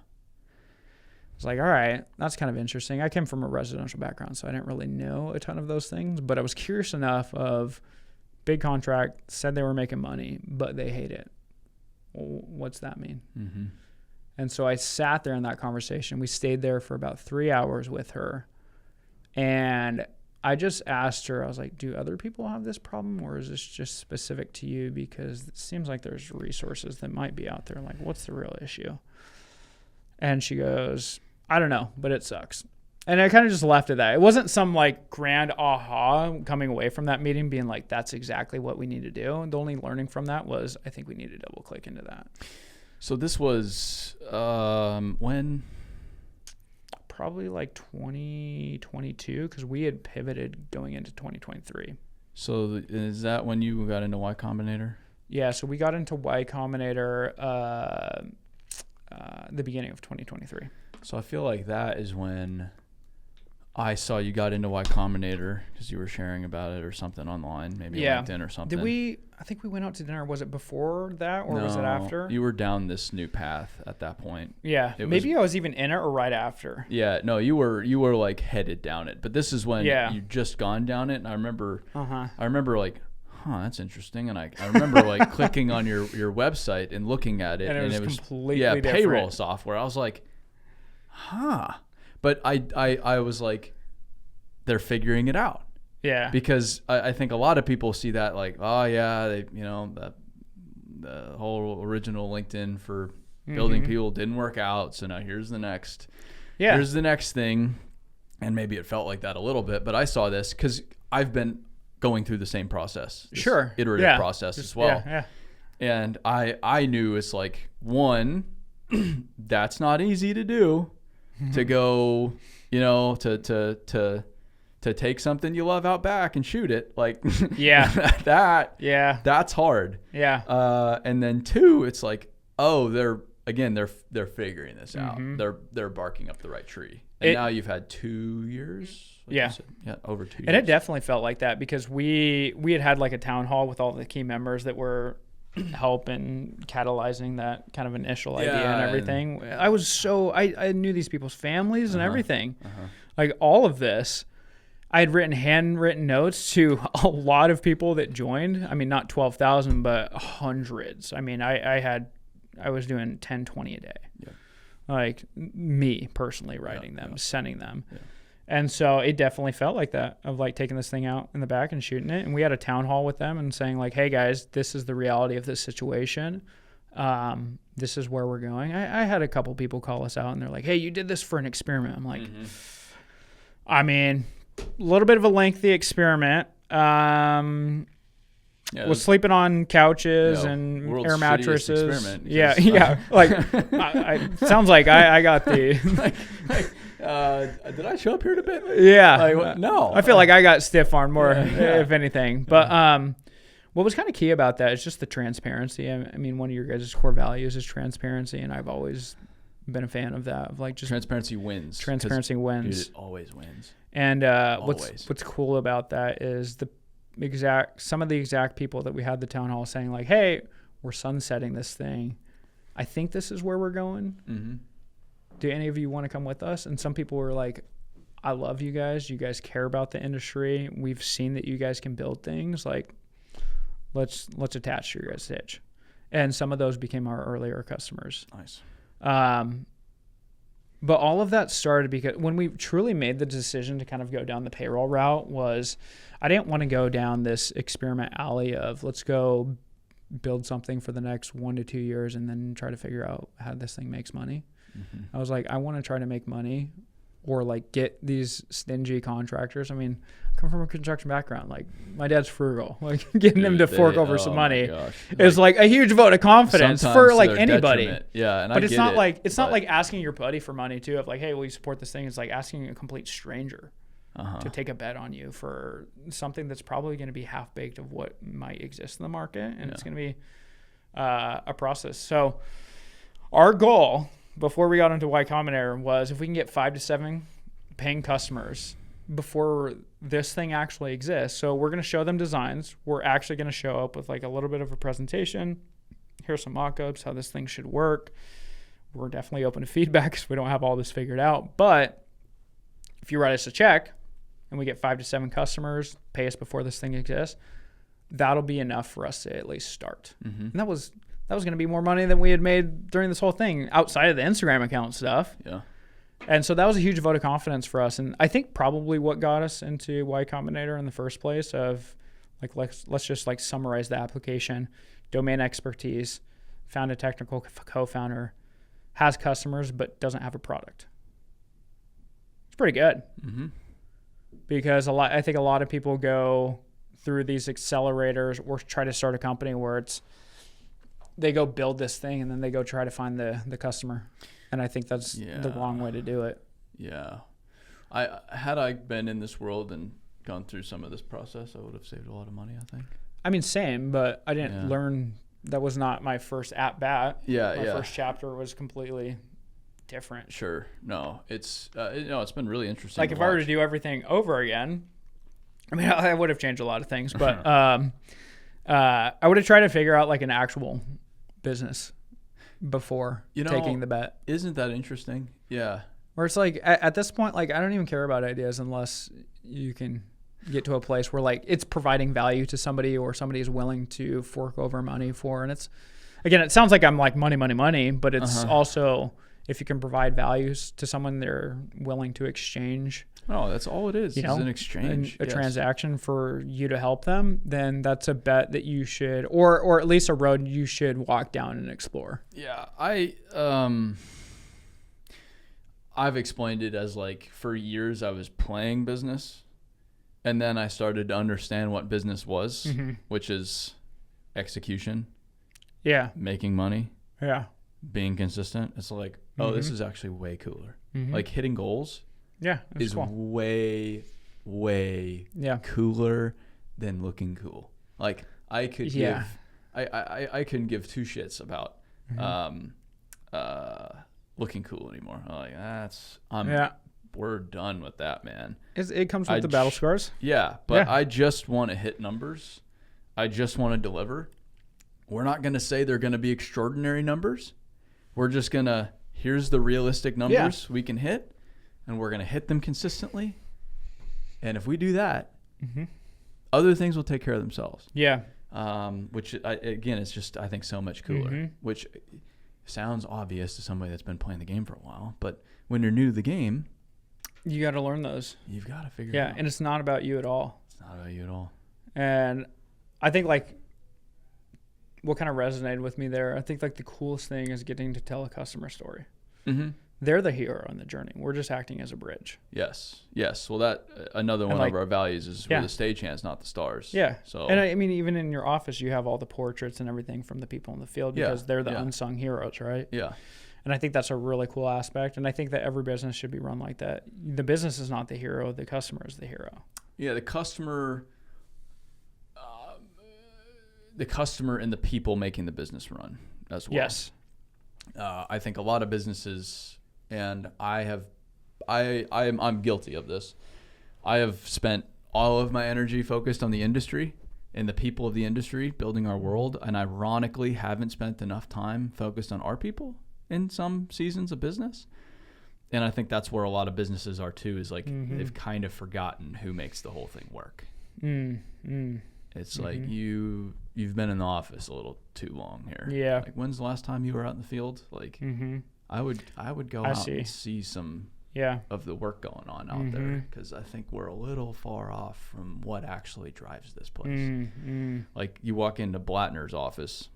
It's like, all right, that's kind of interesting. I came from a residential background, so I didn't really know a ton of those things, but I was curious enough of big contract, said they were making money, but they hate it. Well, what's that mean? And so I sat there in that conversation. We stayed there for about 3 hours with her. And I just asked her, I was like, do other people have this problem, or is this just specific to you? Because it seems like there's resources that might be out there. Like, what's the real issue? And she goes, I don't know, but it sucks. And I kind of just left it that. It wasn't some like grand aha coming away from that meeting being like, that's exactly what we need to do. And the only learning from that was I think we need to double click into that. So this was when? Probably like 2022 because we had pivoted going into 2023. So is that when you got into Y Combinator? Yeah, so we got into Y Combinator the beginning of 2023. So I feel like that is when I saw you got into Y Combinator because you were sharing about it or something online, maybe LinkedIn or something. I think we went out to dinner. Was it before that or was it after? You were down this new path at that point. Yeah, maybe I was even in it or right after. Yeah, no, you were like headed down it. But this is when you just gone down it, and I remember like, that's interesting. And I remember like clicking on your website and looking at it, and it was completely different. Payroll software. I was like, But I was like, they're figuring it out. Yeah. Because I think a lot of people see that like, oh yeah, the whole original LinkedIn for building people didn't work out. So now here's the next thing. And maybe it felt like that a little bit, but I saw this because I've been going through the same process. Iterative process as well. Yeah. And I knew it's like, one, that's not easy to do. To go, to take something you love out back and shoot it, like that's hard. Yeah. And then two, it's like, oh, they're figuring this out. They're barking up the right tree. And now you've had 2 years. Over 2 years. And it definitely felt like that because we had like a town hall with all the key members that were helping catalyzing that kind of initial idea and everything. I knew these people's families and everything. Like all of this, I had written handwritten notes to a lot of people that joined. I mean, not 12,000, but hundreds. I mean, I was doing 10, 20 a day. Yeah. Like me personally writing them, sending them. Yeah. And so it definitely felt like that, of like taking this thing out in the back and shooting it. And we had a town hall with them and saying like, hey guys, this is the reality of this situation. This is where we're going. I had a couple people call us out and they're like, hey, you did this for an experiment. I'm like, I mean, a little bit of a lengthy experiment. Was sleeping on couches and air mattresses. Yeah. Like, sounds like I got the. Did I show up here to bed? Yeah. No. I feel like I got stiff armed more, if anything. But what was kind of key about that is just the transparency. I mean, one of your guys' core values is transparency, and I've always been a fan of that. Of like just transparency wins. Transparency wins. Dude, it always wins. And what's cool about that is some of the exact people that we had the town hall saying like, hey, we're sunsetting this thing. I think this is where we're going. Mm-hmm. Do any of you want to come with us? And some people were like, I love you guys. You guys care about the industry. We've seen that you guys can build things. Like, let's attach to your guys' hitch. And some of those became our earlier customers. Nice. But all of that started because when we truly made the decision to kind of go down the payroll route was I didn't want to go down this experiment alley of let's go build something for the next 1 to 2 years and then try to figure out how this thing makes money. Mm-hmm. I was like, I want to try to make money or like get these stingy contractors. I mean, I come from a construction background. Like my dad's frugal. Like getting them to fork over some money is like a huge vote of confidence for like anybody. Detriment. Yeah, and but it's not like not like asking your buddy for money too. Of like, hey, will you support this thing? It's like asking a complete stranger to take a bet on you for something that's probably going to be half baked of what might exist in the market, and it's going to be a process. So our goal before we got into Y Combinator was if we can get 5 to 7 paying customers before this thing actually exists. So we're going to show them designs. We're actually going to show up with like a little bit of a presentation. Here's some mock-ups, how this thing should work. We're definitely open to feedback because we don't have all this figured out. But if you write us a check and we get 5 to 7 customers, pay us before this thing exists, that'll be enough for us to at least start. Mm-hmm. And that was going to be more money than we had made during this whole thing outside of the Instagram account stuff. Yeah. And so that was a huge vote of confidence for us. And I think probably what got us into Y Combinator in the first place of like, let's just like summarize the application, domain expertise, found a technical co-founder, has customers, but doesn't have a product. It's pretty good. Mm-hmm. Because I think a lot of people go through these accelerators or try to start a company where they go build this thing and then they go try to find the customer. And I think that's the wrong way to do it. Yeah. Had I been in this world and gone through some of this process, I would have saved a lot of money, I think. I mean, same, but I didn't learn. That was not my first at bat. My first chapter was completely different. Sure. No, it's it's been really interesting. Like if I were to do everything over again, I mean, I would have changed a lot of things, but I would have tried to figure out like an actual business before taking the bet. Isn't that interesting? Yeah. Where it's like at this point, like I don't even care about ideas unless you can get to a place where like it's providing value to somebody or somebody is willing to fork over money for. And it's, again, it sounds like I'm like money, but it's also if you can provide values to someone, they're willing to exchange. Oh, that's all it is. It's an exchange, a transaction for you to help them. Then that's a bet that you should, or at least a road you should walk down and explore. Yeah, I've explained it as like for years I was playing business. And then I started to understand what business was, which is execution. Yeah. Making money. Yeah. Being consistent. It's like, this is actually way cooler. Like hitting goals is cool. way cooler than looking cool. Like I could give I couldn't give two shits about looking cool anymore. I'm like we're done with that, man. It comes with the battle scars. Yeah, but I just want to hit numbers. I just want to deliver. We're not going to say they're going to be extraordinary numbers. We're just going to, here's the realistic numbers we can hit, and we're going to hit them consistently. And if we do that, other things will take care of themselves. Yeah. Which, again, is just, I think, so much cooler, which sounds obvious to somebody that's been playing the game for a while. But when you're new to the game, you got to learn those. You've got to figure it out. Yeah, and it's not about you at all. It's not about you at all. And I think, like, what kind of resonated with me there, I think, like, the coolest thing is getting to tell a customer story. They're the hero on the journey. We're just acting as a bridge. Yes. Well, that another one of our values is we're the stagehands, not the stars. Yeah. So, and I mean, even in your office, you have all the portraits and everything from the people in the field because they're the unsung heroes, right? Yeah. And I think that's a really cool aspect. And I think that every business should be run like that. The business is not the hero. The customer is the hero. Yeah, the customer and the people making the business run as well. Yes. I think a lot of businesses, and I'm guilty of this. I have spent all of my energy focused on the industry and the people of the industry building our world, and ironically haven't spent enough time focused on our people in some seasons of business. And I think that's where a lot of businesses are too, is like they've kind of forgotten who makes the whole thing work. It's like you've been in the office a little too long here. Yeah. Like, when's the last time you were out in the field? Like I would go out and see some of the work going on out there, because I think we're a little far off from what actually drives this place. Like you walk into Blattner's office,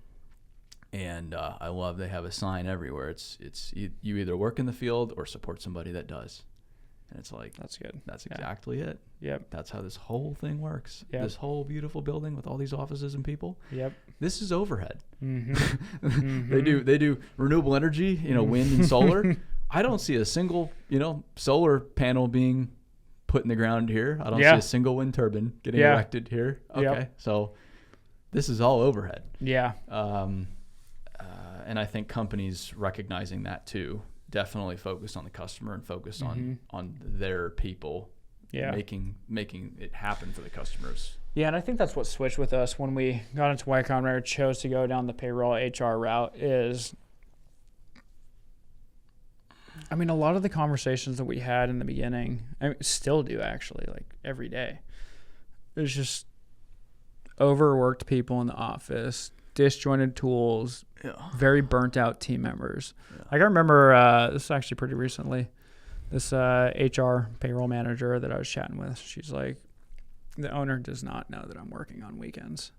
and I love they have a sign everywhere. It's you either work in the field or support somebody that does. And it's like, that's good. That's exactly it. Yep. That's how this whole thing works. Yep. This whole beautiful building with all these offices and people. Yep. This is overhead. They do renewable energy, wind and solar. I don't see a single, solar panel being put in the ground here. I don't see a single wind turbine getting erected here. Okay. Yep. So this is all overhead. Yeah. And I think companies recognizing that too, definitely focused on the customer and focused on their people, making it happen for the customers. Yeah, and I think that's what switched with us when we got into Y Combinator, chose to go down the payroll HR route. Is, I mean, a lot of the conversations that we had in the beginning, I still do actually, like every day, it's just overworked people in the office, disjointed tools, very burnt out team members. Like I remember, this is actually pretty recently, this HR payroll manager that I was chatting with, she's like, the owner does not know that I'm working on weekends.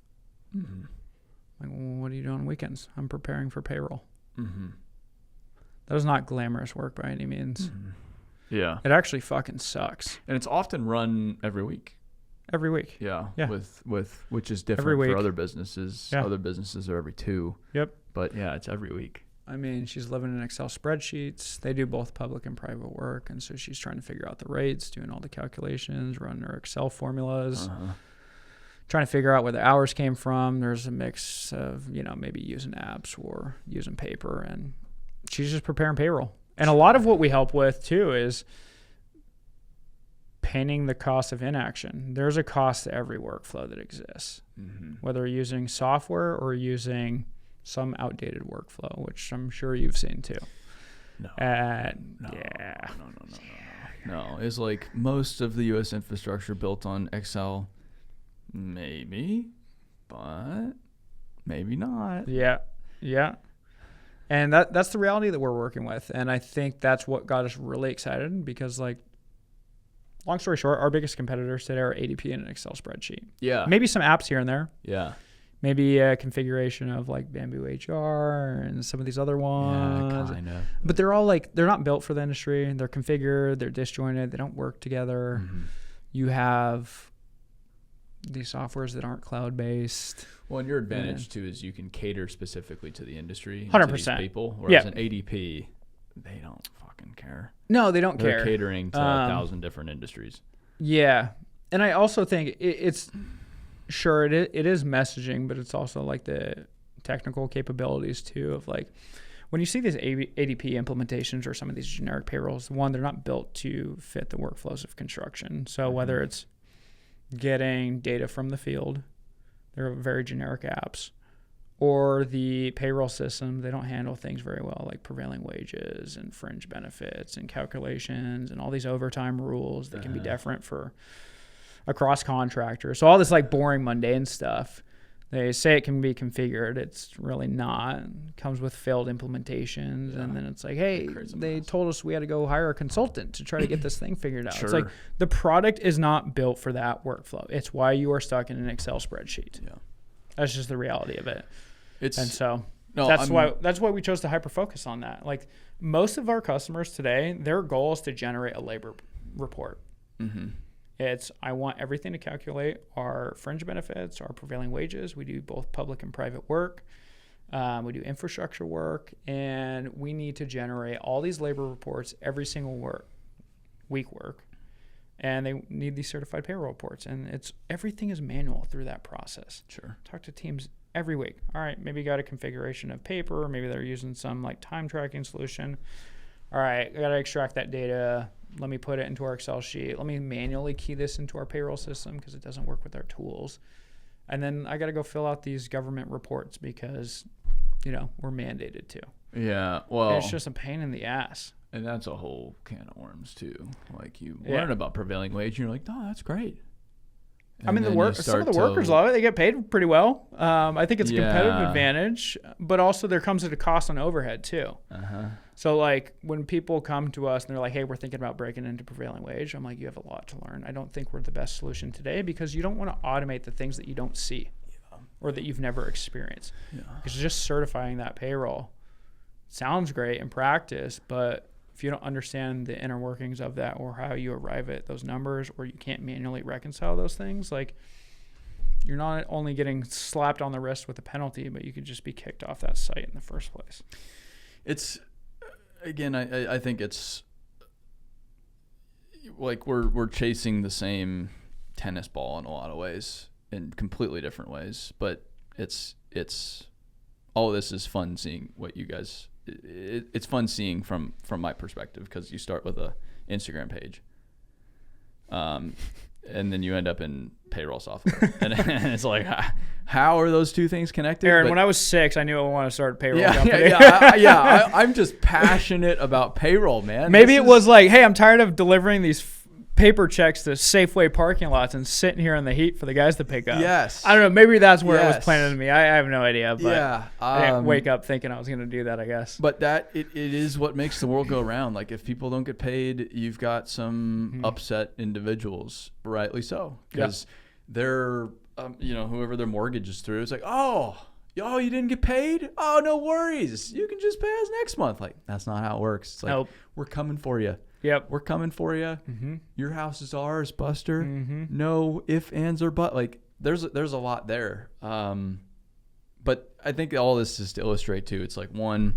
Like, well, what are you doing on weekends? I'm preparing for payroll. That is not glamorous work by any means. Yeah. It actually fucking sucks. And it's often run every week. Every week. Yeah. Yeah. With which is different Every week. for other businesses. Yeah. Other businesses are every 2. Yep. But yeah, it's every week. I mean, she's living in Excel spreadsheets. They do both public and private work. And so she's trying to figure out the rates, doing all the calculations, running her Excel formulas, trying to figure out where the hours came from. There's a mix of, maybe using apps or using paper. And she's just preparing payroll. And a lot of what we help with, too, is painting the cost of inaction. There's a cost to every workflow that exists, whether you're using software or using some outdated workflow, which I'm sure you've seen too. No. It's like most of the U.S. infrastructure built on Excel, maybe, but maybe not. Yeah. And that's the reality that we're working with. And I think that's what got us really excited because, like, long story short, our biggest competitors today are ADP in an Excel spreadsheet. Yeah. Maybe some apps here and there. Yeah. Maybe a configuration of like Bamboo HR and some of these other ones. Yeah, kind of. But they're all they're not built for the industry. They're configured. They're disjointed. They don't work together. You have these softwares that aren't cloud-based. Well, and your advantage too is you can cater specifically to the industry. 100%. To these people. Whereas an ADP, they don't fucking care. No, they don't care. They're catering to 1,000 different industries. Yeah. And I also think it's... Sure, it is messaging, but it's also like the technical capabilities too of like when you see these ADP implementations or some of these generic payrolls, one, they're not built to fit the workflows of construction. So whether it's getting data from the field, they're very generic apps, or the payroll system, they don't handle things very well, like prevailing wages and fringe benefits and calculations and all these overtime rules that can be different for across contractors. So all this like boring, mundane stuff, they say it can be configured. It's really not. It comes with failed implementations. And then it's like, hey, they told us we had to go hire a consultant to try to get this thing figured out. It's like the product is not built for that workflow. It's why you are stuck in an Excel spreadsheet. Yeah. That's just the reality of it. That's why we chose to hyper focus on that. Like most of our customers today, their goal is to generate a labor report. I want everything to calculate our fringe benefits, our prevailing wages. We do both public and private work. We do infrastructure work, and we need to generate all these labor reports every single week work. And they need these certified payroll reports, and everything is manual through that process. Sure. Talk to teams every week. All right, maybe you got a configuration of paper, maybe they're using some like time tracking solution. All right, I got to extract that data. Let me put it into our Excel sheet. Let me manually key this into our payroll system because it doesn't work with our tools. And then I got to go fill out these government reports because, we're mandated to. Yeah, well. And it's just a pain in the ass. And that's a whole can of worms too. Like you learn about prevailing wage and you're like, oh, that's great. And some of the workers love it. They get paid pretty well. I think it's a competitive advantage, but also there comes at a cost on overhead too. So like when people come to us and they're like, hey, we're tthinking about breaking into prevailing wage. I'm like, you have a lot to learn. I don't think we're the best solution today because you don't want to automate the things that you don't see or that you've never experienced. Because just certifying that payroll sounds great in practice, but if you don't understand the inner workings of that or how you arrive at those numbers or you can't manually reconcile those things, like you're not only getting slapped on the wrist with a penalty, but you could just be kicked off that site in the first place. It's, again, I think it's like we're chasing the same tennis ball in a lot of ways, in completely different ways, but it's all of this is fun seeing what you guys... It's fun seeing from my perspective because you start with a Instagram page, and then you end up in payroll software, and it's like, how are those two things connected? Aaron, when I was 6, I knew I wanted to start a payroll company. I'm just passionate about payroll, man. Maybe it was like, hey, I'm tired of delivering these paper checks to Safeway parking lots and sitting here in the heat for the guys to pick up. Yes. I don't know. Maybe that's where it was planted in me. I have no idea. But I didn't wake up thinking I was going to do that, I guess. But it is what makes the world go round. Like if people don't get paid, you've got some upset individuals, rightly so. Because they're, whoever their mortgage is through, it's like, oh, you didn't get paid? Oh, no worries. You can just pay us next month. Like, that's not how it works. It's like, we're coming for you. Yep. We're coming for you. Mm-hmm. Your house is ours, Buster. Mm-hmm. No if, ands, or but. Like there's a lot there. But I think all this is to illustrate too. It's like one,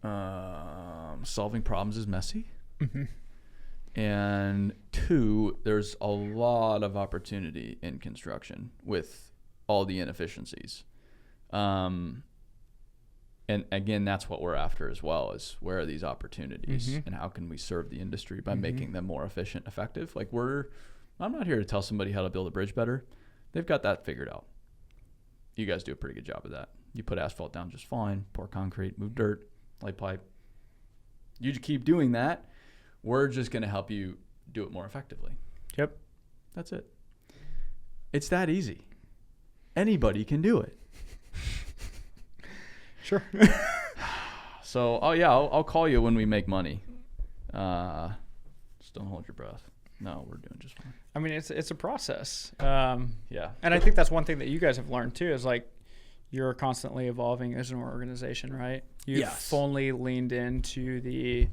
solving problems is messy. Mm-hmm. And two, there's a lot of opportunity in construction with all the inefficiencies. And again, that's what we're after as well, is where are these opportunities Mm-hmm. and how can we serve the industry by Mm-hmm. making them more efficient, effective? Like I'm not here to tell somebody how to build a bridge better. They've got that figured out. You guys do a pretty good job of that. You put asphalt down just fine, pour concrete, move dirt, lay pipe. You just keep doing that. We're just going to help you do it more effectively. Yep. That's it. It's that easy. Anybody can do it. Sure. So, I'll call you when we make money. Just don't hold your breath. No, we're doing just fine. I mean, it's a process. Yeah. And I think that's one thing that you guys have learned too, is like you're constantly evolving as an organization, right? You've fully leaned into the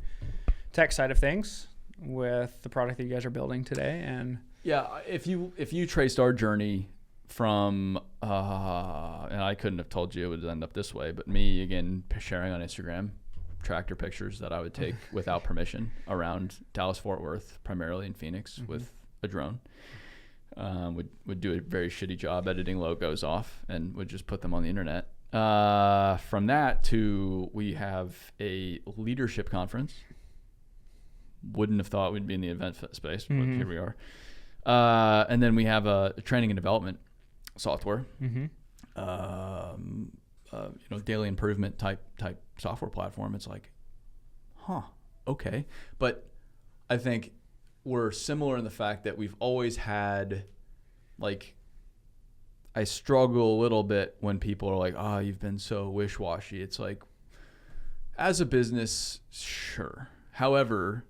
tech side of things with the product that you guys are building today. And yeah, if you traced our journey from, and I couldn't have told you it would end up this way, but me, again, sharing on Instagram, tractor pictures that I would take without permission around Dallas-Fort Worth, primarily in Phoenix, with a drone. Would do a very shitty job editing logos off and would just put them on the internet. From that to, we have a leadership conference. Wouldn't have thought we'd be in the event space, but here we are. And then we have a training and development software, daily improvement type software platform. It's like, okay. But I think we're similar in the fact that we've always had, like, I struggle a little bit when people are like, you've been so wish-washy. It's like, as a business, sure. However,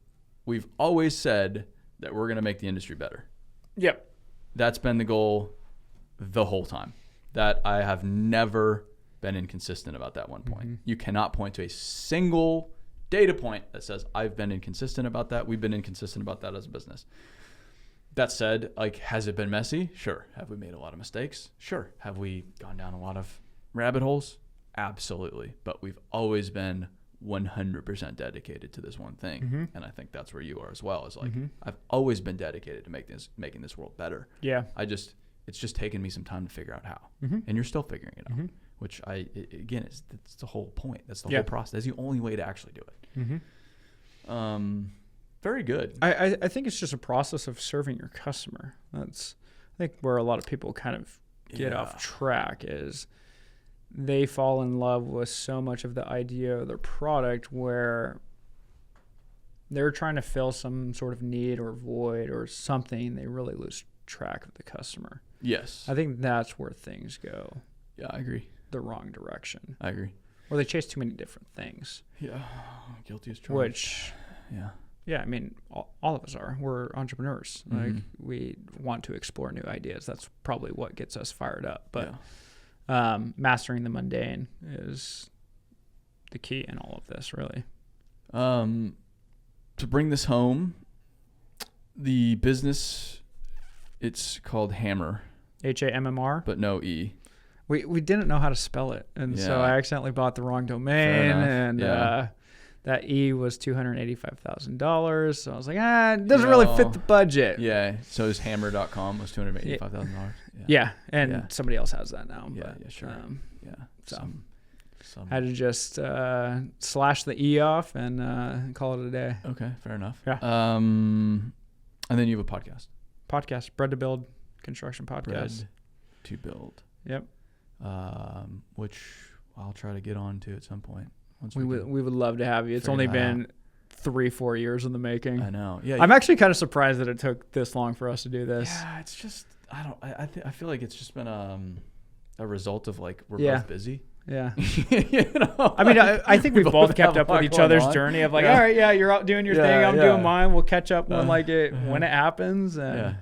we've always said that we're going to make the industry better. yep. That's been the goal the whole time. That I have never been inconsistent about that one point. You cannot point to a single data point that says I've been inconsistent about that. We've been inconsistent about that as a business. That said, like, has it been messy? Sure. Have we made a lot of mistakes? Sure. Have we gone down a lot of rabbit holes? Absolutely. But we've always been 100% dedicated to this one thing. And I think that's where you are as well. Is like, I've always been dedicated to making this world better. Yeah. It's just taken me some time to figure out how. And you're still figuring it out, which it's the whole point. That's the whole process. That's the only way to actually do it. Very good. I think it's just a process of serving your customer. That's, I think, where a lot of people kind of get off track, is they fall in love with so much of the idea of their product where they're trying to fill some sort of need or void or something. They really lose track of the customer. Yes. I think that's where things go Yeah, I agree. the wrong direction. I agree. Or they chase too many different things. Yeah. Guilty as charged. Which, yeah, I mean, all of us are. We're entrepreneurs. Like, we want to explore new ideas. That's probably what gets us fired up. But mastering the mundane is the key in all of this, really. To bring this home, the business, it's called Hammr. HAMMR. But no E. We didn't know how to spell it. And so I accidentally bought the wrong domain. And that E was $285,000. So I was like, it doesn't really fit the budget. Yeah. So his Hammr.com was $285,000. Yeah. And somebody else has that now. Yeah, but, sure. So had to just slash the E off and call it a day. Okay, fair enough. Yeah. And then you have a podcast. Bread to Build construction podcast. Bread to Build. Yep. Which I'll try to get on to at some point. We would love to have you. It's only been 3-4 years in the making. I know. Yeah. I'm actually kind of surprised that it took this long for us to do this. Yeah, it's just I feel like it's just been a result of, like, we're both busy. Yeah. You know? I mean, I think we've both kept up with each other's journey of, like, all right, you're out doing your thing, I'm doing mine. We'll catch up when when it happens. And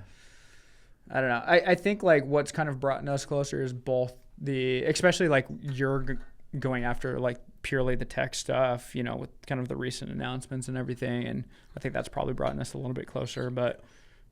I don't know. I think, like, what's kind of brought us closer is both especially, like, your going after like purely the tech stuff, you know, with kind of the recent announcements and everything. And I think that's probably brought us a little bit closer, but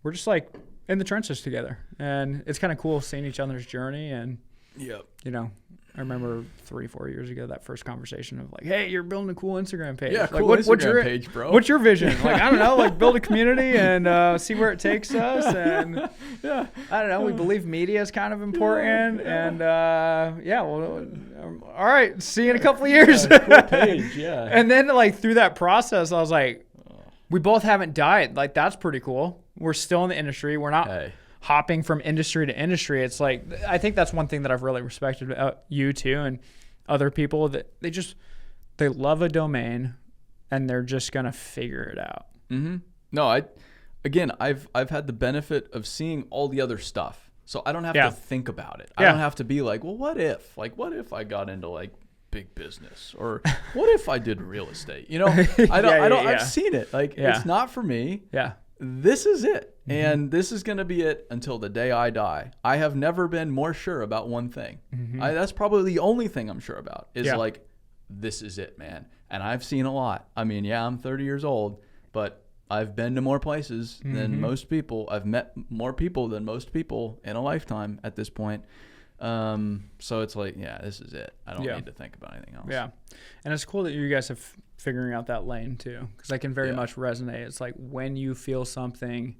we're just like in the trenches together, and it's kind of cool seeing each other's journey. And, you know, I remember 3-4 years ago, that first conversation of like, hey, you're building a cool Instagram page. Yeah, like, cool Instagram page, bro. What's your vision? Like, I don't know, like build a community and see where it takes us. And I don't know, we believe media is kind of important. And well, all right, see you in a couple of years. Cool page, And then like through that process, I was like, we both haven't died. Like, that's pretty cool. We're still in the industry. We're not hopping from industry to industry. It's like, I think that's one thing that I've really respected about you too and other people, that they love a domain and they're just going to figure it out. Mm-hmm. No, I've had the benefit of seeing all the other stuff. So I don't have to think about it. I don't have to be like, well, what if I got into like big business, or what if I did real estate? You know, I've seen it. Like, it's not for me. Yeah. This is it. And this is going to be it until the day I die. I have never been more sure about one thing. That's probably the only thing I'm sure about is like, this is it, man. And I've seen a lot. I mean, I'm 30 years old, but I've been to more places than most people. I've met more people than most people in a lifetime at this point. So it's like, this is it. I don't need to think about anything else. Yeah. And it's cool that you guys have figuring out that lane too, because I can very much resonate. It's like when you feel something,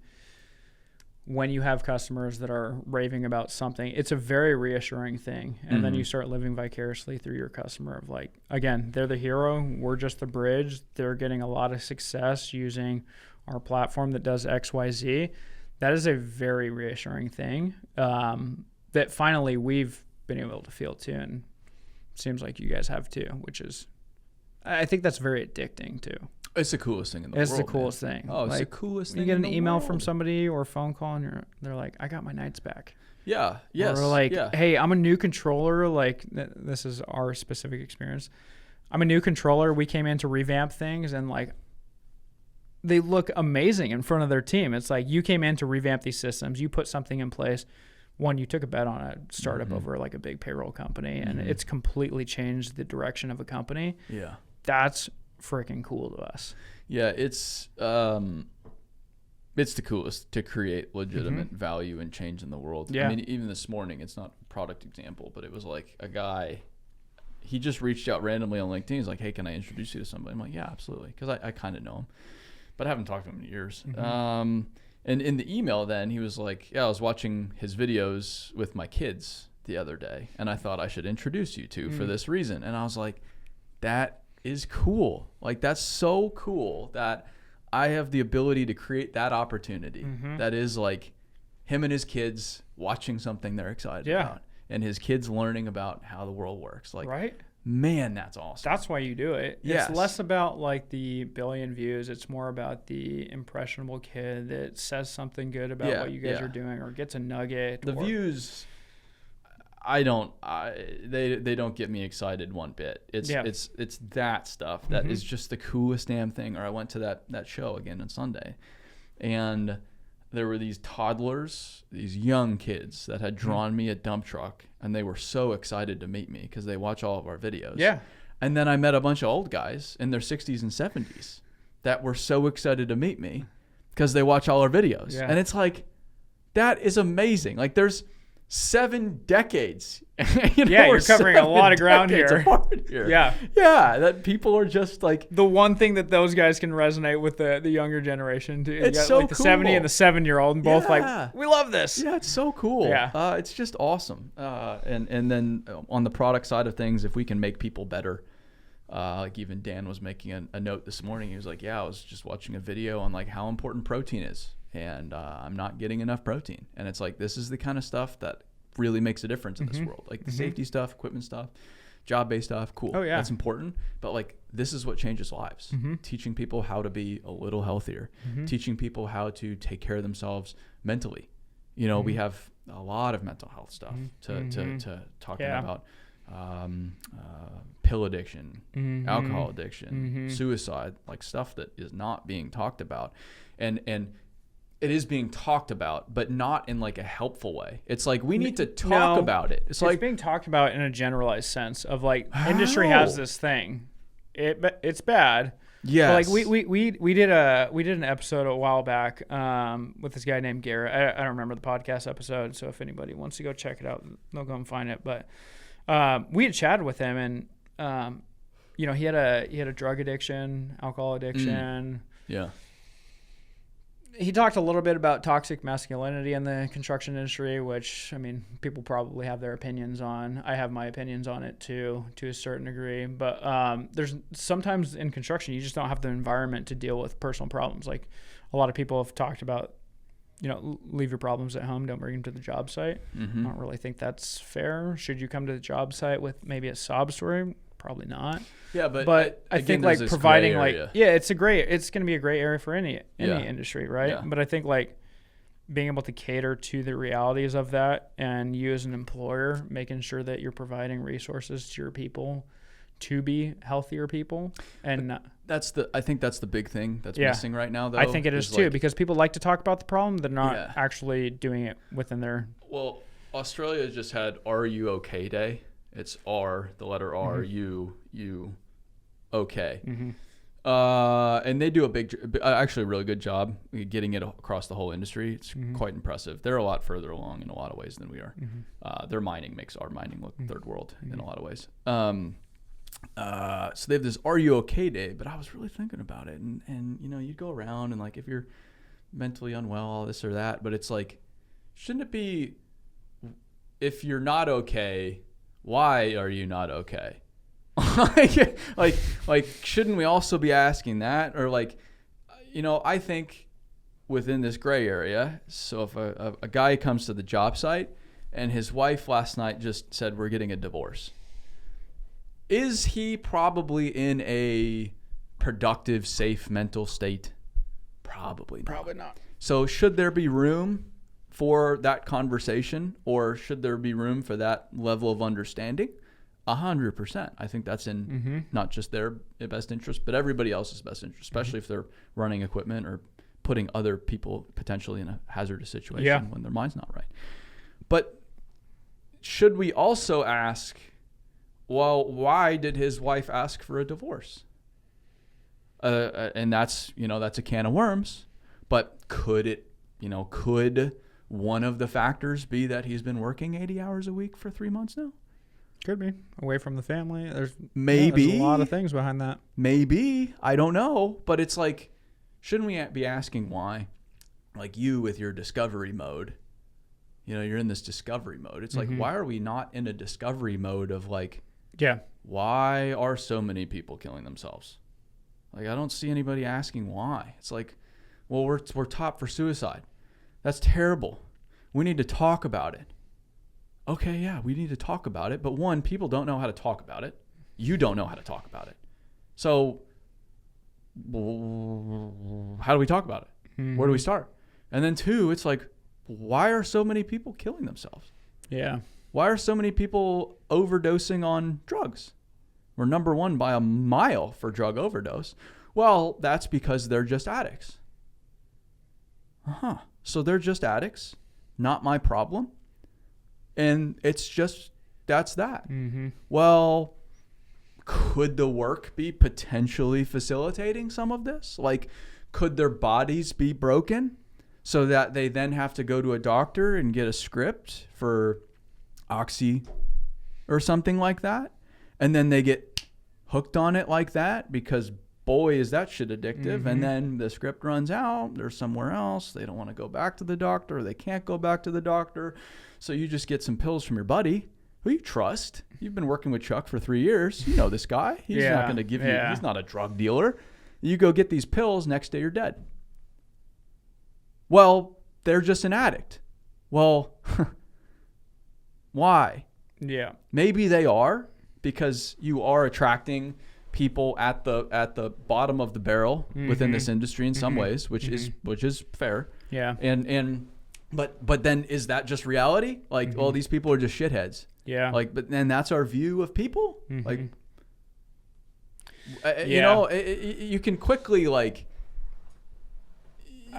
when you have customers that are raving about something, it's a very reassuring thing. And then you start living vicariously through your customer of like, again, they're the hero. We're just the bridge. They're getting a lot of success using our platform that does X, Y, Z. That is a very reassuring thing. That finally we've been able to feel too, and it seems like you guys have too, which is, I think that's very addicting too. It's the coolest thing in the world. It's the coolest thing. Oh, it's the coolest thing. You get an email from somebody or a phone call, and they're like, "I got my nights back." Yeah. Yes. Or like, "Hey, I'm a new controller." Like, this is our specific experience. I'm a new controller. We came in to revamp things, and like, they look amazing in front of their team. It's like, you came in to revamp these systems. You put something in place. One, you took a bet on a startup over like a big payroll company, and it's completely changed the direction of a company. Yeah. That's freaking cool to us. Yeah, it's the coolest to create legitimate value and change in the world. Yeah. I mean, even this morning, it's not a product example, but it was like a guy, he just reached out randomly on LinkedIn. He's like, hey, can I introduce you to somebody? I'm like, yeah, absolutely. Because I kind of know him, but I haven't talked to him in years. And in the email then, he was like, I was watching his videos with my kids the other day, and I thought I should introduce you to for this reason. And I was like, that is cool. Like, that's so cool that I have the ability to create that opportunity. That is like him and his kids watching something they're excited about, and his kids learning about how the world works. Like, man, that's awesome. That's why you do it. Yes. It's less about like the billion views. It's more about the impressionable kid that says something good about what you guys are doing, or gets a nugget. The views, they don't get me excited one bit. It's that stuff that is just the coolest damn thing. Or I went to that show again on Sunday, and there were these toddlers, these young kids that had drawn me a dump truck, and they were so excited to meet me because they watch all of our videos. Yeah. And then I met a bunch of old guys in their 60s and 70s that were so excited to meet me because they watch all our videos. Yeah. And it's like, that is amazing. Like, there's 7 decades. You're covering a lot of ground here. Yeah, that people are just like, the one thing that those guys can resonate with the younger generation too. It's got so like the cool. 70 and the 7-year-old, and both like, we love this. Yeah, it's so cool. Yeah, it's just awesome. And then on the product side of things, if we can make people better, like even Dan was making a note this morning. He was like, I was just watching a video on like how important protein is, and I'm not getting enough protein. And it's like, this is the kind of stuff that really makes a difference in this world. Like the safety stuff, equipment stuff, job-based stuff, cool. Oh, yeah. That's important. But like, this is what changes lives. Teaching people how to be a little healthier, teaching people how to take care of themselves mentally. You know, we have a lot of mental health stuff to talking about pill addiction, alcohol addiction, suicide, like stuff that is not being talked about. And it is being talked about, but not in like a helpful way. It's like we need to talk about it. It's like being talked about in a generalized sense of like industry has this thing. It's bad. Yes. Like we did an episode a while back with this guy named Garrett. I don't remember the podcast episode, so if anybody wants to go check it out, they'll go and find it. But we had chatted with him, and you know, he had a drug addiction, alcohol addiction. Yeah. He talked a little bit about toxic masculinity in the construction industry, which, I mean, people probably have their opinions on. I have my opinions on it too, to a certain degree. But there's sometimes in construction, you just don't have the environment to deal with personal problems. Like a lot of people have talked about, you know, leave your problems at home, don't bring them to the job site. Mm-hmm. I don't really think that's fair. Should you come to the job site with maybe a sob story? Probably not. Yeah, but I think like providing like, it's going to be a gray area for any industry, right? Yeah. But I think like being able to cater to the realities of that, and you as an employer making sure that you're providing resources to your people to be healthier people. And I think that's the big thing that's missing right now, though. I think it is too, because people like to talk about the problem. They're not actually doing it within their... Well, Australia just had Are You Okay Day. It's R, the letter R, you, okay. Mm-hmm. And they do actually a really good job getting it across the whole industry. It's quite impressive. They're a lot further along in a lot of ways than we are. Mm-hmm. Their mining makes our mining look third world in a lot of ways. So they have this Are You Okay Day, but I was really thinking about it. And you know, you go around and like if you're mentally unwell, all this or that, but it's like, shouldn't it be if you're not okay, why are you not okay? like shouldn't we also be asking that? Or like, you know, I think within this gray area, so if a guy comes to the job site and his wife last night just said we're getting a divorce, is he probably in a productive, safe mental state? Probably not. So should there be room for that conversation, or should there be room for that level of understanding? 100%. I think that's in not just their best interest, but everybody else's best interest, especially if they're running equipment or putting other people potentially in a hazardous situation when their mind's not right. But should we also ask, well, why did his wife ask for a divorce? And that's a can of worms. But could one of the factors be that he's been working 80 hours a week for 3 months now? Could be. Away from the family. There's a lot of things behind that. Maybe. I don't know. But it's like, shouldn't we be asking why? Like you with your discovery mode. You know, you're in this discovery mode. It's like, why are we not in a discovery mode of like, why are so many people killing themselves? Like, I don't see anybody asking why. It's like, well, we're top for suicide. That's terrible. We need to talk about it. Okay, yeah, we need to talk about it. But one, people don't know how to talk about it. You don't know how to talk about it. So how do we talk about it? Where do we start? And then two, it's like, why are so many people killing themselves? Yeah. Why are so many people overdosing on drugs? We're number one by a mile for drug overdose. Well, that's because they're just addicts. So they're just addicts, not my problem. And it's just, that's that. Well, could the work be potentially facilitating some of this? Like, could their bodies be broken so that they then have to go to a doctor and get a script for Oxy or something like that? And then they get hooked on it like that because, boy, is that shit addictive. And then the script runs out. They're somewhere else. They don't want to go back to the doctor. Or they can't go back to the doctor. So you just get some pills from your buddy who you trust. You've been working with Chuck for 3 years. You know this guy. He's not going to give you, he's not a drug dealer. You go get these pills, next day you're dead. Well, they're just an addict. Well, why? Yeah. Maybe they are, because you are attracting people at the bottom of the barrel within this industry in some ways, which is fair. Yeah. But then is that just reality? Like, well, these people are just shitheads. Yeah. Like, but then that's our view of people. Like, you can quickly like,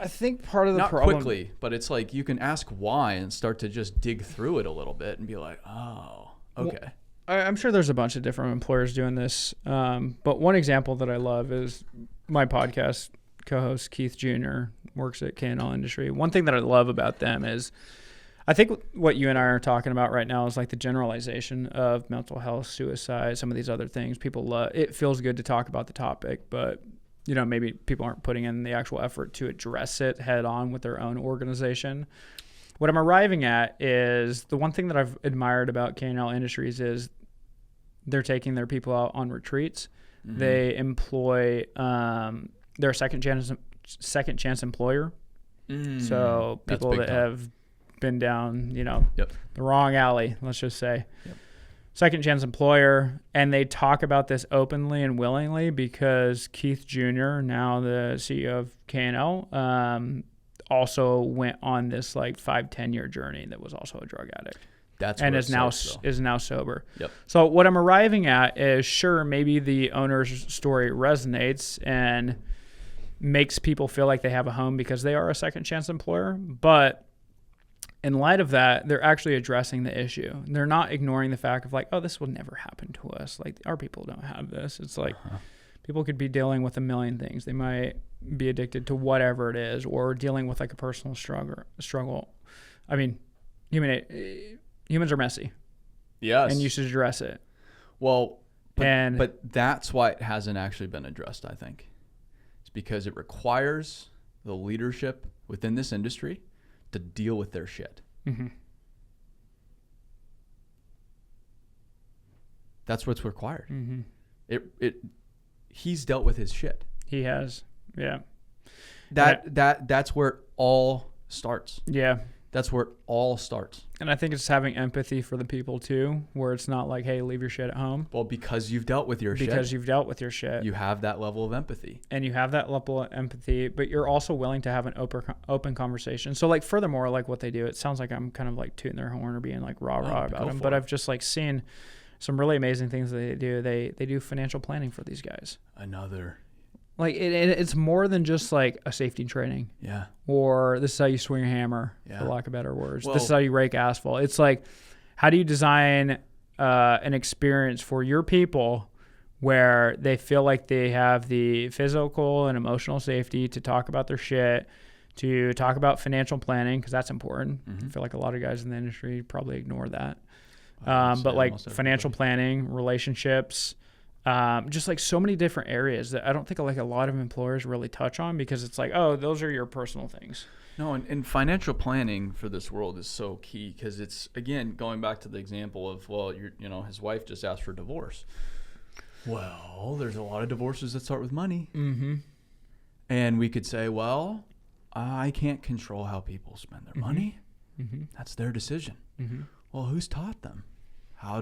I think part of the not problem, quickly, but it's like you can ask why and start to just dig through it a little bit and be like, oh, okay. Well, I'm sure there's a bunch of different employers doing this. But one example that I love is my podcast co-host Keith Jr. works at K&L Industry. One thing that I love about them is I think what you and I are talking about right now is like the generalization of mental health, suicide, some of these other things. People love it. Feels good to talk about the topic, but maybe people aren't putting in the actual effort to address it head on with their own organization. What I'm arriving at is the one thing that I've admired about K&L Industries is they're taking their people out on retreats. Mm-hmm. They employ they're a second chance employer. So people that have been down, the wrong alley, let's just say. Yep. Second chance employer, and they talk about this openly and willingly because Keith Jr., now the CEO of K&L, also went on this like 5-10 year journey that was also a drug addict. Is now sober. Yep. So what I'm arriving at is, sure, maybe the owner's story resonates and makes people feel like they have a home because they are a second chance employer, but in light of that, they're actually addressing the issue. They're not ignoring the fact of like, oh, this will never happen to us. Like, our people don't have this. It's like people could be dealing with a million things. They might be addicted to whatever it is, or dealing with like a personal struggle. I mean, humans are messy. Yes. And you should address it. Well, but that's why it hasn't actually been addressed, I think. It's because it requires the leadership within this industry to deal with their shit. Mm-hmm. That's what's required. Mm-hmm. He's dealt with his shit. He has. Yeah. That's where it all starts. Yeah. That's where it all starts. And I think it's having empathy for the people too, where it's not like, hey, leave your shit at home. Well, because you've dealt with your shit. Because you've dealt with your shit. You have that level of empathy. And you have that level of empathy, but you're also willing to have an open conversation. So like, furthermore, like what they do, it sounds like I'm kind of like tooting their horn or being like rah-rah about them, but I've just like seen some really amazing things that they do. They do financial planning for these guys. Like it's more than just like a safety training. Yeah. Or this is how you swing a hammer, for lack of better words. Well, this is how you rake asphalt. It's like, how do you design an experience for your people where they feel like they have the physical and emotional safety to talk about their shit, to talk about financial planning, because that's important. Mm-hmm. I feel like a lot of guys in the industry probably ignore that. But like financial planning, relationships, just like so many different areas that I don't think like a lot of employers really touch on, because it's like, oh, those are your personal things. No, and financial planning for this world is so key, because it's, again, going back to the example of, well, his wife just asked for divorce. Well, there's a lot of divorces that start with money. Mm-hmm. And we could say, well, I can't control how people spend their money. Mm-hmm. That's their decision. Mm-hmm. Well, who's taught them how to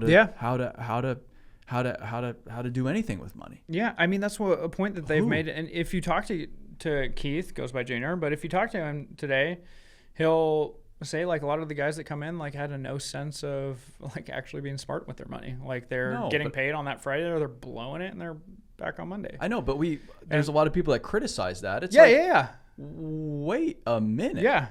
do anything with money? Yeah, I mean, that's a point that they've made. And if you talk to Keith, goes by Junior, but if you talk to him today, he'll say like a lot of the guys that come in like had no sense of like actually being smart with their money. Like they're getting paid on that Friday, or they're blowing it and they're back on Monday. I know, but there's a lot of people that criticize that. It's wait a minute. Yeah.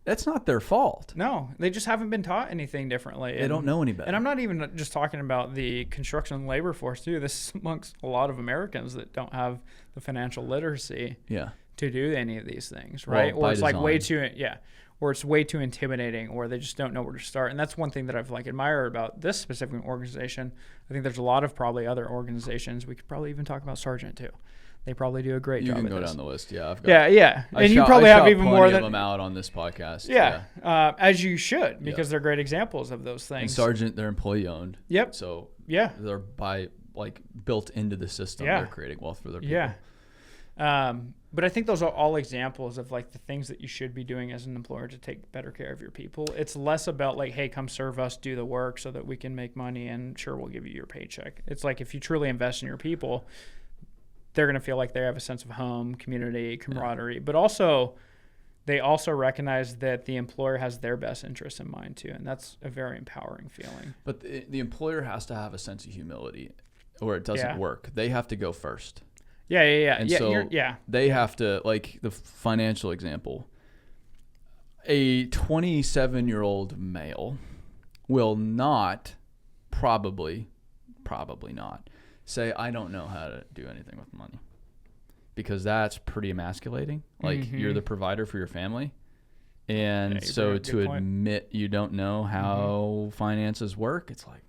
That's not their fault. No, they just haven't been taught anything differently. They don't know any better. And I'm not even just talking about the construction labor force too. This is amongst a lot of Americans that don't have the financial literacy to do any of these things, right? Well, or it's like or it's way too intimidating, or they just don't know where to start. And that's one thing that I've like admired about this specific organization. I think there's a lot of probably other organizations. We could probably even talk about Sargent too. They probably do a great job. You can go down the list. Yeah, I've got. Yeah. And you probably have even more than them out on this podcast. Yeah. As you should, because they're great examples of those things. And Sargent, they're employee owned. Yep. So they're built into the system. Yeah. They're creating wealth for their people. Yeah. But I think those are all examples of like the things that you should be doing as an employer to take better care of your people. It's less about like, hey, come serve us, do the work so that we can make money, and sure, we'll give you your paycheck. It's like, if you truly invest in your people, they're going to feel like they have a sense of home, community, camaraderie, but also they also recognize that the employer has their best interests in mind too. And that's a very empowering feeling. But the employer has to have a sense of humility, or it doesn't work. They have to go first. Yeah. And yeah, so they have to, like the financial example, a 27-year-old male will not probably not say, I don't know how to do anything with money, because that's pretty emasculating. Like you're the provider for your family. And so to admit you don't know how finances work, it's like,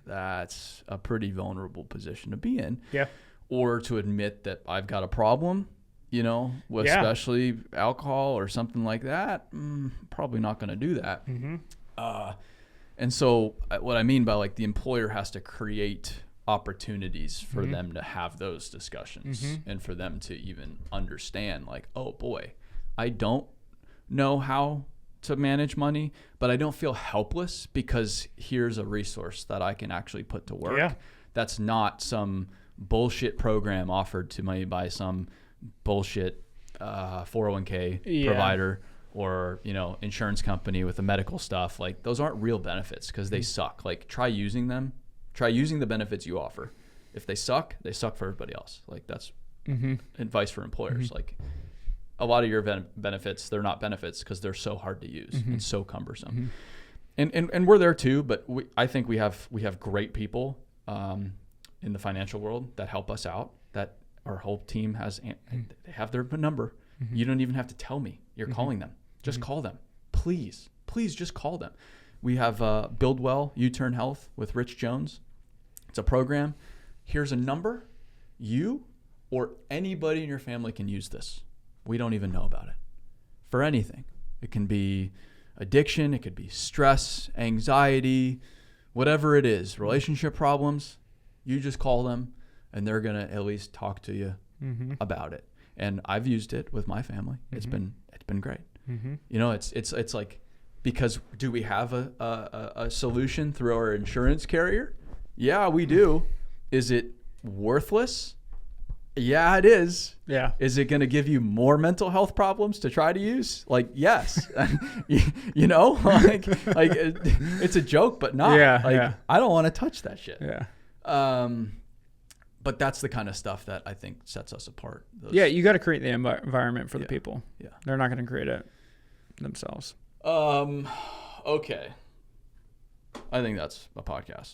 that's a pretty vulnerable position to be in. Yeah. Or to admit that I've got a problem, with especially alcohol or something like that, probably not going to do that. And so what I mean by like the employer has to create opportunities for them to have those discussions and for them to even understand like, oh boy, I don't know how to manage money, but I don't feel helpless because here's a resource that I can actually put to work. Yeah. That's not some bullshit program offered to me by some bullshit 401k provider or insurance company with the medical stuff. Like those aren't real benefits because they suck. Like try using the benefits you offer. If they suck for everybody else. Like that's advice for employers. Like a lot of your benefits, they're not benefits because they're so hard to use and so cumbersome. And we're there too, but I think we have great people in the financial world that help us out, that our whole team has, they have their number. You don't even have to tell me you're calling them. Just call them. Please just call them. We have Build Well, U-Turn Health with Rich Jones. It's a program. Here's a number. You or anybody in your family can use this. We don't even know about it for anything. It can be addiction. It could be stress, anxiety, whatever it is, relationship problems. You just call them and they're going to at least talk to you about it. And I've used it with my family. It's been great. It's like, because do we have a solution through our insurance carrier? Yeah, we do. Is it worthless? Yeah, it is. Yeah. Is it going to give you more mental health problems to try to use? Like, yes. Like it's a joke, but not. Yeah. I don't want to touch that shit. Yeah. But that's the kind of stuff that I think sets us apart. You got to create the environment for the people. Yeah. They're not going to create it themselves. Okay. I think that's a podcast.